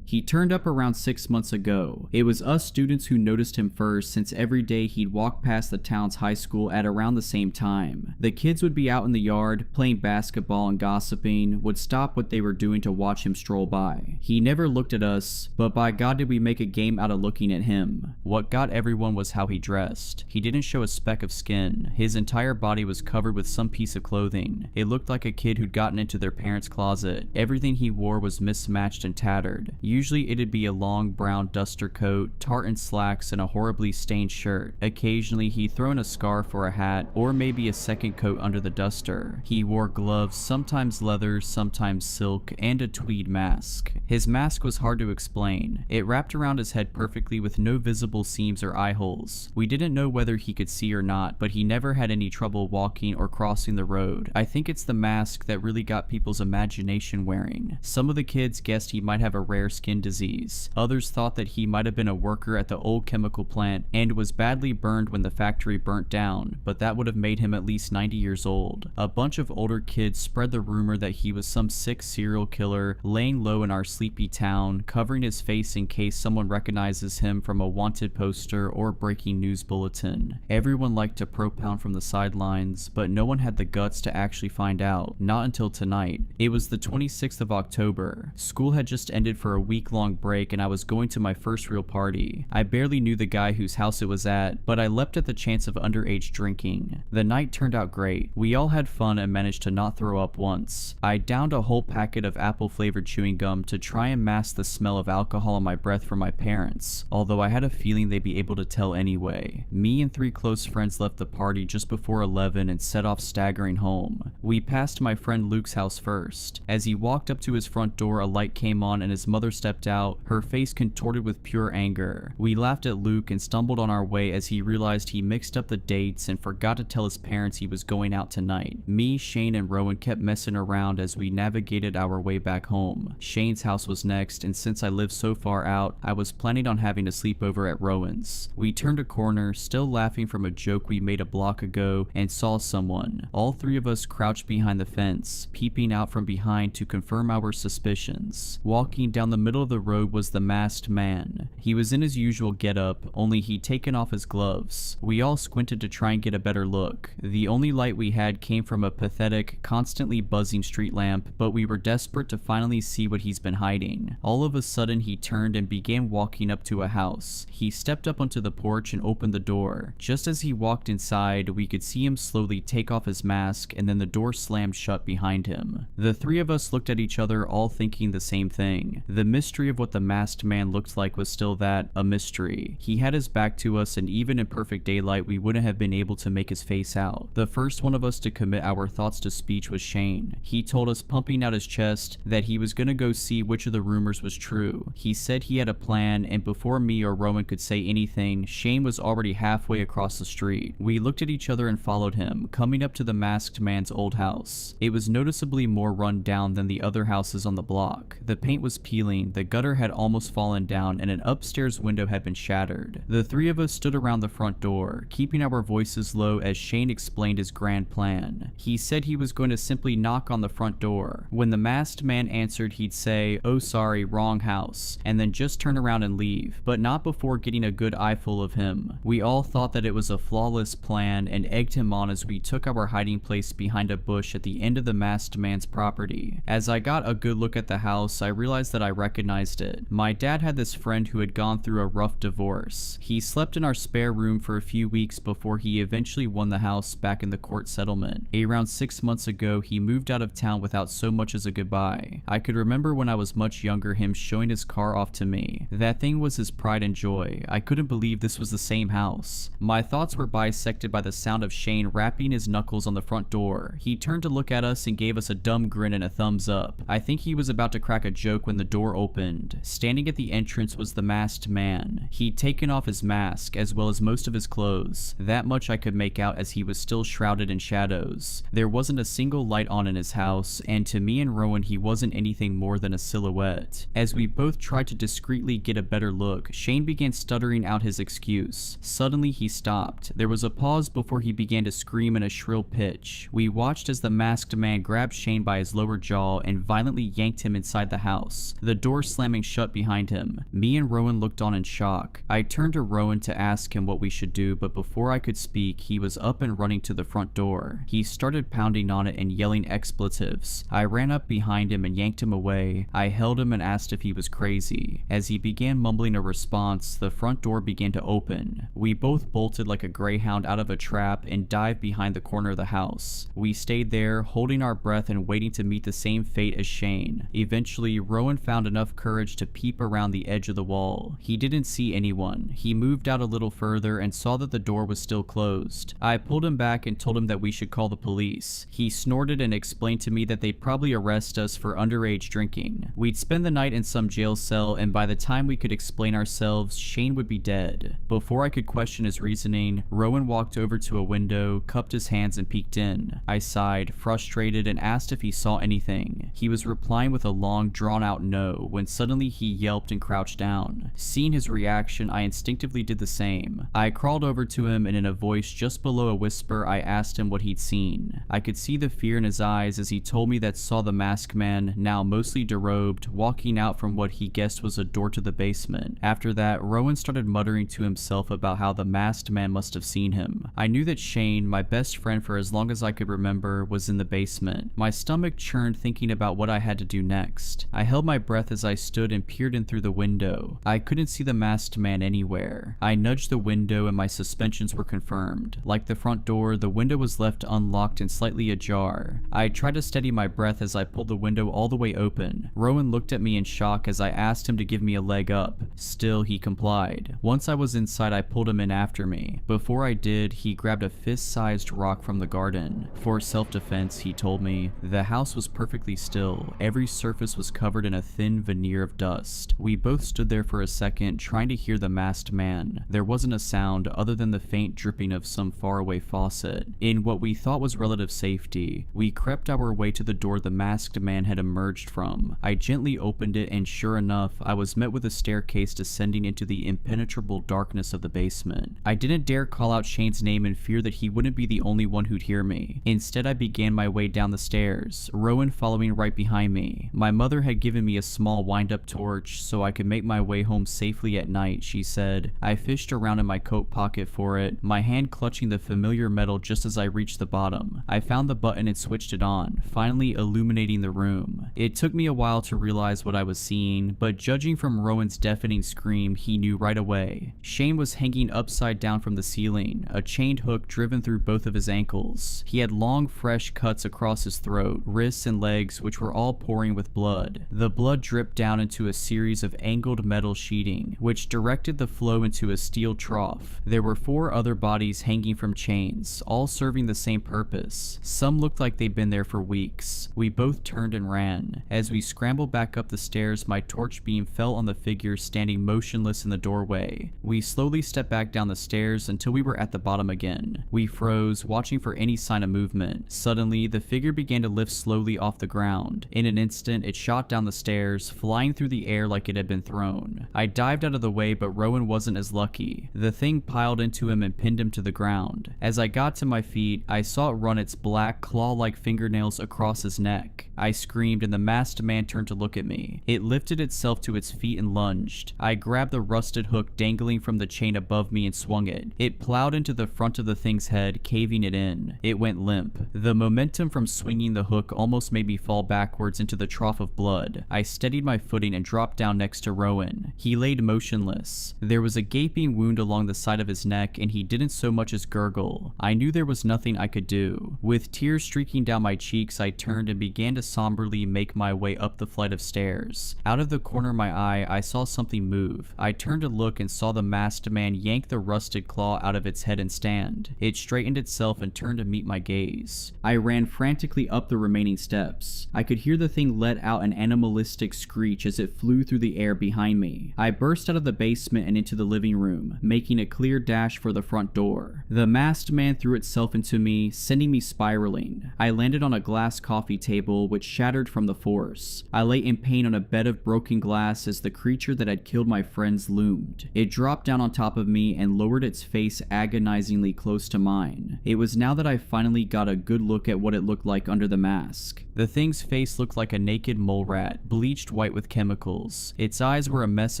Speaker 3: He turned up around 6 months ago. It was us students who noticed him first, since every day he'd walk past the town's high school at around the same time. The kids would be out in the yard, playing basketball and gossiping, would stop what they were doing to watch him stroll by. He never looked at us, but by God did we make a game out of looking at him. What got everyone was how he dressed. He didn't show a speck of skin. His entire body was covered with some piece of clothing. It looked like a kid who'd gotten into their parents' closet. Everything he wore was mismatched and tattered. Usually it'd be a long brown duster coat, tartan slacks, and a horribly stained shirt. Occasionally he'd throw in a scarf or a hat, or maybe a second coat under the duster. He wore gloves, sometimes leather, sometimes silk, and a tweed mask. His mask was hard to explain. It wrapped around his head perfectly with no visible seams or eye holes. We didn't know whether he could see or not, but he never had any trouble walking or crossing the road. I think it's the mask that really got people's imagination wearing. Some of the kids guessed he might have a rare skin skin disease. Others thought that he might have been a worker at the old chemical plant and was badly burned when the factory burnt down, but that would have made him at least 90 years old. A bunch of older kids spread the rumor that he was some sick serial killer laying low in our sleepy town, covering his face in case someone recognizes him from a wanted poster or breaking news bulletin. Everyone liked to propound from the sidelines, but no one had the guts to actually find out, not until tonight. It was the 26th of October. School had just ended for a week-long break and I was going to my first real party. I barely knew the guy whose house it was at, but I leapt at the chance of underage drinking. The night turned out great. We all had fun and managed to not throw up once. I downed a whole packet of apple-flavored chewing gum to try and mask the smell of alcohol on my breath from my parents, although I had a feeling they'd be able to tell anyway. Me and 3 close friends left the party just before 11 and set off staggering home. We passed my friend Luke's house first. As he walked up to his front door, a light came on and his mother stepped out, her face contorted with pure anger. We laughed at Luke and stumbled on our way as he realized he mixed up the dates and forgot to tell his parents he was going out tonight. Me, Shane, and Rowan kept messing around as we navigated our way back home. Shane's house was next, and since I lived so far out, I was planning on having a sleepover at Rowan's. We turned a corner, still laughing from a joke we made a block ago, and saw someone. All 3 of us crouched behind the fence, peeping out from behind to confirm our suspicions. Walking down the middle of the road was the masked man. He was in his usual getup, only he'd taken off his gloves. We all squinted to try and get a better look. The only light we had came from a pathetic, constantly buzzing street lamp, but we were desperate to finally see what he's been hiding. All of a sudden he turned and began walking up to a house. He stepped up onto the porch and opened the door. Just as he walked inside, we could see him slowly take off his mask, and then the door slammed shut behind him. The 3 of us looked at each other, all thinking the same thing. The mystery of what the masked man looked like was still a mystery. He had his back to us, and even in perfect daylight we wouldn't have been able to make his face out. The first one of us to commit our thoughts to speech was Shane. He told us, pumping out his chest, that he was gonna go see which of the rumors was true. He said he had a plan, and before me or Rowan could say anything, Shane was already halfway across the street. We looked at each other and followed him, coming up to the masked man's old house. It was noticeably more run down than the other houses on the block. The paint was peeling, the gutter had almost fallen down, and an upstairs window had been shattered. The 3 of us stood around the front door, keeping our voices low as Shane explained his grand plan. He said he was going to simply knock on the front door. When the masked man answered, he'd say, "Oh sorry, wrong house," and then just turn around and leave, but not before getting a good eyeful of him. We all thought that it was a flawless plan and egged him on as we took our hiding place behind a bush at the end of the masked man's property. As I got a good look at the house, I realized that I recognized it. My dad had this friend who had gone through a rough divorce. He slept in our spare room for a few weeks before he eventually won the house back in the court settlement. Around 6 months ago, he moved out of town without so much as a goodbye. I could remember when I was much younger him showing his car off to me. That thing was his pride and joy. I couldn't believe this was the same house. My thoughts were bisected by the sound of Shane rapping his knuckles on the front door. He turned to look at us and gave us a dumb grin and a thumbs up. I think he was about to crack a joke when the door opened. Standing at the entrance was the masked man. He'd taken off his mask, as well as most of his clothes. That much I could make out as he was still shrouded in shadows. There wasn't a single light on in his house, and to me and Rowan he wasn't anything more than a silhouette. As we both tried to discreetly get a better look, Shane began stuttering out his excuse. Suddenly he stopped. There was a pause before he began to scream in a shrill pitch. We watched as the masked man grabbed Shane by his lower jaw and violently yanked him inside the house, the door slamming shut behind him. Me and Rowan looked on in shock. I turned to Rowan to ask him what we should do, but before I could speak, he was up and running to the front door. He started pounding on it and yelling expletives. I ran up behind him and yanked him away. I held him and asked if he was crazy. As he began mumbling a response, the front door began to open. We both bolted like a greyhound out of a trap and dived behind the corner of the house. We stayed there, holding our breath and waiting to meet the same fate as Shane. Eventually, Rowan found enough courage to peep around the edge of the wall. He didn't see anyone. He moved out a little further and saw that the door was still closed. I pulled him back and told him that we should call the police. He snorted and explained to me that they'd probably arrest us for underage drinking. We'd spend the night in some jail cell, and by the time we could explain ourselves, Shane would be dead. Before I could question his reasoning, Rowan walked over to a window, cupped his hands and peeked in. I sighed, frustrated, and asked if he saw anything. He was replying with a long, drawn-out no. when suddenly he yelped and crouched down. Seeing his reaction, I instinctively did the same. I crawled over to him and in a voice just below a whisper, I asked him what he'd seen. I could see the fear in his eyes as he told me that saw the masked man, now mostly derobed, walking out from what he guessed was a door to the basement. After that, Rowan started muttering to himself about how the masked man must have seen him. I knew that Shane, my best friend for as long as I could remember, was in the basement. My stomach churned thinking about what I had to do next. I held my breath as I stood and peered in through the window. I couldn't see the masked man anywhere. I nudged the window and my suspicions were confirmed. Like the front door, the window was left unlocked and slightly ajar. I tried to steady my breath as I pulled the window all the way open. Rowan looked at me in shock as I asked him to give me a leg up. Still, he complied. Once I was inside, I pulled him in after me. Before I did, he grabbed a fist-sized rock from the garden. For self-defense, he told me. The house was perfectly still. Every surface was covered in a thin veneer of dust. We both stood there for a second, trying to hear the masked man. There wasn't a sound other than the faint dripping of some faraway faucet. In what we thought was relative safety, we crept our way to the door the masked man had emerged from. I gently opened it and sure enough, I was met with a staircase descending into the impenetrable darkness of the basement. I didn't dare call out Shane's name in fear that he wouldn't be the only one who'd hear me. Instead, I began my way down the stairs, Rowan following right behind me. My mother had given me a small wind-up torch so I could make my way home safely at night, she said. I fished around in my coat pocket for it, my hand clutching the familiar metal just as I reached the bottom. I found the button and switched it on, finally illuminating the room. It took me a while to realize what I was seeing, but judging from Rowan's deafening scream, he knew right away. Shane was hanging upside down from the ceiling, a chained hook driven through both of his ankles. He had long, fresh cuts across his throat, wrists, and legs, which were all pouring with blood. The blood dripped down into a series of angled metal sheeting, which directed the flow into a steel trough. There were 4 other bodies hanging from chains, all serving the same purpose. Some looked like they'd been there for weeks. We both turned and ran. As we scrambled back up the stairs, my torch beam fell on the figure standing motionless in the doorway. We slowly stepped back down the stairs until we were at the bottom again. We froze, watching for any sign of movement. Suddenly, the figure began to lift slowly off the ground. In an instant, it shot down the stairs, flying through the air like it had been thrown. I dived out of the way, but Rowan wasn't as lucky. The thing piled into him and pinned him to the ground. As I got to my feet, I saw it run its black, claw-like fingernails across his neck. I screamed and the masked man turned to look at me. It lifted itself to its feet and lunged. I grabbed the rusted hook dangling from the chain above me and swung it. It plowed into the front of the thing's head, caving it in. It went limp. The momentum from swinging the hook almost made me fall backwards into the trough of blood. I steadied my footing and dropped down next to Rowan. He laid motionless. There was a gaping wound along the side of his neck and he didn't so much as gurgle. I knew there was nothing I could do. With tears streaking down my cheeks, I turned and began to somberly make my way up the flight of stairs. Out of the corner of my eye, I saw something move. I turned to look and saw the masked man yank the rusted claw out of its head and stand. It straightened itself and turned to meet my gaze. I ran frantically up the remaining steps. I could hear the thing let out an animalistic screech as it flew through the air behind me. I burst out of the basement and into the living room, making a clear dash for the front door. The masked man threw itself into me, sending me spiraling. I landed on a glass coffee table, which shattered from the force. I lay in pain on a bed of broken glass as the creature that had killed my friends loomed. It dropped down on top of me and lowered its face agonizingly close to mine. It was now that I finally got a good look at what it looked like under the mask. The thing's face looked like a naked mole rat, bleached white with chemicals. Its eyes were a mess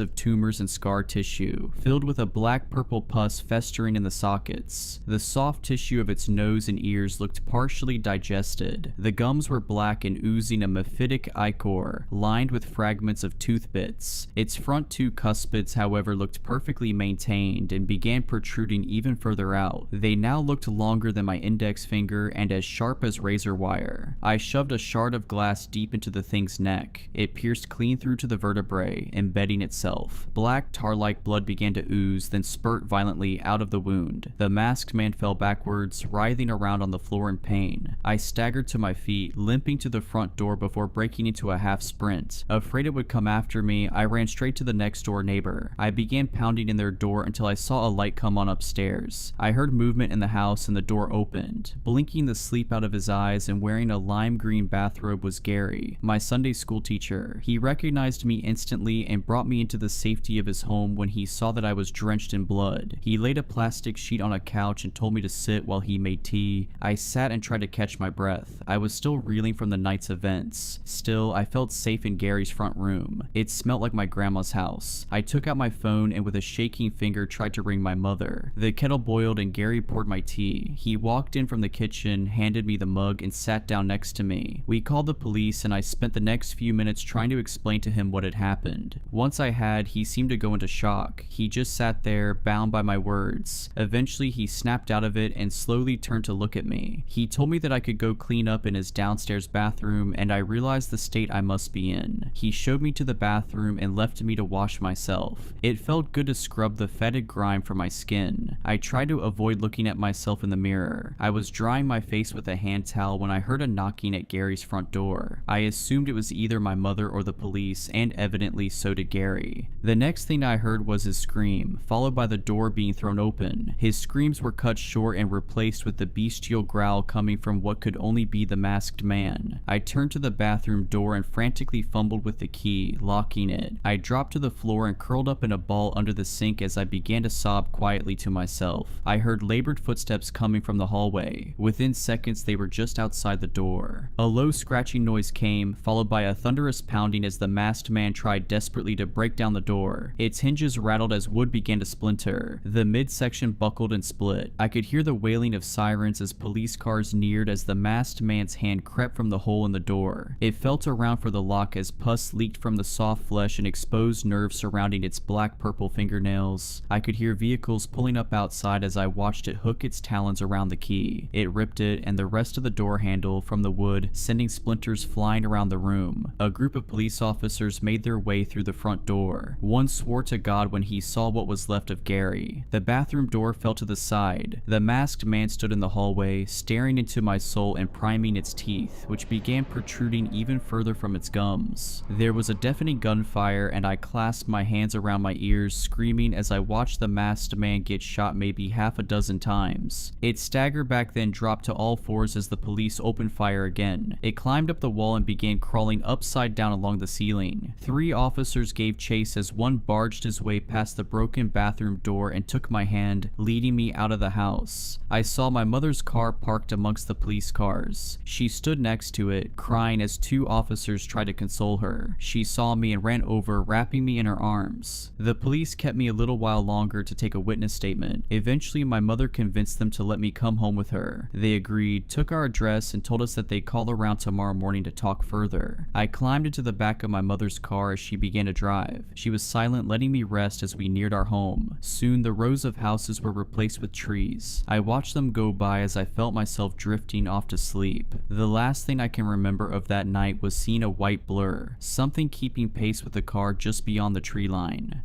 Speaker 3: of tumors and scar tissue, filled with a black-purple pus festering in the sockets. The soft tissue of its nose and ears looked partially digested. The gums were black and oozing a mephitic ichor, lined with fragments of tooth bits. Its front 2 cuspids, however, looked perfectly maintained and began protruding even further out. They now looked longer than my index finger and as sharp as razor wire. I shoved a shard of glass deep into the thing's neck. It pierced clean through to the vertebrae, embedding itself. Black tar-like blood began to ooze, then spurt violently out of the wound. The masked man fell backwards, writhing around on the floor in pain. I staggered to my feet, limping to the front door before breaking into a half sprint. Afraid it would come after me, I ran straight to the next door neighbor. I began pounding in their door until I saw a light come on upstairs. I heard movement in the house and the door opened. Blinking the sleep out of his eyes and wearing a lime green bathrobe was Gary, my Sunday school teacher. He recognized me instantly and brought me into the safety of his home when he saw that I was drenched in blood. He laid a plastic sheet on a couch and told me to sit while he made tea. I sat and tried to catch my breath. I was still reeling from the night's events. Still, I felt safe in Gary's front room. It smelled like my grandma's house. I took out my phone and with a shaking finger tried to ring my mother. The kettle boiled and Gary poured my tea. He walked in from the kitchen, handed me the mug, and sat down next to me. We called the police and I spent the next few minutes trying to explain to him what had happened. Once I had, he seemed to go into shock. He just sat there, bound by my words. Eventually, he snapped out of it and slowly turned to look at me. He told me that I could go clean up in his downstairs bathroom, and I realized the state I must be in. He showed me to the bathroom and left me to wash myself. It felt good to scrub the fetid grime from my skin. I tried to avoid looking at myself in the mirror. I was drying my face with a hand towel when I heard a knocking at Gary's front door. I assumed it was either my mother or the police, and evidently so did Gary. The next thing I heard was his scream, followed by the door being thrown open. His screams were cut short and replaced with the bestial growl coming from what could only be the masked man. I turned to the bathroom door and frantically fumbled with the key, locking it. I dropped to the floor and curled up in a ball under the sink as I began to sob quietly to myself. I heard labored footsteps coming from the hallway. Within seconds, they were just outside the door. A low scratching noise came, followed by a thunderous pounding as the masked man tried desperately to break down the door. Its hinges rattled as wood began to splinter. The midsection buckled and split. I could hear the wailing of sirens as police cars neared as the masked man's hand crept from the hole in the door. It felt around for the lock as pus leaked from the soft flesh and exposed nerves surrounding its black-purple fingernails. I could hear vehicles pulling up outside as I watched it hook its talons around the key. It ripped it and the rest of the door handle from the wood, sending splinters flying around the room. A group of police officers made their way through the front door. One swore to God when he saw what was left of Gary. The bathroom door fell to the side. The masked man stood in the hallway, staring into my soul and priming its teeth, which began protruding even further from its gums. There was a deafening gunfire and I clasped my hands around my ears, screaming as I watched the masked man get shot maybe half a dozen times. It staggered back then dropped to all fours as the police opened fire again. It climbed up the wall and began crawling upside down along the ceiling. 3 officers gave chase as one barged his way past the broken bathroom door and took my hand, leading me out of the house. I saw my mother's car parked amongst the police cars. She stood next to it, crying as 2 officers tried to console her. She saw me and ran over, wrapping me in her arms. The police kept me a little while longer to take a witness statement. Eventually, my mother convinced them to let me come home with her. They agreed, took our address, and told us that they'd call around tomorrow morning to talk further. I climbed into the back of my mother's car as she began to drive. She was silent, letting me rest as we neared our home. Soon, the rows of houses were replaced with trees. I watched them go by as I felt myself drifting off to sleep. The last thing I can remember of that night was seeing a white blur, something keeping pace with the car just beyond the tree line.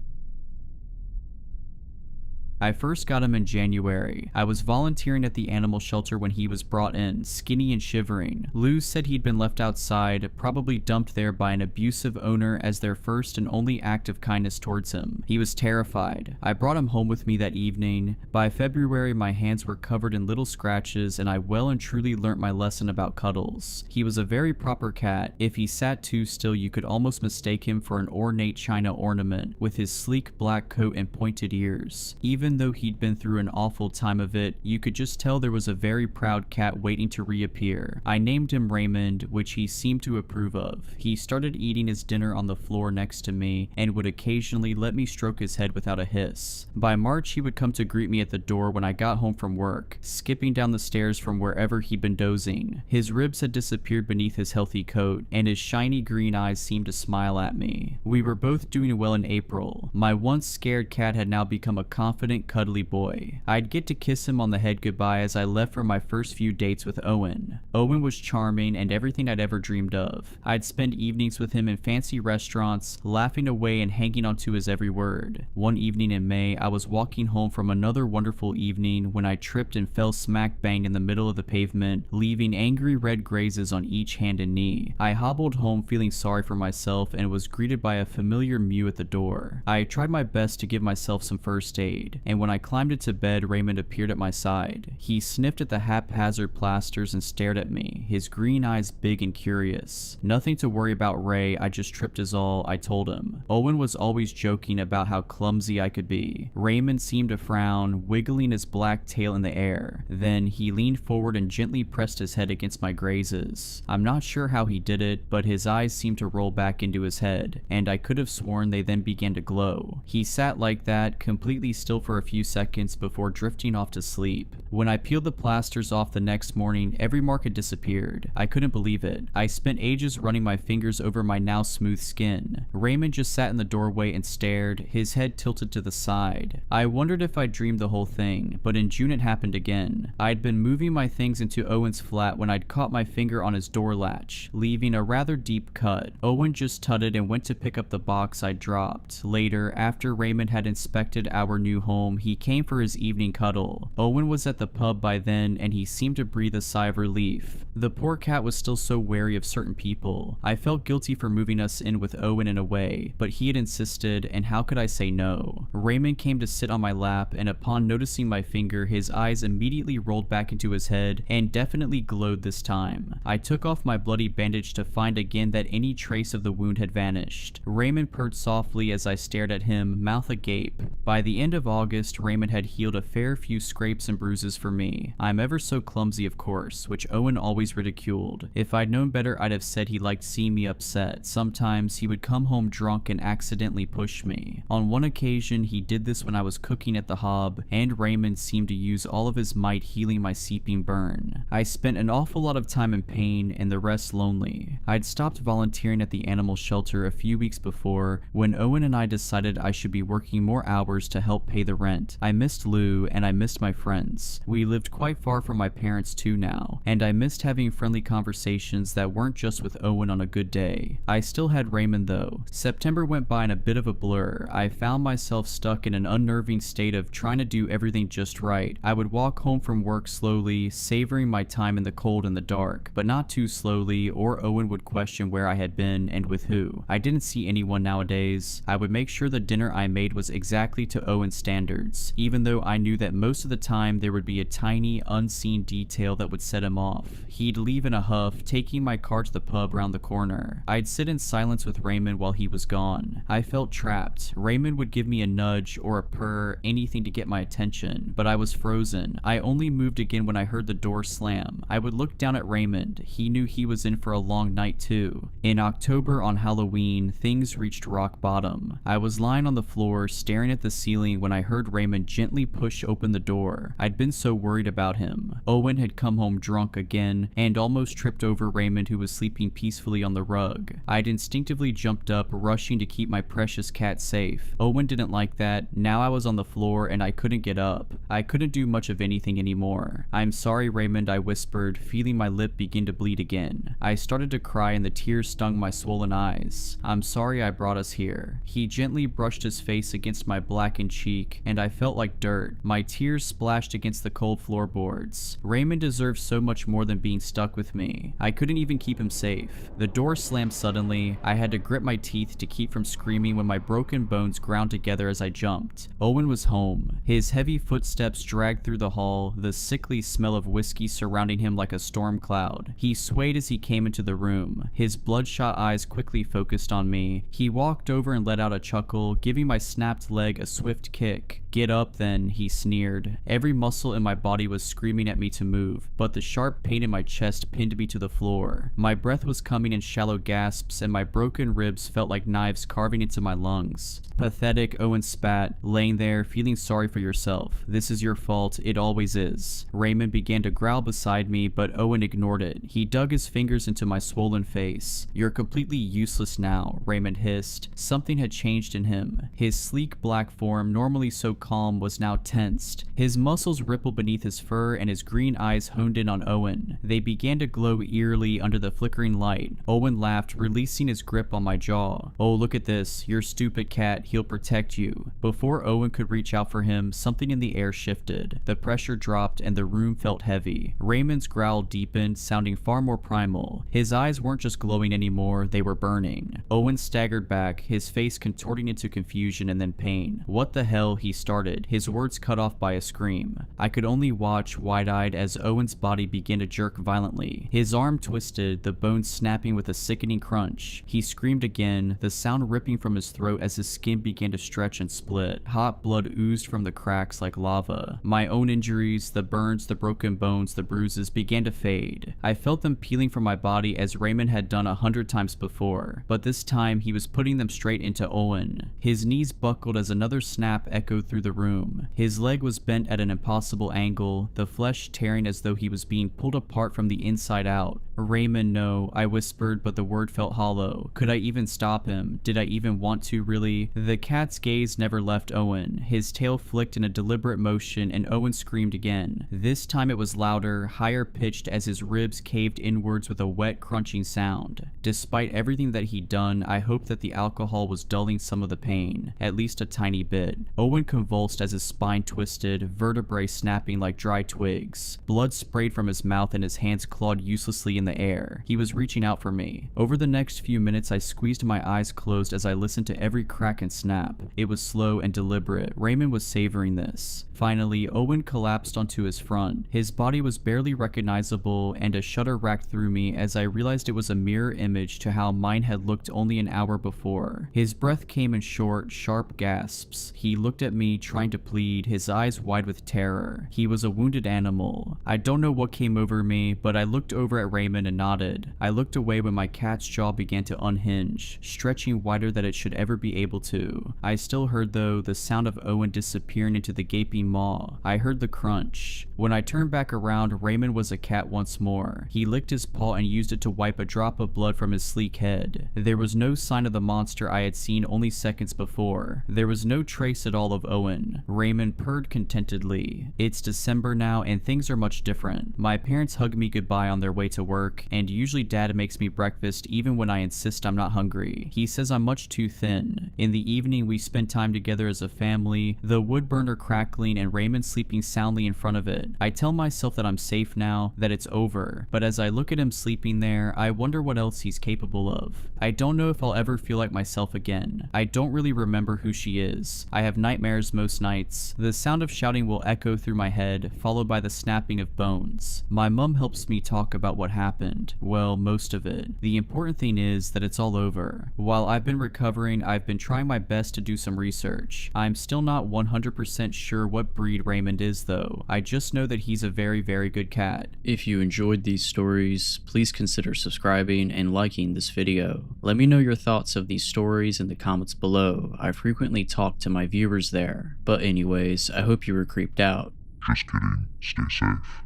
Speaker 3: I first got him in January. I was volunteering at the animal shelter when he was brought in, skinny and shivering. Lou said he'd been left outside, probably dumped there by an abusive owner as their first and only act of kindness towards him. He was terrified. I brought him home with me that evening. By February, my hands were covered in little scratches and I well and truly learnt my lesson about cuddles. He was a very proper cat. If he sat too still, you could almost mistake him for an ornate china ornament with his sleek black coat and pointed ears. Even though he'd been through an awful time of it, you could just tell there was a very proud cat waiting to reappear. I named him Raymond, which he seemed to approve of. He started eating his dinner on the floor next to me and would occasionally let me stroke his head without a hiss. By March, he would come to greet me at the door when I got home from work, skipping down the stairs from wherever he'd been dozing. His ribs had disappeared beneath his healthy coat, and his shiny green eyes seemed to smile at me. We were both doing well in April. My once scared cat had now become a confident, cuddly boy. I'd get to kiss him on the head goodbye as I left for my first few dates with Owen. Owen was charming and everything I'd ever dreamed of. I'd spend evenings with him in fancy restaurants, laughing away and hanging onto his every word. One evening in May, I was walking home from another wonderful evening when I tripped and fell smack bang in the middle of the pavement, leaving angry red grazes on each hand and knee. I hobbled home feeling sorry for myself and was greeted by a familiar mew at the door. I tried my best to give myself some first aid. and when I climbed into bed, Raymond appeared at my side. He sniffed at the haphazard plasters and stared at me, his green eyes big and curious. "Nothing to worry about, Ray, I just tripped is all," I told him. Owen was always joking about how clumsy I could be. Raymond seemed to frown, wiggling his black tail in the air. Then he leaned forward and gently pressed his head against my grazes. I'm not sure how he did it, but his eyes seemed to roll back into his head, and I could have sworn they then began to glow. He sat like that, completely still for a few seconds before drifting off to sleep. When I peeled the plasters off the next morning, every mark had disappeared. I couldn't believe it. I spent ages running my fingers over my now smooth skin. Raymond just sat in the doorway and stared, his head tilted to the side. I wondered if I dreamed the whole thing, but in June it happened again. I'd been moving my things into Owen's flat when I'd caught my finger on his door latch, leaving a rather deep cut. Owen just tutted and went to pick up the box I'd dropped. Later, after Raymond had inspected our new home, he came for his evening cuddle. Owen was at the pub by then, and he seemed to breathe a sigh of relief. The poor cat was still so wary of certain people. I felt guilty for moving us in with Owen in a way, but he had insisted, and how could I say no? Raymond came to sit on my lap, and upon noticing my finger, his eyes immediately rolled back into his head and definitely glowed this time. I took off my bloody bandage to find again that any trace of the wound had vanished. Raymond purred softly as I stared at him, mouth agape. By the end of August, Raymond had healed a fair few scrapes and bruises for me. I'm ever so clumsy, of course, which Owen always ridiculed. If I'd known better, I'd have said he liked seeing me upset. Sometimes he would come home drunk and accidentally push me. On one occasion, he did this when I was cooking at the hob, and Raymond seemed to use all of his might healing my seeping burn. I spent an awful lot of time in pain and the rest lonely. I'd stopped volunteering at the animal shelter a few weeks before when Owen and I decided I should be working more hours to help pay the rent. I missed Lou and I missed my friends. We lived quite far from my parents too now, and I missed having friendly conversations that weren't just with Owen on a good day. I still had Raymond though. September went by in a bit of a blur. I found myself stuck in an unnerving state of trying to do everything just right. I would walk home from work slowly, savoring my time in the cold and the dark, but not too slowly, or Owen would question where I had been and with who. I didn't see anyone nowadays. I would make sure the dinner I made was exactly to Owen's standards, even though I knew that most of the time there would be a tiny, unseen detail that would set him off. He'd leave in a huff, taking my car to the pub round the corner. I'd sit in silence with Raymond while he was gone. I felt trapped. Raymond would give me a nudge or a purr, anything to get my attention, but I was frozen. I only moved again when I heard the door slam. I would look down at Raymond. He knew he was in for a long night too. In October on Halloween, things reached rock bottom. I was lying on the floor, staring at the ceiling when I heard Raymond gently push open the door. I'd been so worried about him. Owen had come home drunk again and almost tripped over Raymond, who was sleeping peacefully on the rug. I'd instinctively jumped up, rushing to keep my precious cat safe. Owen didn't like that. Now I was on the floor and I couldn't get up. I couldn't do much of anything anymore. "I'm sorry, Raymond," I whispered, feeling my lip begin to bleed again. I started to cry and the tears stung my swollen eyes. "I'm sorry I brought us here." He gently brushed his face against my blackened cheek, and I felt like dirt. My tears splashed against the cold floorboards. Raymond deserved so much more than being stuck with me. I couldn't even keep him safe. The door slammed suddenly. I had to grip my teeth to keep from screaming when my broken bones ground together as I jumped. Owen was home. His heavy footsteps dragged through the hall, the sickly smell of whiskey surrounding him like a storm cloud. He swayed as he came into the room. His bloodshot eyes quickly focused on me. He walked over and let out a chuckle, giving my snapped leg a swift kick. "Get up then," he sneered. Every muscle in my body was screaming at me to move, but the sharp pain in my chest pinned me to the floor. My breath was coming in shallow gasps, and my broken ribs felt like knives carving into my lungs. "Pathetic," Owen spat, "laying there, feeling sorry for yourself. This is your fault, it always is." Raymond began to growl beside me, but Owen ignored it. He dug his fingers into my swollen face. "You're completely useless now," Raymond hissed. Something had changed in him. His sleek black form, normally so calm, was now tensed. His muscles rippled beneath his fur and his green eyes honed in on Owen. They began to glow eerily under the flickering light. Owen laughed, releasing his grip on my jaw. "Oh, look at this. You're stupid, cat. He'll protect you." Before Owen could reach out for him, something in the air shifted. The pressure dropped and the room felt heavy. Raymond's growl deepened, sounding far more primal. His eyes weren't just glowing anymore, they were burning. Owen staggered back, his face contorting into confusion and then pain. "What the hell?" he started started, his words cut off by a scream. I could only watch wide-eyed as Owen's body began to jerk violently. His arm twisted, the bones snapping with a sickening crunch. He screamed again, the sound ripping from his throat as his skin began to stretch and split. Hot blood oozed from the cracks like lava. My own injuries, the burns, the broken bones, the bruises began to fade. I felt them peeling from my body as Raymond had done 100 times before, but this time he was putting them straight into Owen. His knees buckled as another snap echoed through the room. His leg was bent at an impossible angle, the flesh tearing as though he was being pulled apart from the inside out. Raymond, no, I whispered, but the word felt hollow. Could I even stop him? Did I even want to, really? The cat's gaze never left Owen. His tail flicked in a deliberate motion and Owen screamed again. This time it was louder, higher pitched as his ribs caved inwards with a wet, crunching sound. Despite everything that he'd done, I hoped that the alcohol was dulling some of the pain, at least a tiny bit. Owen convulsed as his spine twisted, vertebrae snapping like dry twigs. Blood sprayed from his mouth and his hands clawed uselessly in the air. He was reaching out for me. Over the next few minutes, I squeezed my eyes closed as I listened to every crack and snap. It was slow and deliberate. Raymond was savoring this. Finally, Owen collapsed onto his front. His body was barely recognizable, and a shudder racked through me as I realized it was a mirror image to how mine had looked only an hour before. His breath came in short, sharp gasps. He looked at me, trying to plead, his eyes wide with terror. He was a wounded animal. I don't know what came over me, but I looked over at Raymond and nodded. I looked away when my cat's jaw began to unhinge, stretching wider than it should ever be able to. I still heard, though, the sound of Owen disappearing into the gaping maw. I heard the crunch. When I turned back around, Raymond was a cat once more. He licked his paw and used it to wipe a drop of blood from his sleek head. There was no sign of the monster I had seen only seconds before. There was no trace at all of Owen. Raymond purred contentedly. It's December now and things are much different. My parents hug me goodbye on their way to work, and usually Dad makes me breakfast even when I insist I'm not hungry. He says I'm much too thin. In the evening we spend time together as a family, the wood burner crackling and Raymond sleeping soundly in front of it. I tell myself that I'm safe now, that it's over, but as I look at him sleeping there, I wonder what else he's capable of. I don't know if I'll ever feel like myself again. I don't really remember who she is. I have nightmares most nights. The sound of shouting will echo through my head, followed by the snapping of bones. My mom helps me talk about what happened. Well, most of it. The important thing is that it's all over. While I've been recovering, I've been trying my best to do some research. I'm still not 100% sure what breed Raymond is though. I just know that he's a very, very good cat.
Speaker 1: If you enjoyed these stories, please consider subscribing and liking this video. Let me know your thoughts of these stories in the comments below. I frequently talk to my viewers there. But anyways, I hope you were creeped out.
Speaker 2: Just kidding. Stay safe.